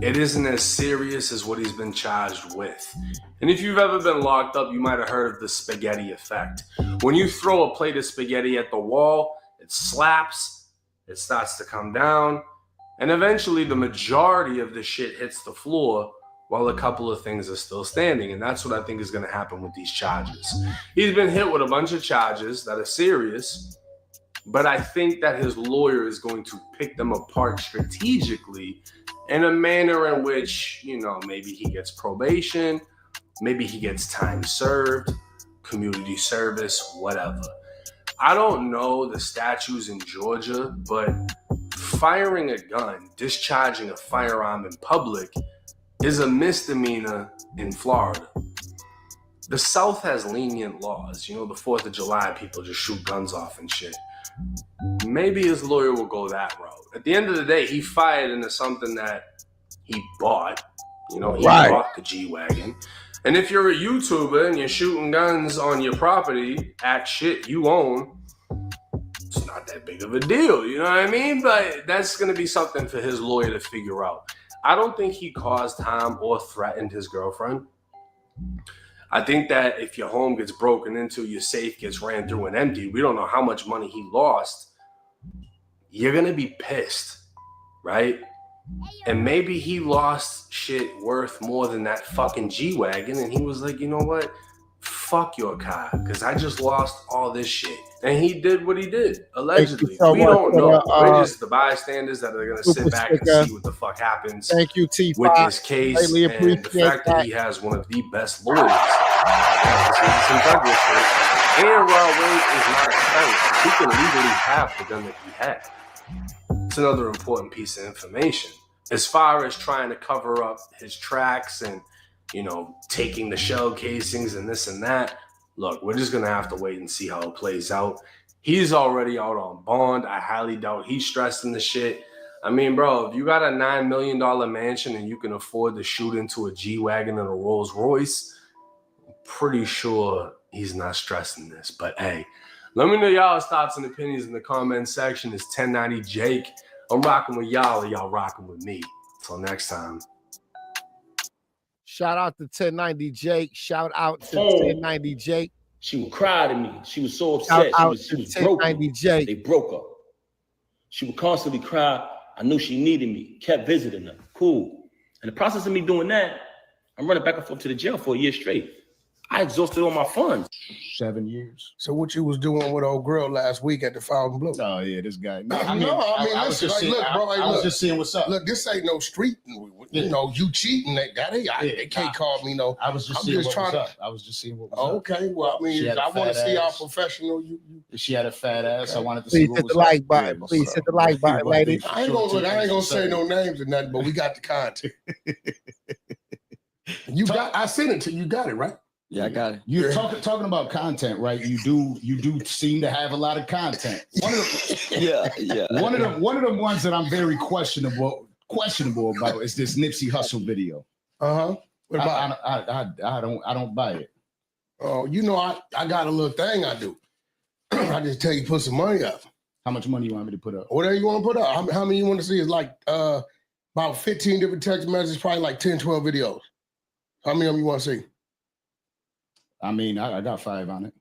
it isn't as serious as what he's been charged with. And if you've ever been locked up, you might have heard of the spaghetti effect. When you throw a plate of spaghetti at the wall, it slaps, it starts to come down, and eventually the majority of the shit hits the floor while a couple of things are still standing. And that's what I think is going to happen with these charges. He's been hit with a bunch of charges that are serious, but I think that his lawyer is going to pick them apart strategically in a manner in which, you know, maybe he gets probation, maybe he gets time served, community service, whatever. I don't know the statutes in Georgia, but firing a gun, discharging a firearm in public is a misdemeanor in Florida. The South has lenient laws. You know, the 4th of July, people just shoot guns off and shit. Maybe his lawyer will go that route. At the end of the day, he fired into something that he bought. You know, he bought the G-Wagon. And if you're a YouTuber and you're shooting guns on your property at shit you own, it's not that big of a deal. You know what I mean? But that's going to be something for his lawyer to figure out. I don't think he caused harm or threatened his girlfriend. I think that if your home gets broken into, your safe gets ran through and emptied, we don't know how much money he lost. You're going to be pissed, right? And maybe he lost shit worth more than that fucking G-Wagon. And he was like, you know what? Fuck your car, because I just lost all this shit. And he did what he did, allegedly. We don't know. We're just the bystanders that are going to sit back and see what the fuck happens with this case. And the fact that he has one of the best lawyers. And Rod Wave is not a felon. He can legally have the gun that he had. It's another important piece of information. As far as trying to cover up his tracks and, you know, taking the shell casings and this and that, look, we're just going to have to wait and see how it plays out. He's already out on bond. I highly doubt he's stressing the shit. I mean, bro, if you got a $9 million mansion and you can afford to shoot into a G-Wagon and a Rolls Royce, I'm pretty sure he's not stressing this. But hey, let me know y'all's thoughts and opinions in the comment section. It's 1090 Jake. I'm rocking with y'all, or y'all rocking with me. Until next time. Shout out to 1090 Jake. Shout out to 1090 Jake. She would cry to me. She was so upset. She was broken. Jake. They broke up. She would constantly cry. I knew she needed me. Kept visiting her. Cool. In the process of me doing that, I'm running back and forth to the jail for a year straight. I exhausted all my funds. 7 years. So what you was doing with old girl last week at the Fountain Blue? Oh yeah, this guy. I was just seeing, I was just seeing what's up. Look, this ain't no street. You know, you cheating. They can't call me no. I was just seeing what was up. I was just seeing what was up. Okay, well, I mean, I want to see how professional you. She had a fat ass. I wanted to see what was up. Please hit the like button. Please hit the like button, ladies. I ain't gonna say no names or nothing, but we got the content. I sent it to you. Got it right. Yeah, I got it. You're talking about content, right? You do seem to have a lot of content. One of the, One of the ones that I'm very questionable about is this Nipsey Hussle video. What about I don't buy it. Oh, you know, I got a little thing I do. I just tell you put some money up. How much money you want me to put up? Whatever you want to put up. How many you want to see? Is like about 15 different text messages, probably like 10, 12 videos. How many of them you want to see? I mean, I got 5 on it.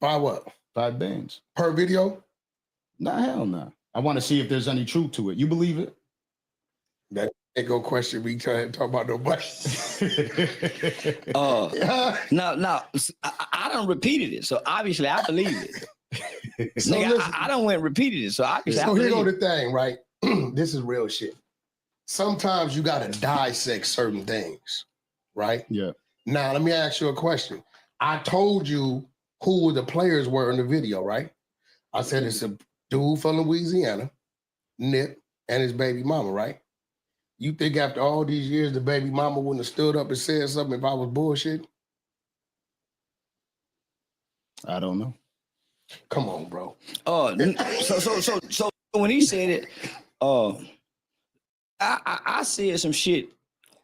5 what? 5 bands. Per video? Nah, hell no. I want to see if there's any truth to it. You believe it? That ain't go question me trying to talk about nobody. No, I done repeated it, so obviously I believe it. So Nigga, listen, I done went repeated it, so obviously so I here believe go it. the thing, right? This is real shit. Sometimes you got to dissect certain things, right? Yeah. Now, let me ask you a question. I told you who the players were in the video, right? I said it's a dude from Louisiana, Nip, and his baby mama, right? You think after all these years, the baby mama wouldn't have stood up and said something if I was bullshit? I don't know. Come on, bro. So when he said it, I said some shit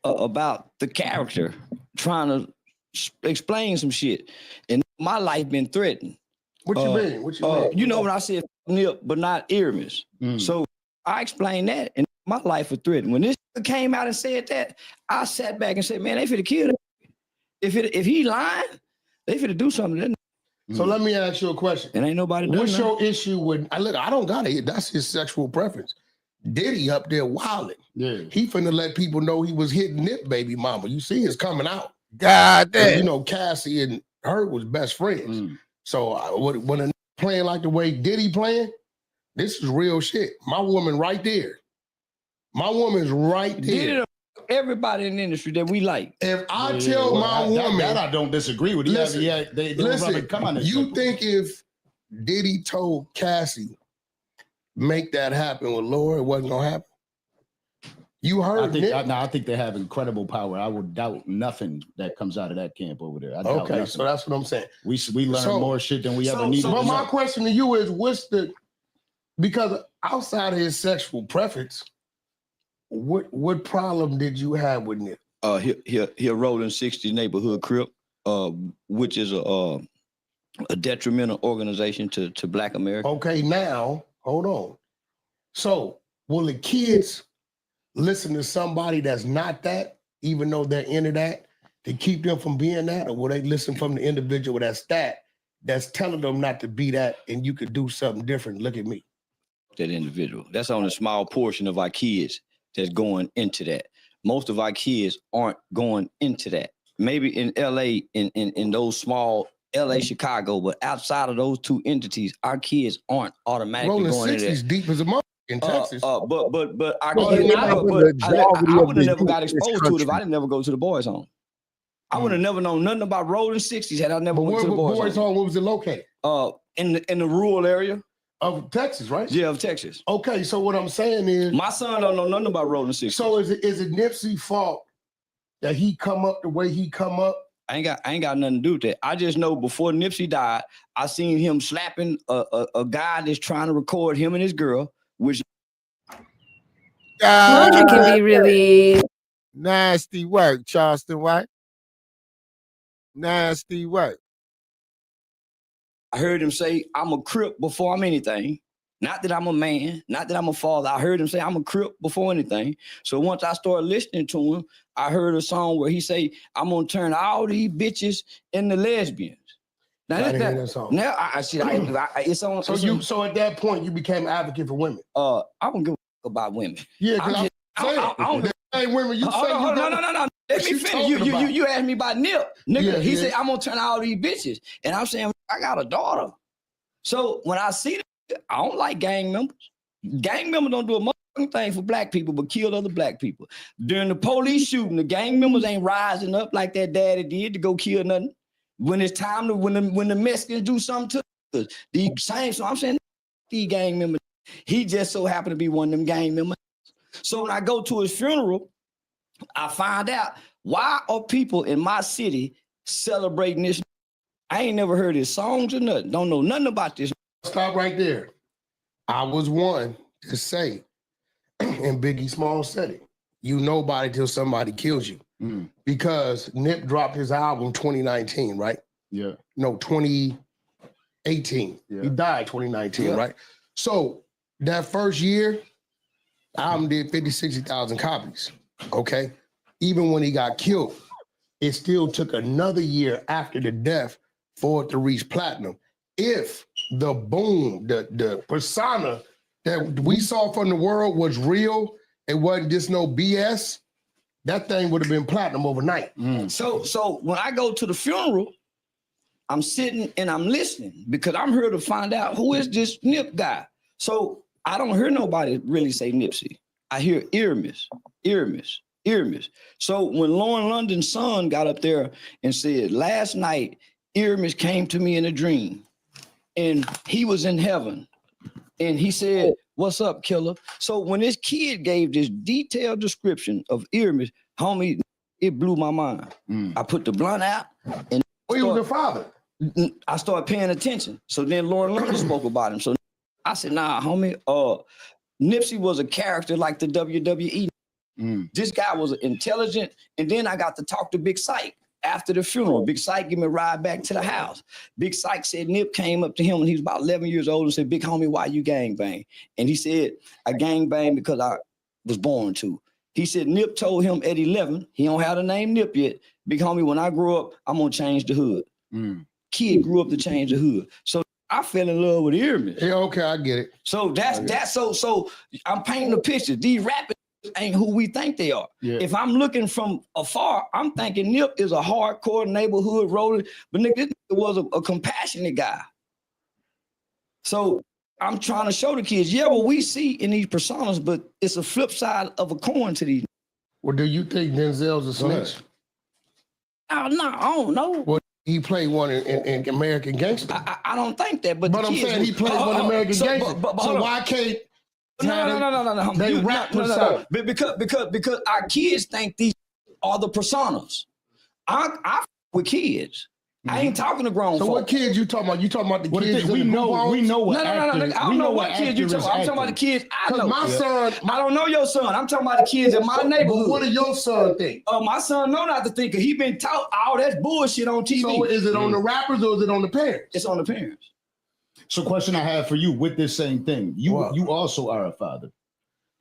about the character trying to explain some shit, and my life been threatened. What you mean? What you mean? You know when I said Nip, but not Earmus. So I explained that, and my life was threatened. When this came out and said that, I sat back and said, man, they finna kill him. If he lying, they finna do something to that. So let me ask you a question. And ain't nobody done What's nothing. your issue with, look, I don't got it. That's his sexual preference. Diddy up there wilding. Yeah. He finna let people know he was hitting Nip baby mama. You see it's coming out. God damn. You know, Cassie and her was best friends. So when a playing like the way Diddy playing, this is real shit. My woman right there. My woman's right there. Diddy, everybody in the industry that we like. If I tell my woman that I don't disagree with. Listen, Listen, come on. You think if Diddy told Cassie make that happen with Laura, it wasn't gonna happen? You heard Nip? I think they have incredible power. I would doubt nothing that comes out of that camp over there. I doubt Okay, nothing. so that's what I'm saying. We learn more shit than we ever needed. But to my know. question to you is, because outside of his sexual preference, what problem did you have with Nip? He a rolling 60s neighborhood crip, which is a detrimental organization to Black America. Okay, now hold on. So will the kids listen to somebody that's not that, even though they're into that, to keep them from being that, or will they listen from the individual that's telling them not to be that, and you could do something different? Look at me. That individual. That's only a small portion of our kids that's going into that. Most of our kids aren't going into that. Maybe in LA, in those small LA, Chicago, but outside of those two entities, our kids aren't automatically Rolling going into 60s that. deep as a mother in Texas. But our Well, kids, not I the would majority have of the never got youth in this exposed to it if I country. didn't never go to the boys' home. I would have never known nothing about rolling 60s had I never But went to the boys' home. Where was it located? In the rural area of Texas, right? Yeah, of Texas. Okay, so what I'm saying is, my son don't know nothing about rolling 60s. So is it Nipsey's fault that he come up the way he come up? I ain't got nothing to do with that. I just know before Nipsey died, I seen him slapping a guy that's trying to record him and his girl, which can be really nasty work, Charleston White. Nasty work. I heard him say, I'm a Crip before I'm anything. Not that I'm a man, not that I'm a father. I heard him say, I'm a Crip before anything. So once I started listening to him, I heard a song where he say, I'm gonna turn all these bitches into lesbians. Now, I didn't hear that song. Now I see it's on. So at that point you became an advocate for women. I don't give a fuck about women. Yeah, because I don't. The same women you say you no. Let me finish. You asked me about Nip, nigga. He said I'm gonna turn all these bitches, and I'm saying I got a daughter. So when I see that, I don't like gang members. Gang members don't do a motherfucking thing for black people, but kill other black people. During the police shooting, the gang members ain't rising up like that daddy did to go kill nothing. When it's time to when the Mexicans do something to us, the same. So I'm saying these gang members. He just so happened to be one of them gang members. So when I go to his funeral, I find out why are people in my city celebrating this. I ain't never heard his songs or nothing. Don't know nothing about this. Stop right there. I was one to say, and Biggie Smalls said it, you nobody till somebody kills you. Because Nip dropped his album 2019, right? Yeah. No, 2018. Yeah. He died 2019, right? So that first year, album did 50, 60,000 copies, okay? Even when he got killed, it still took another year after the death for it to reach platinum. If the boom, the persona that we saw from the world was real, it wasn't just no BS, that thing would have been platinum overnight. So when I go to the funeral, I'm sitting and I'm listening because I'm here to find out who is this Nip guy. So I don't hear nobody really say Nipsey. I hear Earmus. So when Lauren London's son got up there and said, last night, Earmus came to me in a dream and he was in heaven. And he said, what's up, killer? So when this kid gave this detailed description of Earmus, homie, it blew my mind. I put the blunt out and he was the father. I started paying attention. So then Lauren London spoke about him. So I said, nah, homie, Nipsey was a character like the WWE. This guy was intelligent. And then I got to talk to Big Sight after the funeral. Big Syke give me a ride back to the house. Big Syke said Nip came up to him when he was about 11 years old and said, "Big homie, why you gangbang?" And he said, "I gangbang because I was born to." He said Nip told him at 11, he don't have the name Nip yet, "Big homie, when I grow up, I'm gonna change the hood." Kid grew up to change the hood. So I fell in love with Earmus. Yeah, okay, I get it. So that's so I'm painting a picture. These rappers ain't who we think they are. Yeah. If I'm looking from afar, I'm thinking Nip is a hardcore neighborhood rolling, but nigga, this was a compassionate guy. So I'm trying to show the kids, yeah, what we see in these personas, but it's a flip side of a coin to these. Well, do you think Denzel's a snitch? No, I don't know. Well, he played one in American Gangster. I don't think that, but I'm saying he played one in American Gangster. So why can't No. They rap persona. Because our kids think these are the personas. I with kids. I ain't talking to grown So folk. what kids you talking about? You talking about the kids? We know what No, actors. I don't know what kids you talking about. I'm talking about the kids I know. My son, I don't know your son. I'm talking about the kids in my neighborhood. What do your son think? My son know not to think, because he been taught all that bullshit on TV. So is it on the rappers or is it on the parents? It's on the parents. So question I have for you with this same thing. You also are a father.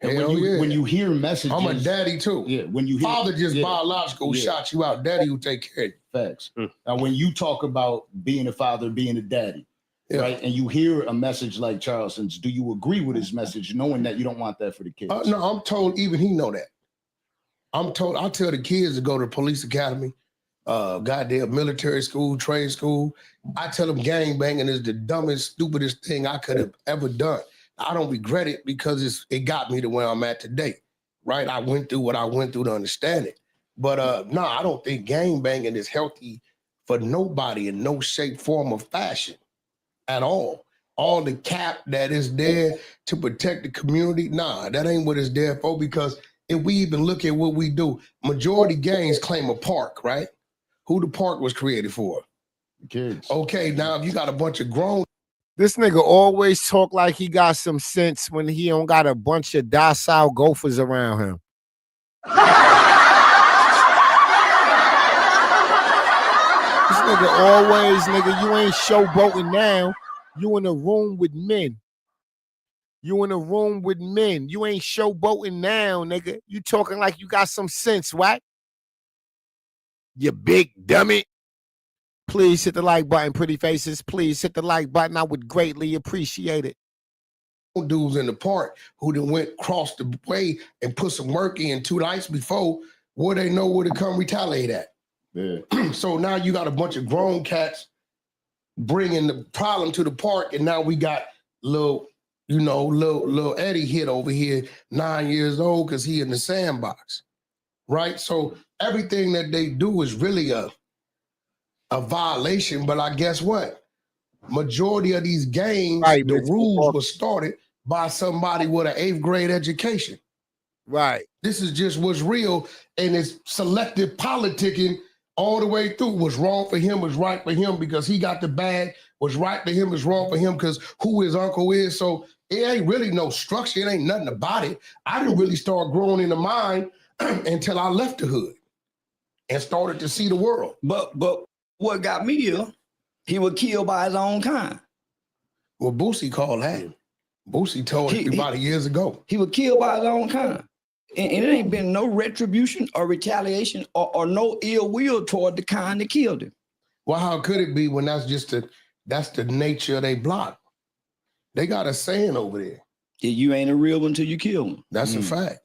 And when you hear messages, I'm a daddy too. Yeah, when you hear father just biological shot you out. Daddy will take care of you. Facts. Now, when you talk about being a father, being a daddy, right, and you hear a message like Charleston's, do you agree with his message, knowing that you don't want that for the kids? No, I'm told even he know that. I tell the kids to go to police academy, goddamn military school, trade school. I tell them gang banging is the dumbest, stupidest thing I could have ever done. I don't regret it because it got me to where I'm at today, right? I went through what I went through to understand it. But no, I don't think gang banging is healthy for nobody in no shape, form, or fashion at all. All the cap that is there to protect the community, nah, that ain't what it's there for, because if we even look at what we do, majority gangs claim a park, right? Who the park was created for? The kids. Okay, now if you got a bunch of grown. This nigga always talk like he got some sense when he don't got a bunch of docile gophers around him. This nigga always, nigga, you ain't showboating now. You in a room with men. You in a room with men. You ain't showboating now, nigga. You talking like you got some sense, right? You big dummy. Please hit the like button, pretty faces. Please hit the like button. I would greatly appreciate it. Dudes in the park who done went across the way and put some work in 2 nights before, where they know where to come retaliate at. Yeah. So now you got a bunch of grown cats bringing the problem to the park, and now we got little Eddie hit over here, 9 years old, because he in the sandbox, right? So everything that they do is really a violation, but I guess what? Majority of these gangs, the rules were started by somebody with an 8th grade education. Right. This is just what's real, and it's selective politicking all the way through. What's wrong for him was right for him because he got the bag. What's right for him is wrong for him because who his uncle is. So it ain't really no structure. It ain't nothing about it. I didn't really start growing in the mind until I left the hood and started to see the world. But what got me here, he was killed by his own kind. Well, Boosie called that. Boosie told everybody years ago. He was killed by his own kind. And it ain't been no retribution or retaliation or no ill will toward the kind that killed him. Well, how could it be when that's the nature of their block? They got a saying over there. Yeah, you ain't a real one until you kill him. That's a fact.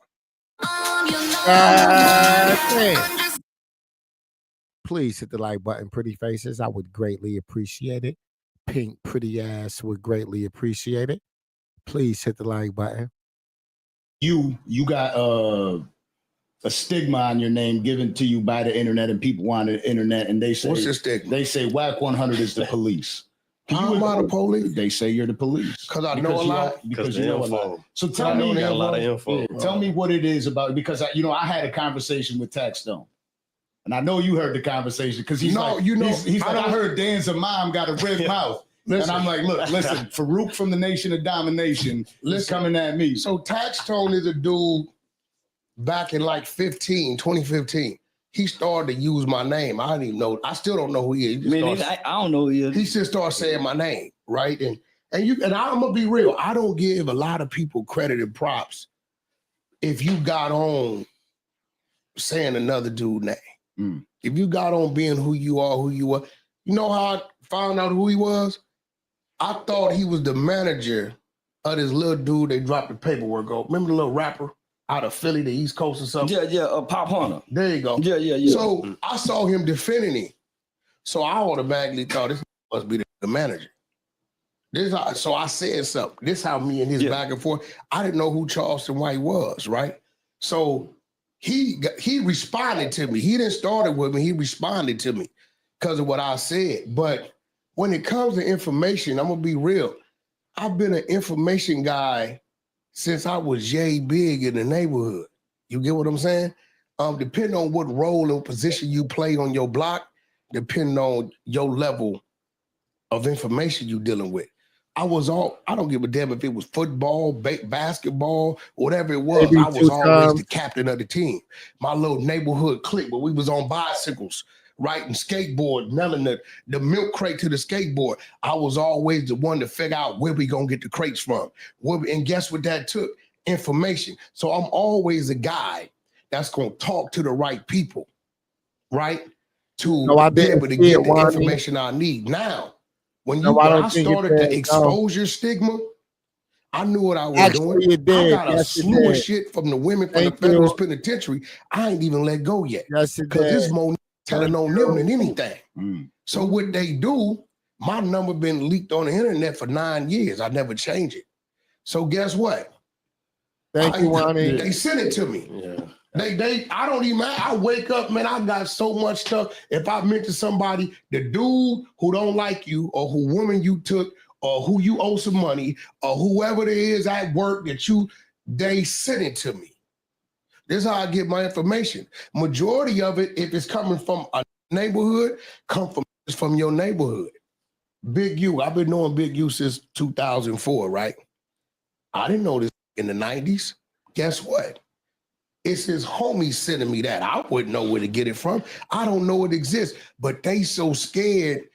Please hit the like button, pretty faces. I would greatly appreciate it. Pink pretty ass would greatly appreciate it. Please hit the like button. You got a stigma on your name given to you by the internet, and people on the internet, and they say, what's your stigma? They say Whack 100 is the police. How am I the police? They say you're the police. Because I know a lot. Because you know a lot. So tell me, got a lot of info. Tell me what it is about, because I had a conversation with Taxstone. And I know you heard the conversation because he's like, I heard Dan's mom got a red mouth. Listen, and I'm like, look, listen, Farouk from the Nation of Domination is coming at me. So Taxstone is a dude back in like 2015. he started to use my name. I didn't even know. I still don't know who he is. I don't know who he is. He just started saying my name, right? And I'm gonna be real. I don't give a lot of people credit and props if you got on saying another dude's name. If you got on being who you are, you know how I found out who he was? I thought he was the manager of this little dude they dropped the paperwork on. Remember the little rapper out of Philly, the East Coast or something? Pop Hunter. There you go. Yeah. So I saw him defending him. So I automatically thought this must be the manager. So I said something. This how me and his back and forth. I didn't know who Charleston White was, right? So he responded to me. He didn't start it with me. He responded to me because of what I said. But when it comes to information, I'm gonna be real. I've been an information guy since I was yay big in the neighborhood. You get what I'm saying? Depending on what role or position you play on your block, depending on your level of information you're dealing with. I don't give a damn if it was football, basketball, whatever it was. I was always the captain of the team. My little neighborhood clique, but we was on bicycles, right? And skateboard, nailing the milk crate to the skateboard. I was always the one to figure out where we gonna get the crates from. And guess what that took? Information. So I'm always a guy that's gonna talk to the right people, right? To be able to get the information I need. Now, when I started to exposure stigma, I knew what I was doing. I got a slew of shit from the women from the federal penitentiary. I ain't even let go yet. Because this more telling on them than anything. So what they do, my number been leaked on the internet for 9 years. I never change it. So guess what? They sent it to me. Yeah. I don't even, I wake up, man, I got so much stuff. If I mention somebody, the dude who don't like you or who woman you took or who you owe some money or whoever it is at work they send it to me. This is how I get my information. Majority of it, if it's coming from a neighborhood, come from your neighborhood. Big U, I've been knowing Big U since 2004, right? I didn't know this in the 90s. Guess what? It's his homies sending me that. I wouldn't know where to get it from. I don't know it exists, but they so scared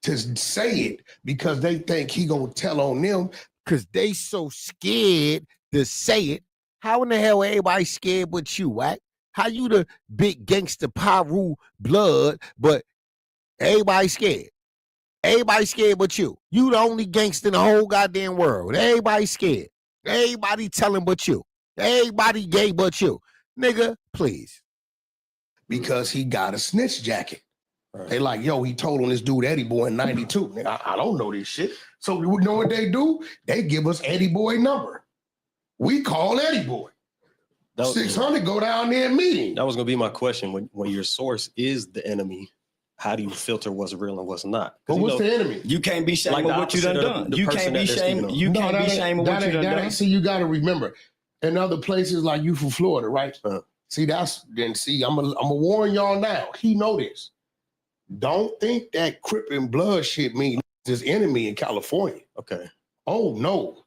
to say it because they think he gonna tell on them because they so scared to say it. How in the hell everybody scared but you, right? How you the big gangster Paru blood, but everybody scared? Everybody scared but you. You the only gangster in the whole goddamn world. Everybody scared. Everybody telling but you. Everybody gay but you. Nigga, please. Because he got a snitch jacket. Right. They like, yo, he told on this dude Eddie Boy in 92. Nigga, I don't know this shit. So you know what they do? They give us Eddie Boy number. We call Eddie Boy. 600 go down there and meet him. That was gonna be my question. When your source is the enemy, how do you filter what's real and what's not? But what's the enemy? You can't be shaming what you done. You can't be shaming. You can't be shaming what you done. See, you got to remember. In other places like you from Florida, right? See, I'm gonna warn y'all now. He know this. Don't think that Crip and blood shit means his enemy in California. Okay. Oh no,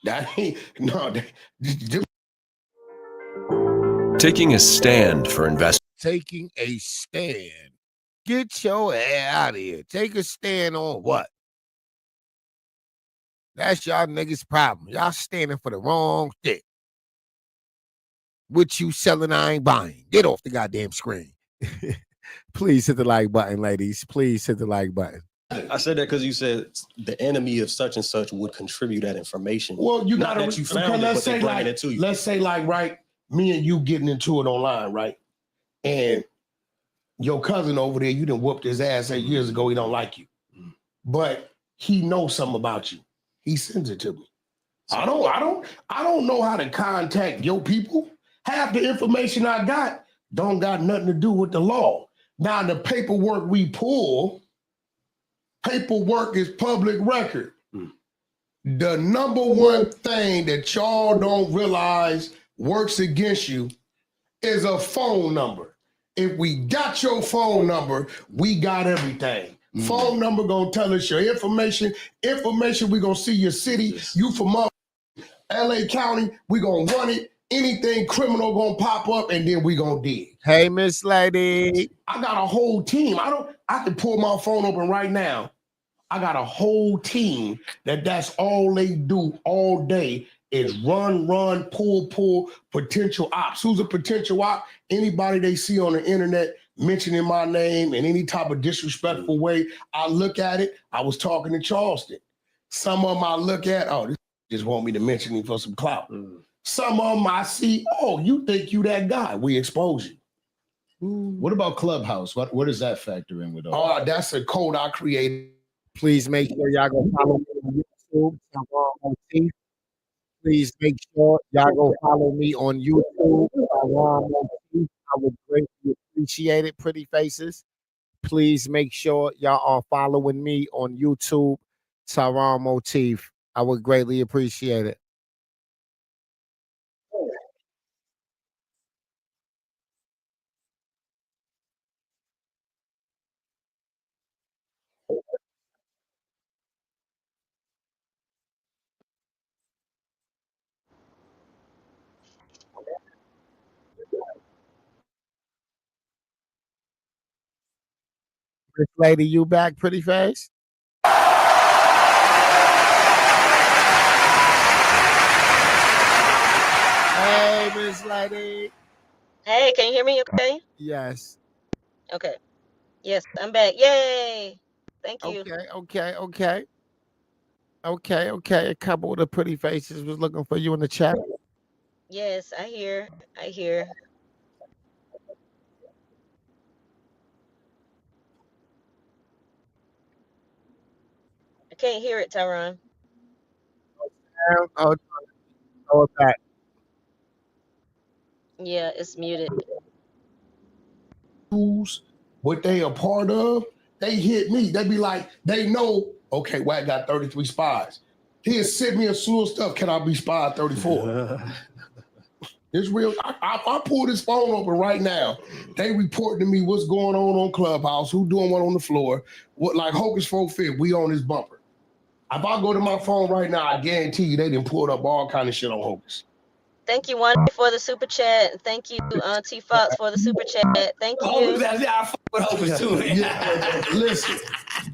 that ain't no. Taking a stand for investment. Taking a stand. Get your ass out of here. Take a stand on what? That's y'all niggas' problem. Y'all standing for the wrong shit. What you selling, I ain't buying. Get off the goddamn screen. Please hit the like button, ladies. Please hit the like button. I said that because you said the enemy of such and such would contribute that information. Well, you got to, let's say like, right, me and you getting into it online, right? And your cousin over there, you done whooped his ass 8 years ago. He don't like you. But he knows something about you. He sends it to me. I don't know how to contact your people. Half the information I got don't got nothing to do with the law. Now, the paperwork we pull, paperwork is public record. The number one thing that y'all don't realize works against you is a phone number. If we got your phone number, we got everything. Phone number gonna tell us your information. Information, we gonna see your city. You from LA County, we gonna run it. anything criminal gonna pop up, and then we gonna dig. Hey, Miss Lady. I got a whole team. I can pull my phone open right now. I got a whole team that's all they do all day is run, pull, potential ops. Who's a potential op? Anybody they see on the internet mentioning my name in any type of disrespectful way, I look at it. I was talking to Charleston. Some of them I look at, oh, this just want me to mention him for some clout. Some of them I see, oh, you think you that guy. We expose you. What about Clubhouse? What does that factor in with all? Oh, that's a code I created. Please make sure y'all go follow me on YouTube. Tyrone Motif. Please make sure y'all go follow me on YouTube. Tyrone Motif. I would greatly appreciate it, pretty faces. Please make sure y'all are following me on YouTube. Tyrone Motif. I would greatly appreciate it. Miss Lady, you back, pretty face? Hey, Miss Lady. Hey, can you hear me okay? Yes. Okay. Yes, I'm back. Yay. Thank you. Okay. A couple of the pretty faces was looking for you in the chat. Yes, I hear. I hear. I can't hear it, Tyron. Oh, back. Yeah, it's muted. What they a part of, they hit me. They be like, they know, okay, Wack got 33 spies. He'll send me a slew of stuff. Can I be spy 34? It's real. I pull this phone open right now. They report to me what's going on Clubhouse, who doing what on the floor. What, like Hocus 4/5, we on this bumper. If I go to my phone right now, I guarantee you they done pulled up all kind of shit on Hocus. Thank you, Wanda, for the super chat. Thank you, T Fox, for the super chat. Thank you. I fuck with Hocus too. Listen.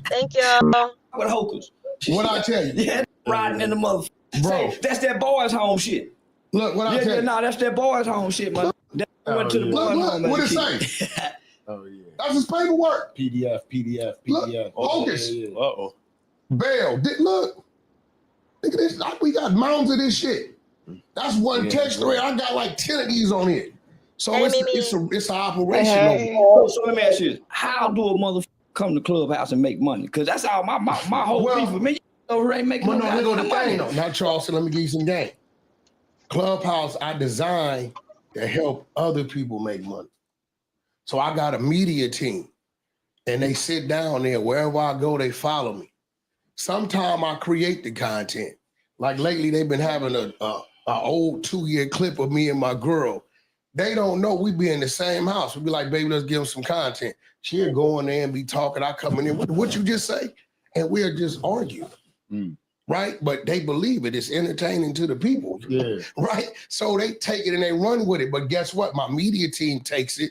Thank y'all. With Hocus. What I tell you? Yeah, riding in the mother. Bro. That's that boys' home shit. Look, what I tell you? No, that's that boys' home shit, man. Went to the boys' home. What it say? Oh, yeah. That's his paperwork. PDF. Look, Hocus. Uh-oh. Bail. Look. Look at this. We got mounds of this shit. That's one text thread. I got like 10 of these on it. So it's an operation. So let me ask you this. How do a motherfucker come to Clubhouse and make money? Because that's all my whole beef with me. Over ain't making no money. Now, Charleston, let me give you some game. Clubhouse, I designed to help other people make money. So I got a media team, and they sit down there. Wherever I go, they follow me. Sometime I create the content. Like lately, they've been having an old 2-year clip of me and my girl. They don't know we be in the same house. We be like, baby, let's give them some content. She'll go in there and be talking. I come in there, what you just say? And we'll just argue. Right? But they believe it. It's entertaining to the people. Yeah. Right? So they take it and they run with it. But guess what? My media team takes it,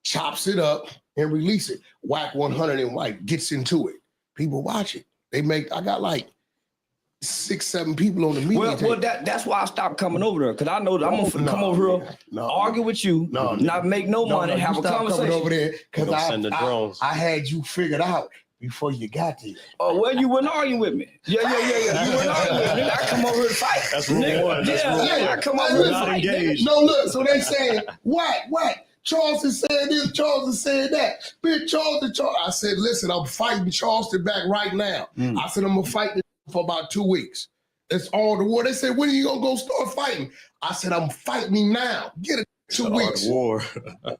chops it up, and release it. Wack 100 and White gets into it. People watch it. I got like 6-7 people on the media team. Well, that's why I stopped coming over there. Because I know that I'm going to come over here, argue with you, not make no money, have a conversation. Coming over there because I had you figured out before you got there. Oh, well, you wouldn't argue with me. Yeah. You wouldn't argue with me. I come over here to fight. That's rule one. Yeah, I come over here to fight. No, look, so they saying, what? Charleston said this, Charleston said that. Bitch, Charleston. I said, listen, I'm fighting Charleston back right now. I said, I'm going to fight this for about 2 weeks. That's all the war. They said, when are you going to go start fighting? I said, I'm fighting him now. Get it 2 weeks. War.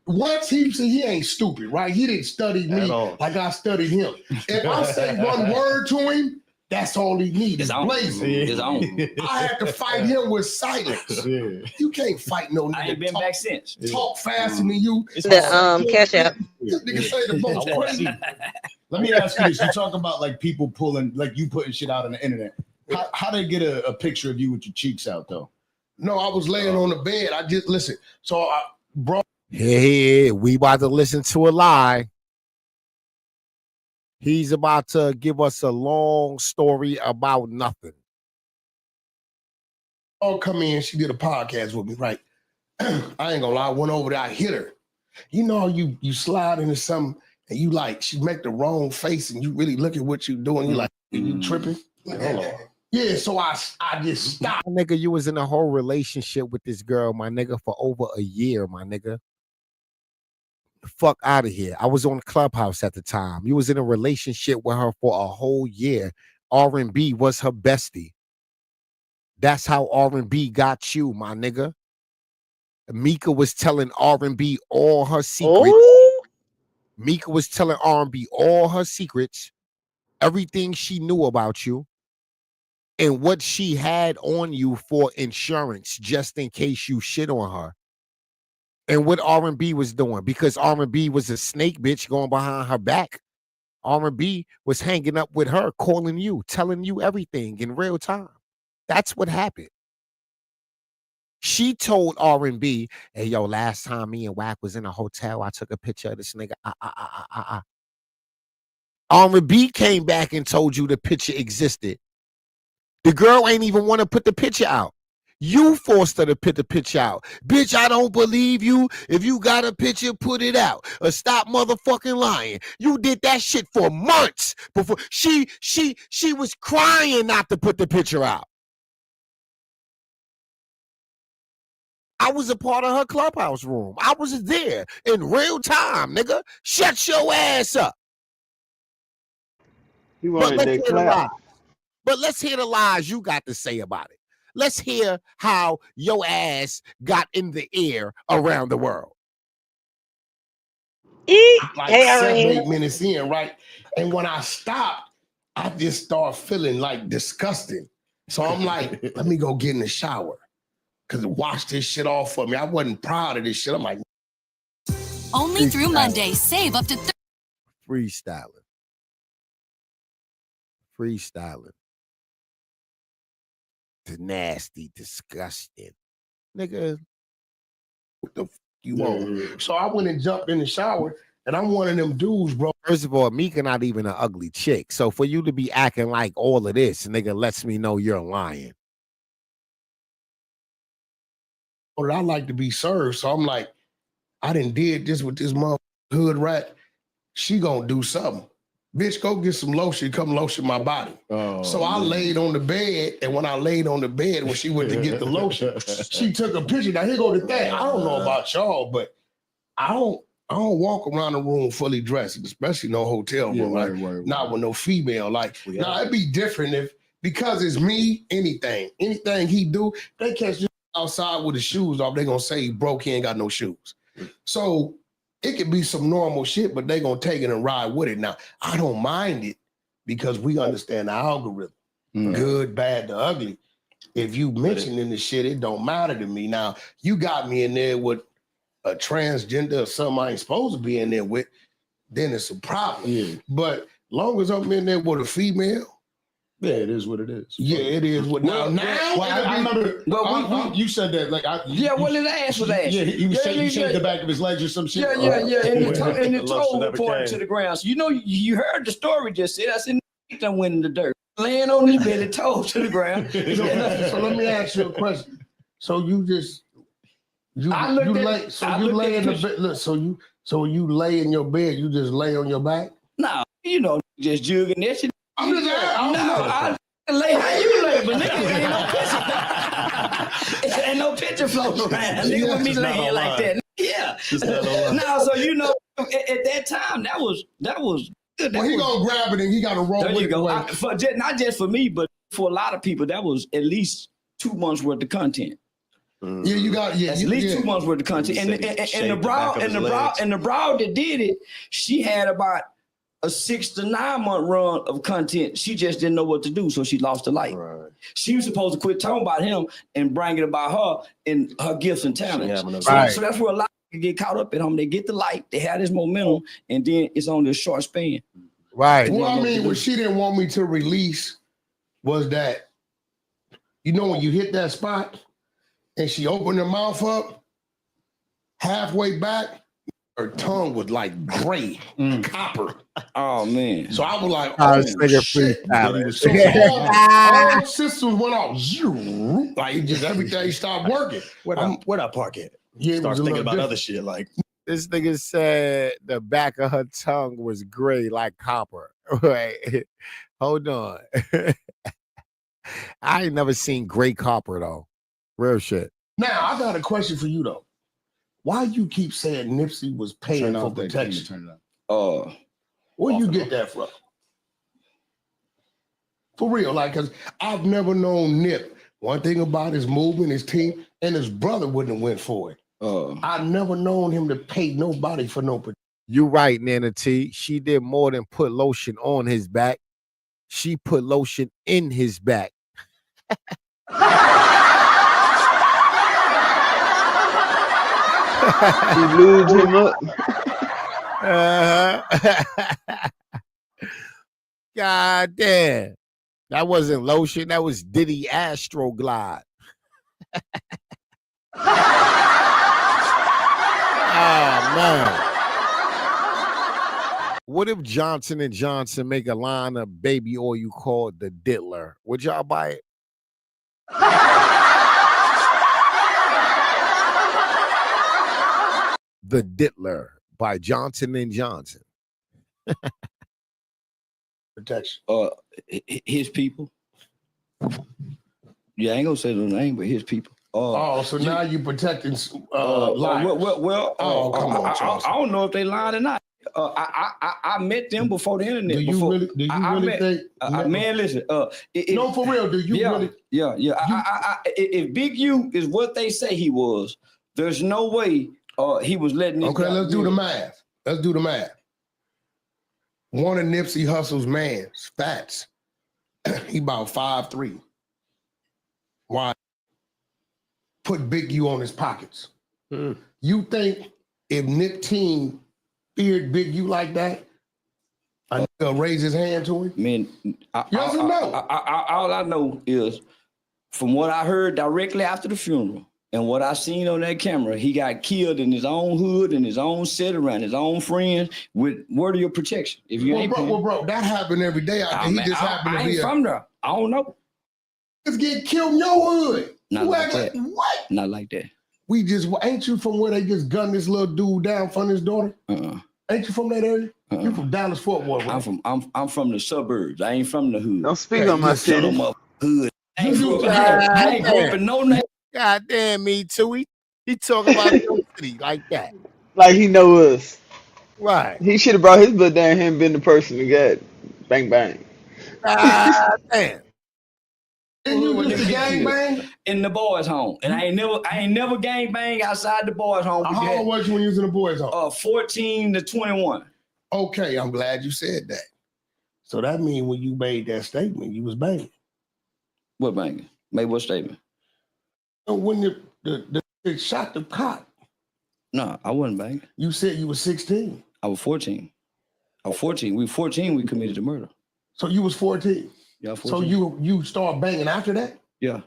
Once he ain't stupid, right? He didn't study me like I studied him. If I say one word to him, that's all he needs. It's blazing. I had to fight him with silence. You can't fight no nigga. I ain't been back since. Talk faster than you. The cash out. This nigga say the most crazy. Let me ask you this. You talk about like people pulling, like you putting shit out on the internet. How they get a picture of you with your cheeks out though? No, I was laying on the bed. I just listen. So bro. Hey, we about to listen to a lie. He's about to give us a long story about nothing. Oh, come in. She did a podcast with me, right? I ain't gonna lie. I went over there. I hit her. You know, you slide into something and you like, she make the wrong face and you really look at what you doing. You like, you tripping? Yeah, so I just stopped. My nigga, you was in a whole relationship with this girl, my nigga, for over a year, my nigga. The fuck out of here. I was on Clubhouse at the time. You was in a relationship with her for a whole year. R&B was her bestie. That's how R&B got you, my nigga. Mika was telling R&B all her secrets. Oh. Mika was telling R&B all her secrets, everything she knew about you, and what she had on you for insurance, just in case you shit on her. And what R&B was doing, because R&B was a snake bitch going behind her back. R&B was hanging up with her, calling you, telling you everything in real time. That's what happened. She told R&B, hey, yo, last time me and Wack was in a hotel, I took a picture of this nigga. R&B came back and told you the picture existed. The girl ain't even want to put the picture out. You forced her to put the picture out. Bitch, I don't believe you. If you got a picture, put it out. Or stop motherfucking lying. You did that shit for months before. She was crying not to put the picture out. I was a part of her Clubhouse room. I was there in real time, nigga. Shut your ass up. He wanted that clap. But let's hear the lies you got to say about it. Let's hear how your ass got in the air around the world. Like 7-8 minutes in, right? And when I stopped, I just start feeling like disgusting. So I'm like, let me go get in the shower. Cause wash this shit off for me. I wasn't proud of this shit. I'm like, only through Monday, save up to freestyling. The nasty, disgusting. Nigga, what the fuck you want? So I went and jumped in the shower, and I'm one of them dudes, bro. First of all, Mika not even an ugly chick. So for you to be acting like all of this, nigga, lets me know you're lying. Or I like to be served. So I'm like, I done did this with this mother hood rat. She gonna do something. Bitch, go get some lotion, come lotion my body. So I laid on the bed, and when I laid on the bed, when she went to get the lotion, she took a picture. Now here go the thing. I don't know about y'all, but I don't walk around the room fully dressed, especially no hotel room. Right. Not with no female. Like, now it'd be different if, because it's me, anything he do, they catch you outside with his shoes off, they gonna say he broke, he ain't got no shoes. So it could be some normal shit, but they gonna take it and ride with it. Now, I don't mind it because we understand the algorithm. Good, bad, the ugly. If you mentioning the shit, it don't matter to me. Now, you got me in there with a transgender or something I ain't supposed to be in there with, then it's a problem. But long as I'm in there with a female, yeah, it is what it is. Yeah, it is what now. I remember. You said that like well, his ass was ass. Yeah, he shaved the back of his legs or some shit. Yeah. And the toe reported to the ground. So you know, you heard the story just said. I said, I went in the dirt, laying on his bed, toe to the ground. So let me ask you a question. So you lay in the bed. Look, so you lay in your bed. You just lay on your back. No, you know, just jugging that shit. I'm just I lay how you lay, but nigga, ain't no picture floating around. Nigga with me laying like that. Yeah. No, so you know, at that time, that was good. Well, he gonna grab it and he gotta roll with it. Not just for me, but for a lot of people, that was at least 2 months worth of content. Yeah, you got at least 2 months worth of content. And the broad that did it, she had about a 6 to 9 month run of content. She just didn't know what to do, so she lost her light. Right. She was supposed to quit talking about him and bring it about her and her gifts and talents. So that's where a lot of people get caught up at home. They get the light, they have this momentum, and then it's on this short span. Right. Well, I mean, what she didn't want me to release was that, you know, when you hit that spot and she opened her mouth up, halfway back, her tongue was like gray, copper. Oh man! So I was like, Oh, "Oh this nigga shit!" freestyling. So all systems went off. Like just everything stopped working. Where'd I park at? Yeah, it Start was a thinking little about other different. shit like This nigga said the back of her tongue was gray like copper. Wait, hold on. I ain't never seen gray copper though. Real shit. Now I got a question for you though. Why you keep saying Nipsey was paying for protection? Turn it up. Where you get that from? For real, like, cause I've never known Nip. One thing about his movement, his team, and his brother wouldn't have went for it. I've never known him to pay nobody for no protection. You right, Nana T. She did more than put lotion on his back. She put lotion in his back. She lubed him up. God damn. That wasn't lotion. That was Diddy Astroglide. Oh, man. What if Johnson & Johnson make a line of baby oil called the Diddler? Would y'all buy it? The Diddler by Johnson & Johnson. Protection. His people. Yeah, I ain't gonna say the name, but his people. So now you protecting liars. Well, come on, Charles. I don't know if they lied or not. I met them before the internet. Do you really think? Man, listen. No, for real. Do you really? Yeah. If Big U is what they say he was, there's no way he was letting. Okay, let's do the math. One of Nipsey Hussle's mans, Fats, he about 5'3". Why? Put Big U on his pockets. You think if Nip Team feared Big U like that, a nigga raise his hand to him? Man, yes or no? All I know is from what I heard directly after the funeral and what I seen on that camera, he got killed in his own hood, in his own set, around his own friends with word of your protection. If you ain't bro, that happened every day out there. He just happened to be from there. I don't know. Just get killed in your hood. Not like that. What? Not like that. We just ain't you from where they just gunned this little dude down from his daughter? Ain't you from that area? You from Dallas Fort Worth? Right? I'm from the suburbs. I ain't from the hood. Don't speak on my city. Hood. I ain't grew up in no name. God damn, me too. He talking about your city like that. Like he know us. Right. He should have brought his butt down here and been the person who got bang bang. God damn. And you used to gang bang? In the boys' home. And I ain't never gang bang outside the boys' home. How old was you when you was in the boys' home? 14 to 21. Okay, I'm glad you said that. So that means when you made that statement, you was banging. What banging? Made what statement? When the shot the cop. No, I wasn't banging. You said you was 16. I was 14. I was 14. We 14, we committed the murder. So you was 14? Yeah, 14. So you start banging after that? Yeah.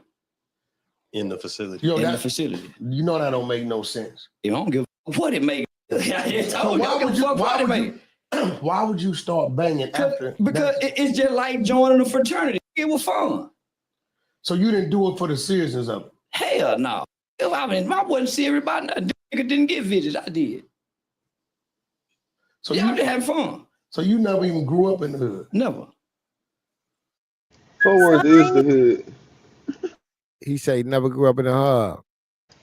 in the facility. In the facility. You know that don't make no sense. You don't give a what it make. So why would you start banging after? Because it's just like joining a fraternity. It was fun. So you didn't do it for the seriousness of it? Hell no. I wasn't serious about nothing. Nigga didn't get visits. I did. So you just having fun. So you never even grew up in the hood? Never. Fort Worth is the hood. He said he never grew up in the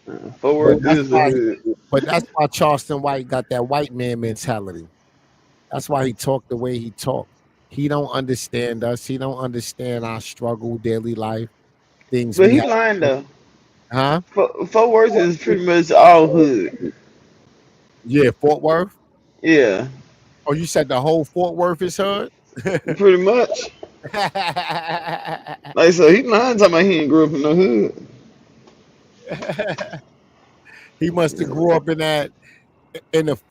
hood. Fort Worth is the hood. But that's why Charleston White got that white man mentality. That's why he talked the way he talked. He don't understand us. He don't understand our struggle, daily life, things. But he's lying though. Huh? Fort Worth is pretty much all hood. Yeah, Fort Worth? Yeah. Oh, you said the whole Fort Worth is hood? Pretty much. Like, so he lying talking about he ain't grew up in no hood. He must have grew up in the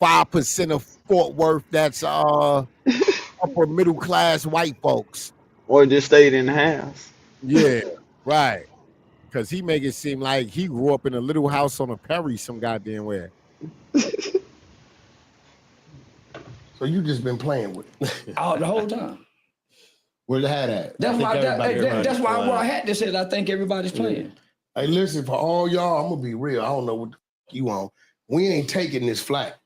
5% of Fort Worth that's upper middle class white folks. Or just stayed in the house. Yeah, right. Cause he make it seem like he grew up in a little house on a Perry some goddamn way. So you just been playing with it the whole time. Where the hat at? That's why. That's why I had this. Said I think everybody's playing. Hey, listen, for all y'all, I'm gonna be real. I don't know what the fuck you on. We ain't taking this flack.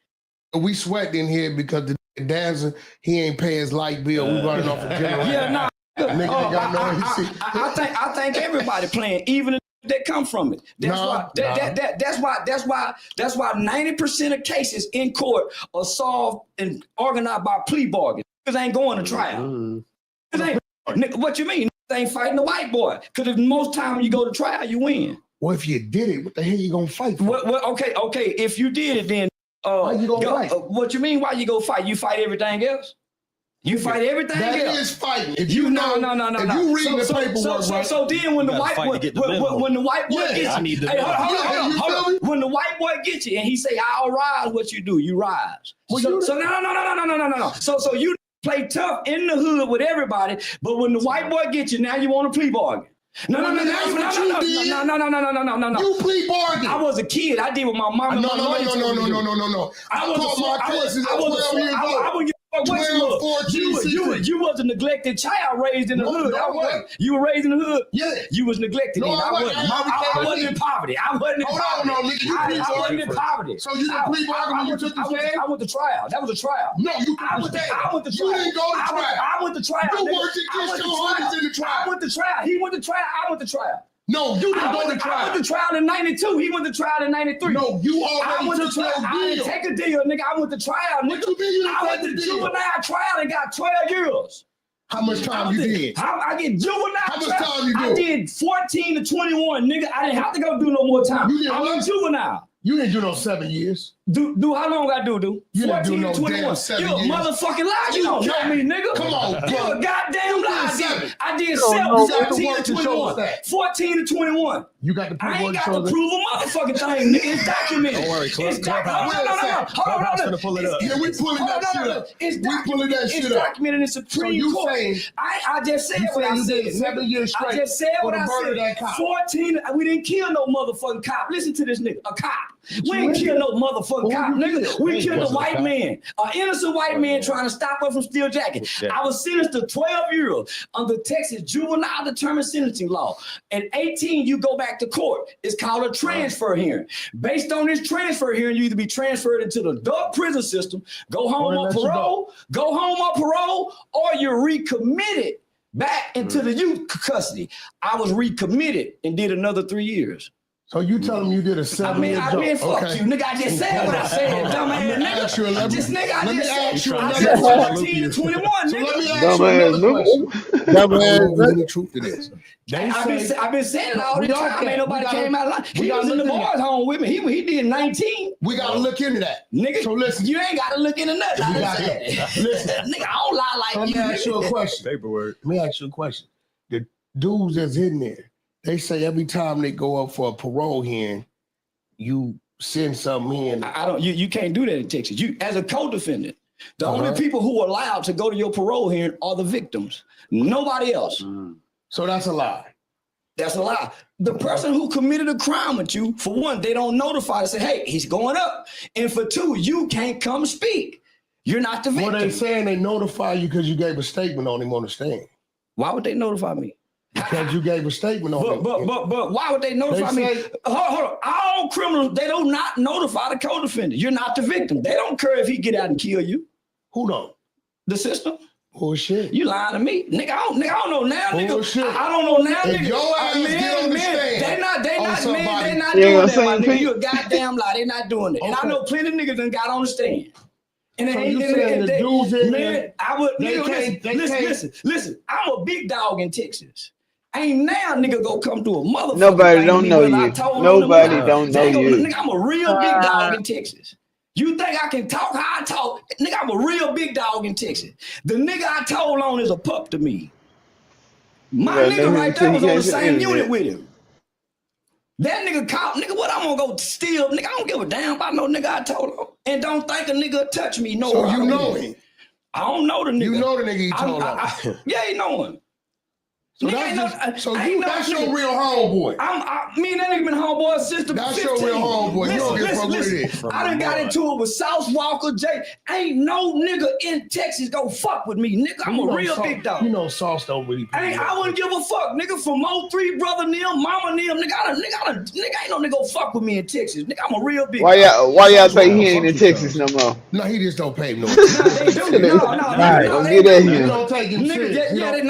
We sweat in here because the dancer, he ain't pay his light bill. We running off a general. Yeah, nah. Nigga got no I think everybody playing, even if they come from it. That's why 90% of cases in court are solved and organized by plea bargain. Because ain't going to trial. What you mean? They ain't fighting the white boy. Because if most time you go to trial, you win. Well, if you did it, what the hell you gonna fight for? Well, okay. If you did it, then why you gonna fight? What you mean? Why you go fight? You fight everything else. You fight everything else. That is fighting. If no. If you read the paperwork, right? So then when the white boy, when the white boy gets you, hold on. When the white boy gets you and he say, "I'll rise," what you do? You rise. No. So you play tough in the hood with everybody, but when the white boy gets you, now you want a plea bargain. No. You plea bargain. I was a kid. I did with my mom. No. I You was a neglected child raised in the hood. You were raised in the hood. Yeah. You was neglected. No, I wasn't in poverty. I wasn't in poverty. So you didn't plea bargain when you took the stand? I went to trial. That was a trial. No, you I went to trial. You didn't go to trial. I went to trial. You worked at Chrisean Rock in the trial. I went to trial. He went to trial. I went to trial. No, you didn't go to trial. I went to trial in 92. He went to trial in 93. No, you already took your deal. I didn't take a deal, nigga. I went to trial, nigga. What you mean you didn't I went to juvenile trial and got 12 years. How much time you did? I get juvenile. How much time you did? I did 14 to 21, nigga. I didn't have to go do no more time. I was juvenile. You didn't do no 7 years. Do how long I do? You didn't do 14 no to 21. damn 7 You a years. motherfucking lie. You don't know me, nigga. Come on, bro. You a goddamn lie. I did 14 to 21. 14 to 21. You got the proof. I ain't got to prove a motherfucking thing, nigga. It's documented. Don't worry, It's documented. Hold on. Gonna pull it up. Yeah, we pulling that shit up. It's shit up. documented in Supreme Court. I just said what I said. 7 years straight. I just said what I said. 14. We didn't kill no motherfucking cop. Listen to this nigga. A cop. We ain't kill no motherfucking cop, nigga. We killed a white man, an innocent white man trying to stop us from steal jacket. I was sentenced to 12 years under Texas juvenile determined sentencing law. At 18, you go back to court. It's called a transfer hearing. Based on this transfer hearing, you either be transferred into the adult prison system, go home on parole, or you're recommitted back into the youth custody. I was recommitted and did another 3 years. So you tell them you did a 7 year job. I mean, fuck you, nigga. I just said what I said, dumbass nigga. Let me ask you I another said question. 14 to 21, So nigga. let me ask you another question. Dumbass, the truth to this. I've been saying it all the time. Ain't nobody came out alive. He was in the boys' home with me. He did 19. We gotta look into that, nigga. So listen, you ain't gotta look into nothing. Listen, nigga, I don't lie like you. Let me ask you a question. Paperwork. Let me ask you a question. The dudes that's in there, they say every time they go up for a parole hearing, you send something in. I don't. You can't do that in Texas. You as a co-defendant, the only people who are allowed to go to your parole hearing are the victims. Nobody else. So that's a lie. That's a lie. The person who committed a crime with you, for one, they don't notify and say, "Hey, he's going up," and for two, you can't come speak. You're not the victim. Well, they saying they notify you because you gave a statement on him on the stand. Why would they notify me? Because you gave a statement on him. But why would they notify me? Hold on. All criminals, they do not notify the co-defendant. You're not the victim. They don't care if he get out and kill you. Who don't? The system. Bullshit. You lying to me. Nigga, I don't know now, nigga. Bullshit. I don't know now, If nigga. your ass get on the stand They not doing gonna that, say my nigga. Pete? You a goddamn lie. They not doing it. And I know plenty of niggas done got on the stand. And So you saying the dudes in there, I would, they nigga, can't- listen. I'm a big dog in Texas. Ain't now nigga go come through a motherfucker. Nobody don't know you. Nobody don't know you. Nigga, I'm a real big dog in Texas. You think I can talk how I talk? Nigga, I'm a real big dog in Texas. The nigga I told on is a pup to me. My nigga right there was on the same unit with him. That nigga caught, nigga, what I'm gonna go steal? Nigga, I don't give a damn about no nigga I told on. And don't think a nigga touch me. No, So you know him. I don't know the nigga. You know the nigga you told on. Yeah, you know him. So that's your real homeboy. Me and that nigga been homeboys since the That's 15. your real homeboy. You don't give a fuck what it is. I done got into it with South Walker, Jay. Ain't no nigga in Texas go fuck with me, nigga. I'm a real big dog. You know Sauce don't really I wouldn't give a fuck, nigga. From 03, brother Nim, mama Nim, nigga, ain't no nigga go fuck with me in Texas. Nigga, I'm a real big dog. Why y'all think he ain't in Texas no more? No, he just don't pay no. They do. No, get at him. He don't take him serious. Nigga,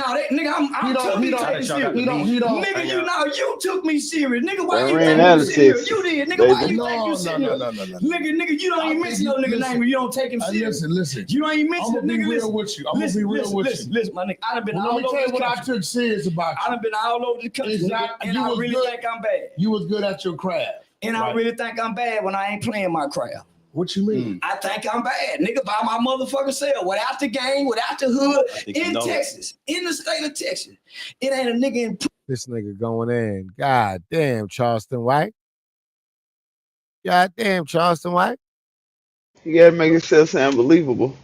you took me serious. Nigga, why you ran take out me of serious? Texas. You did. Nigga, why you No, take me serious? no. Nigga, you don't even mention no nigga name. You don't take him serious. Listen. You don't even mention the nigga. I'm gonna be real with you. I'm gonna be real with you. Listen, my nigga. I done been all over Let me tell you what I country. took serious about you. I done been all over the country, nigga, and I really think I'm bad. You was good at your craft. And I really think I'm bad when I ain't playing my craft. What you mean? I think I'm bad, nigga, by my motherfucking self, without the gang, without the hood, in Texas, in the state of Texas. It ain't a nigga in. This nigga going in. God damn, Charleston White. God damn, Charleston White. You gotta make himself sound believable.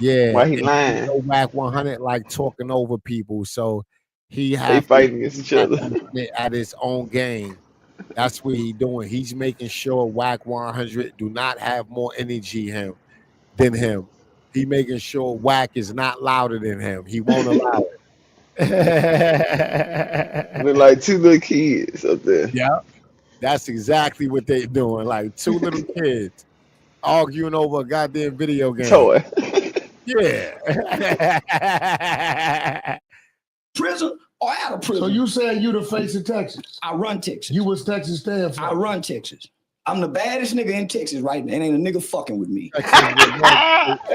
Yeah. Why he lying? Go back 100 like talking over people. So he They fighting against each other at his own game. That's what he doing. He's making sure Whack 100 do not have more energy than him. He making sure Whack is not louder than him. He won't allow it. Look like two little kids up there. Yeah, that's exactly what they doing. Like two little kids arguing over a goddamn video game. Toy. Yeah. Prison or out of prison. So you saying you the face of Texas? I run Texas. You was Texas stand for? I run Texas. I'm the baddest nigga in Texas right now. Ain't a nigga fucking with me.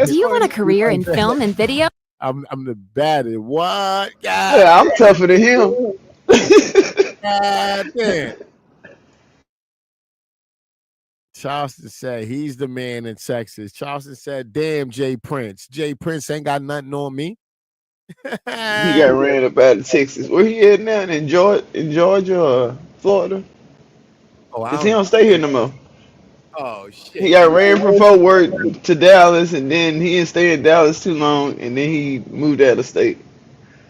Do you want a career in film and video? I'm the baddest. What? God. Yeah, I'm tougher than him. God damn. Charleston said he's the man in Texas. Charleston said, damn, Jay Prince. Jay Prince ain't got nothing on me. He got ran up out of Texas. Where he at now? In Georgia or Florida? Cause he don't stay here no more. Oh shit. He got ran from Fort Worth to Dallas, and then he didn't stay in Dallas too long, and then he moved out of state.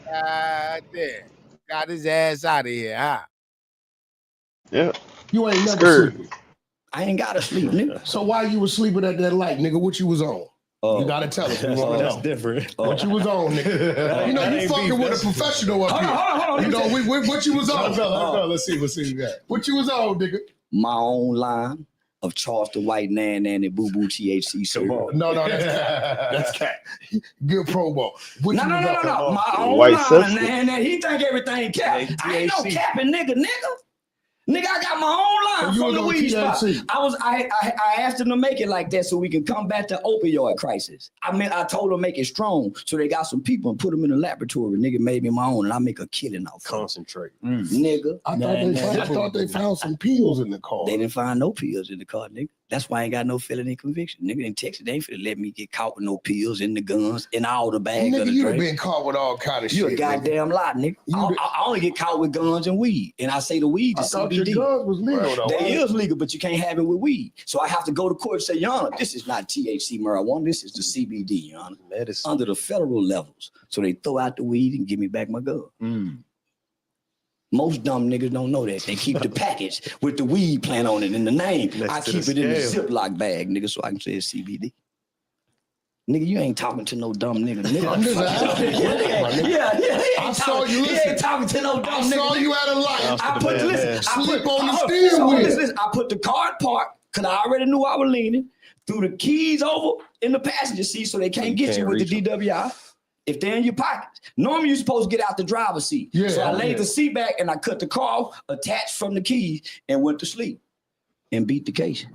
God damn. Got his ass out of here, huh? Yeah. You ain't never Skirt. sleeping. I ain't gotta sleep, nigga. So why you was sleeping at that light, nigga? What you was on? You gotta tell us. We want to know. That's different. What you was on, nigga? You know you fucking with a professional up here. Hold on. You know what you was on. Let's go. Let's see what we got. What you was on, nigga? My own line of Charleston White, Nan, and Boo Boo THC. No, that's cat. Good promo. No. My own White line, substance. Nan. He think everything cap. I ain't no capping, nigga. Nigga, I got my own line from the weed spot. I asked them to make it like that so we can combat the opioid crisis. I told them make it strong so they got some people and put them in the laboratory. Nigga made me my own and I make a killing off. Concentrate. Nigga. I thought they found some pills in the car. They didn't find no pills in the car, nigga. That's why I ain't got no felony conviction. Nigga in Texas, they ain't finna let me get caught with no pills in the guns in all the bags Nigga, of the you drink. done been caught with all kind of shit. You a goddamn lie, nigga. I only get caught with guns and weed. And I say the weed is CBD. Your guns was legal though. They is legal, but you can't have it with weed. So I have to go to court and say, Your Honor, this is not THC marijuana. This is the CBD, Your Honor. Medicine. Under the federal levels. So they throw out the weed and give me back my gun. Most dumb niggas don't know that. They keep the package with the weed plant on it in the name. I keep it in the Ziploc bag, nigga, so I can say it's CBD. Nigga, you ain't talking to no dumb nigga. I saw you. He ain't talking to no dumb nigga. I saw you at a light. I put sleep on the steering wheel. I put the car parked because I already knew I was leaning. Threw the keys over in the passenger seat so they can't get you with the DWI. If they're in your pockets. Normally you're supposed to get out the driver's seat. Yeah, so I laid the seat back and I cut the car off, attached from the keys, and went to sleep and beat the case.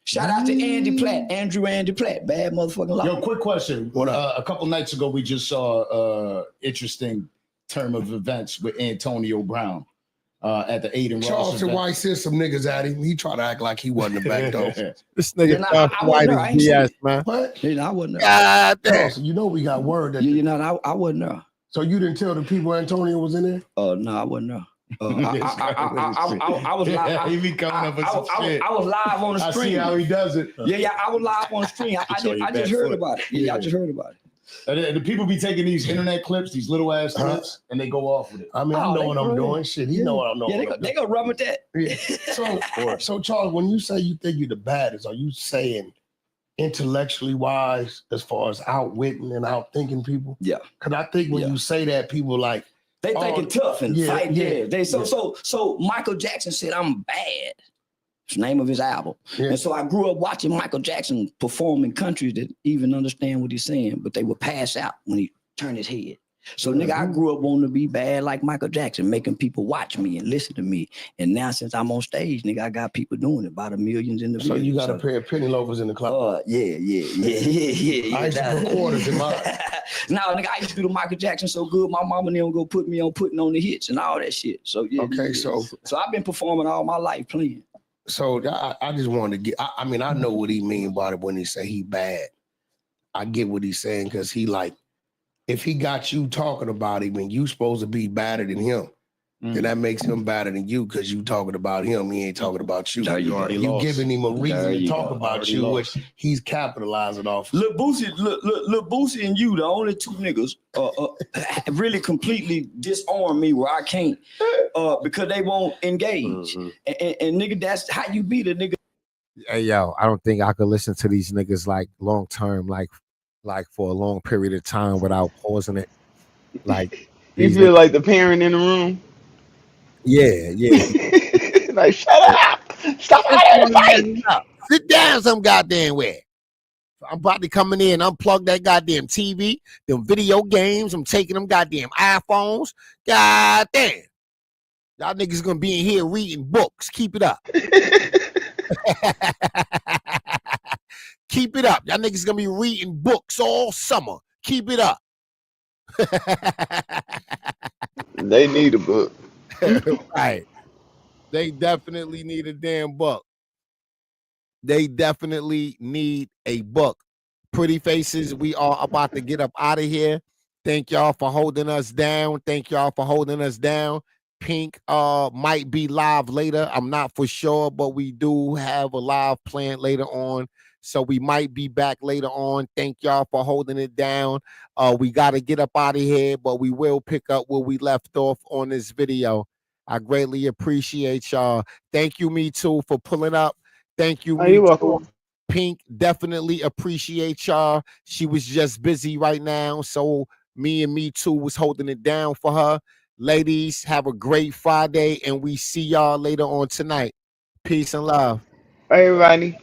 Shout out to Andrew Andy Platt, bad motherfucking law. Yo, quick question. A couple nights ago, we just saw interesting term of events with Antonio Brown at the Aiden Ross Charleston event. White sent some niggas at him. He tried to act like he wasn't the back door. This nigga Charleston White is BS, man. What? I wasn't there. God damn. So you know we got word that I wasn't there. So you didn't tell the people Antonio was in there? No, I wasn't there. I was live. He be coming up with some shit. I was live on the stream. I see how he does it. Yeah, I was live on the stream. I just heard about it. Yeah, I just heard about it. The people be taking these internet clips, these little ass clips, and they go off with it. I mean, I know what I'm doing. Shit, he know what I'm doing. Yeah, they gonna run with that. Yeah. So Charles, when you say you think you're the baddest, are you saying intellectually wise, as far as outwitting and outthinking people? Yeah. Because I think when you say that, people like they thinking tough and fight. Yeah. They so Michael Jackson said I'm bad. It's the name of his album. Yeah. And so I grew up watching Michael Jackson perform in countries that even understand what he's saying, but they would pass out when he turned his head. So nigga, I grew up wanting to be bad like Michael Jackson, making people watch me and listen to me. And now since I'm on stage, nigga, I got people doing it by the millions in the So you got a pair of penny loafers in the club? Yeah. I used to put quarters in mine. No, nigga, I used to do the Michael Jackson so good, my mama and them go put me on putting on the hits and all that shit. So yeah. Okay, so I've been performing all my life playing. So I just wanted to get, I mean, I know what he mean by it when he say he bad. I get what he's saying, because he like, if he got you talking about him and you supposed to be badder than him, then that makes him badder than you, because you talking about him, he ain't talking about you. You giving him a reason to talk about you, which he's capitalizing off. Lil Boosie and you, the only two niggas really completely disarm me where I can't, because they won't engage. And nigga, that's how you beat a nigga. Hey yo, I don't think I could listen to these niggas like long term, like for a long period of time without pausing it. Like you feel like the parent in the room. Yeah. Like, shut up! Stop fighting! Sit down some goddamn way. I'm about to come in here and unplug that goddamn TV, them video games. I'm taking them goddamn iPhones. God damn. Y'all niggas gonna be in here reading books. Keep it up. Keep it up. Y'all niggas gonna be reading books all summer. Keep it up. They need a book. Right. They definitely need a damn book. They definitely need a book. Pretty faces, we are about to get up out of here. Thank y'all for holding us down. Pink might be live later. I'm not for sure, but we do have a live planned later on. So we might be back later on. Thank y'all for holding it down. We got to get up out of here, but we will pick up where we left off on this video. I greatly appreciate y'all. Thank you, Me Too, for pulling up. Thank you, Me You're Too. welcome. Pink, definitely appreciate y'all. She was just busy right now, so me and Me Too was holding it down for her. Ladies, have a great Friday, and we see y'all later on tonight. Peace and love. Bye, everybody.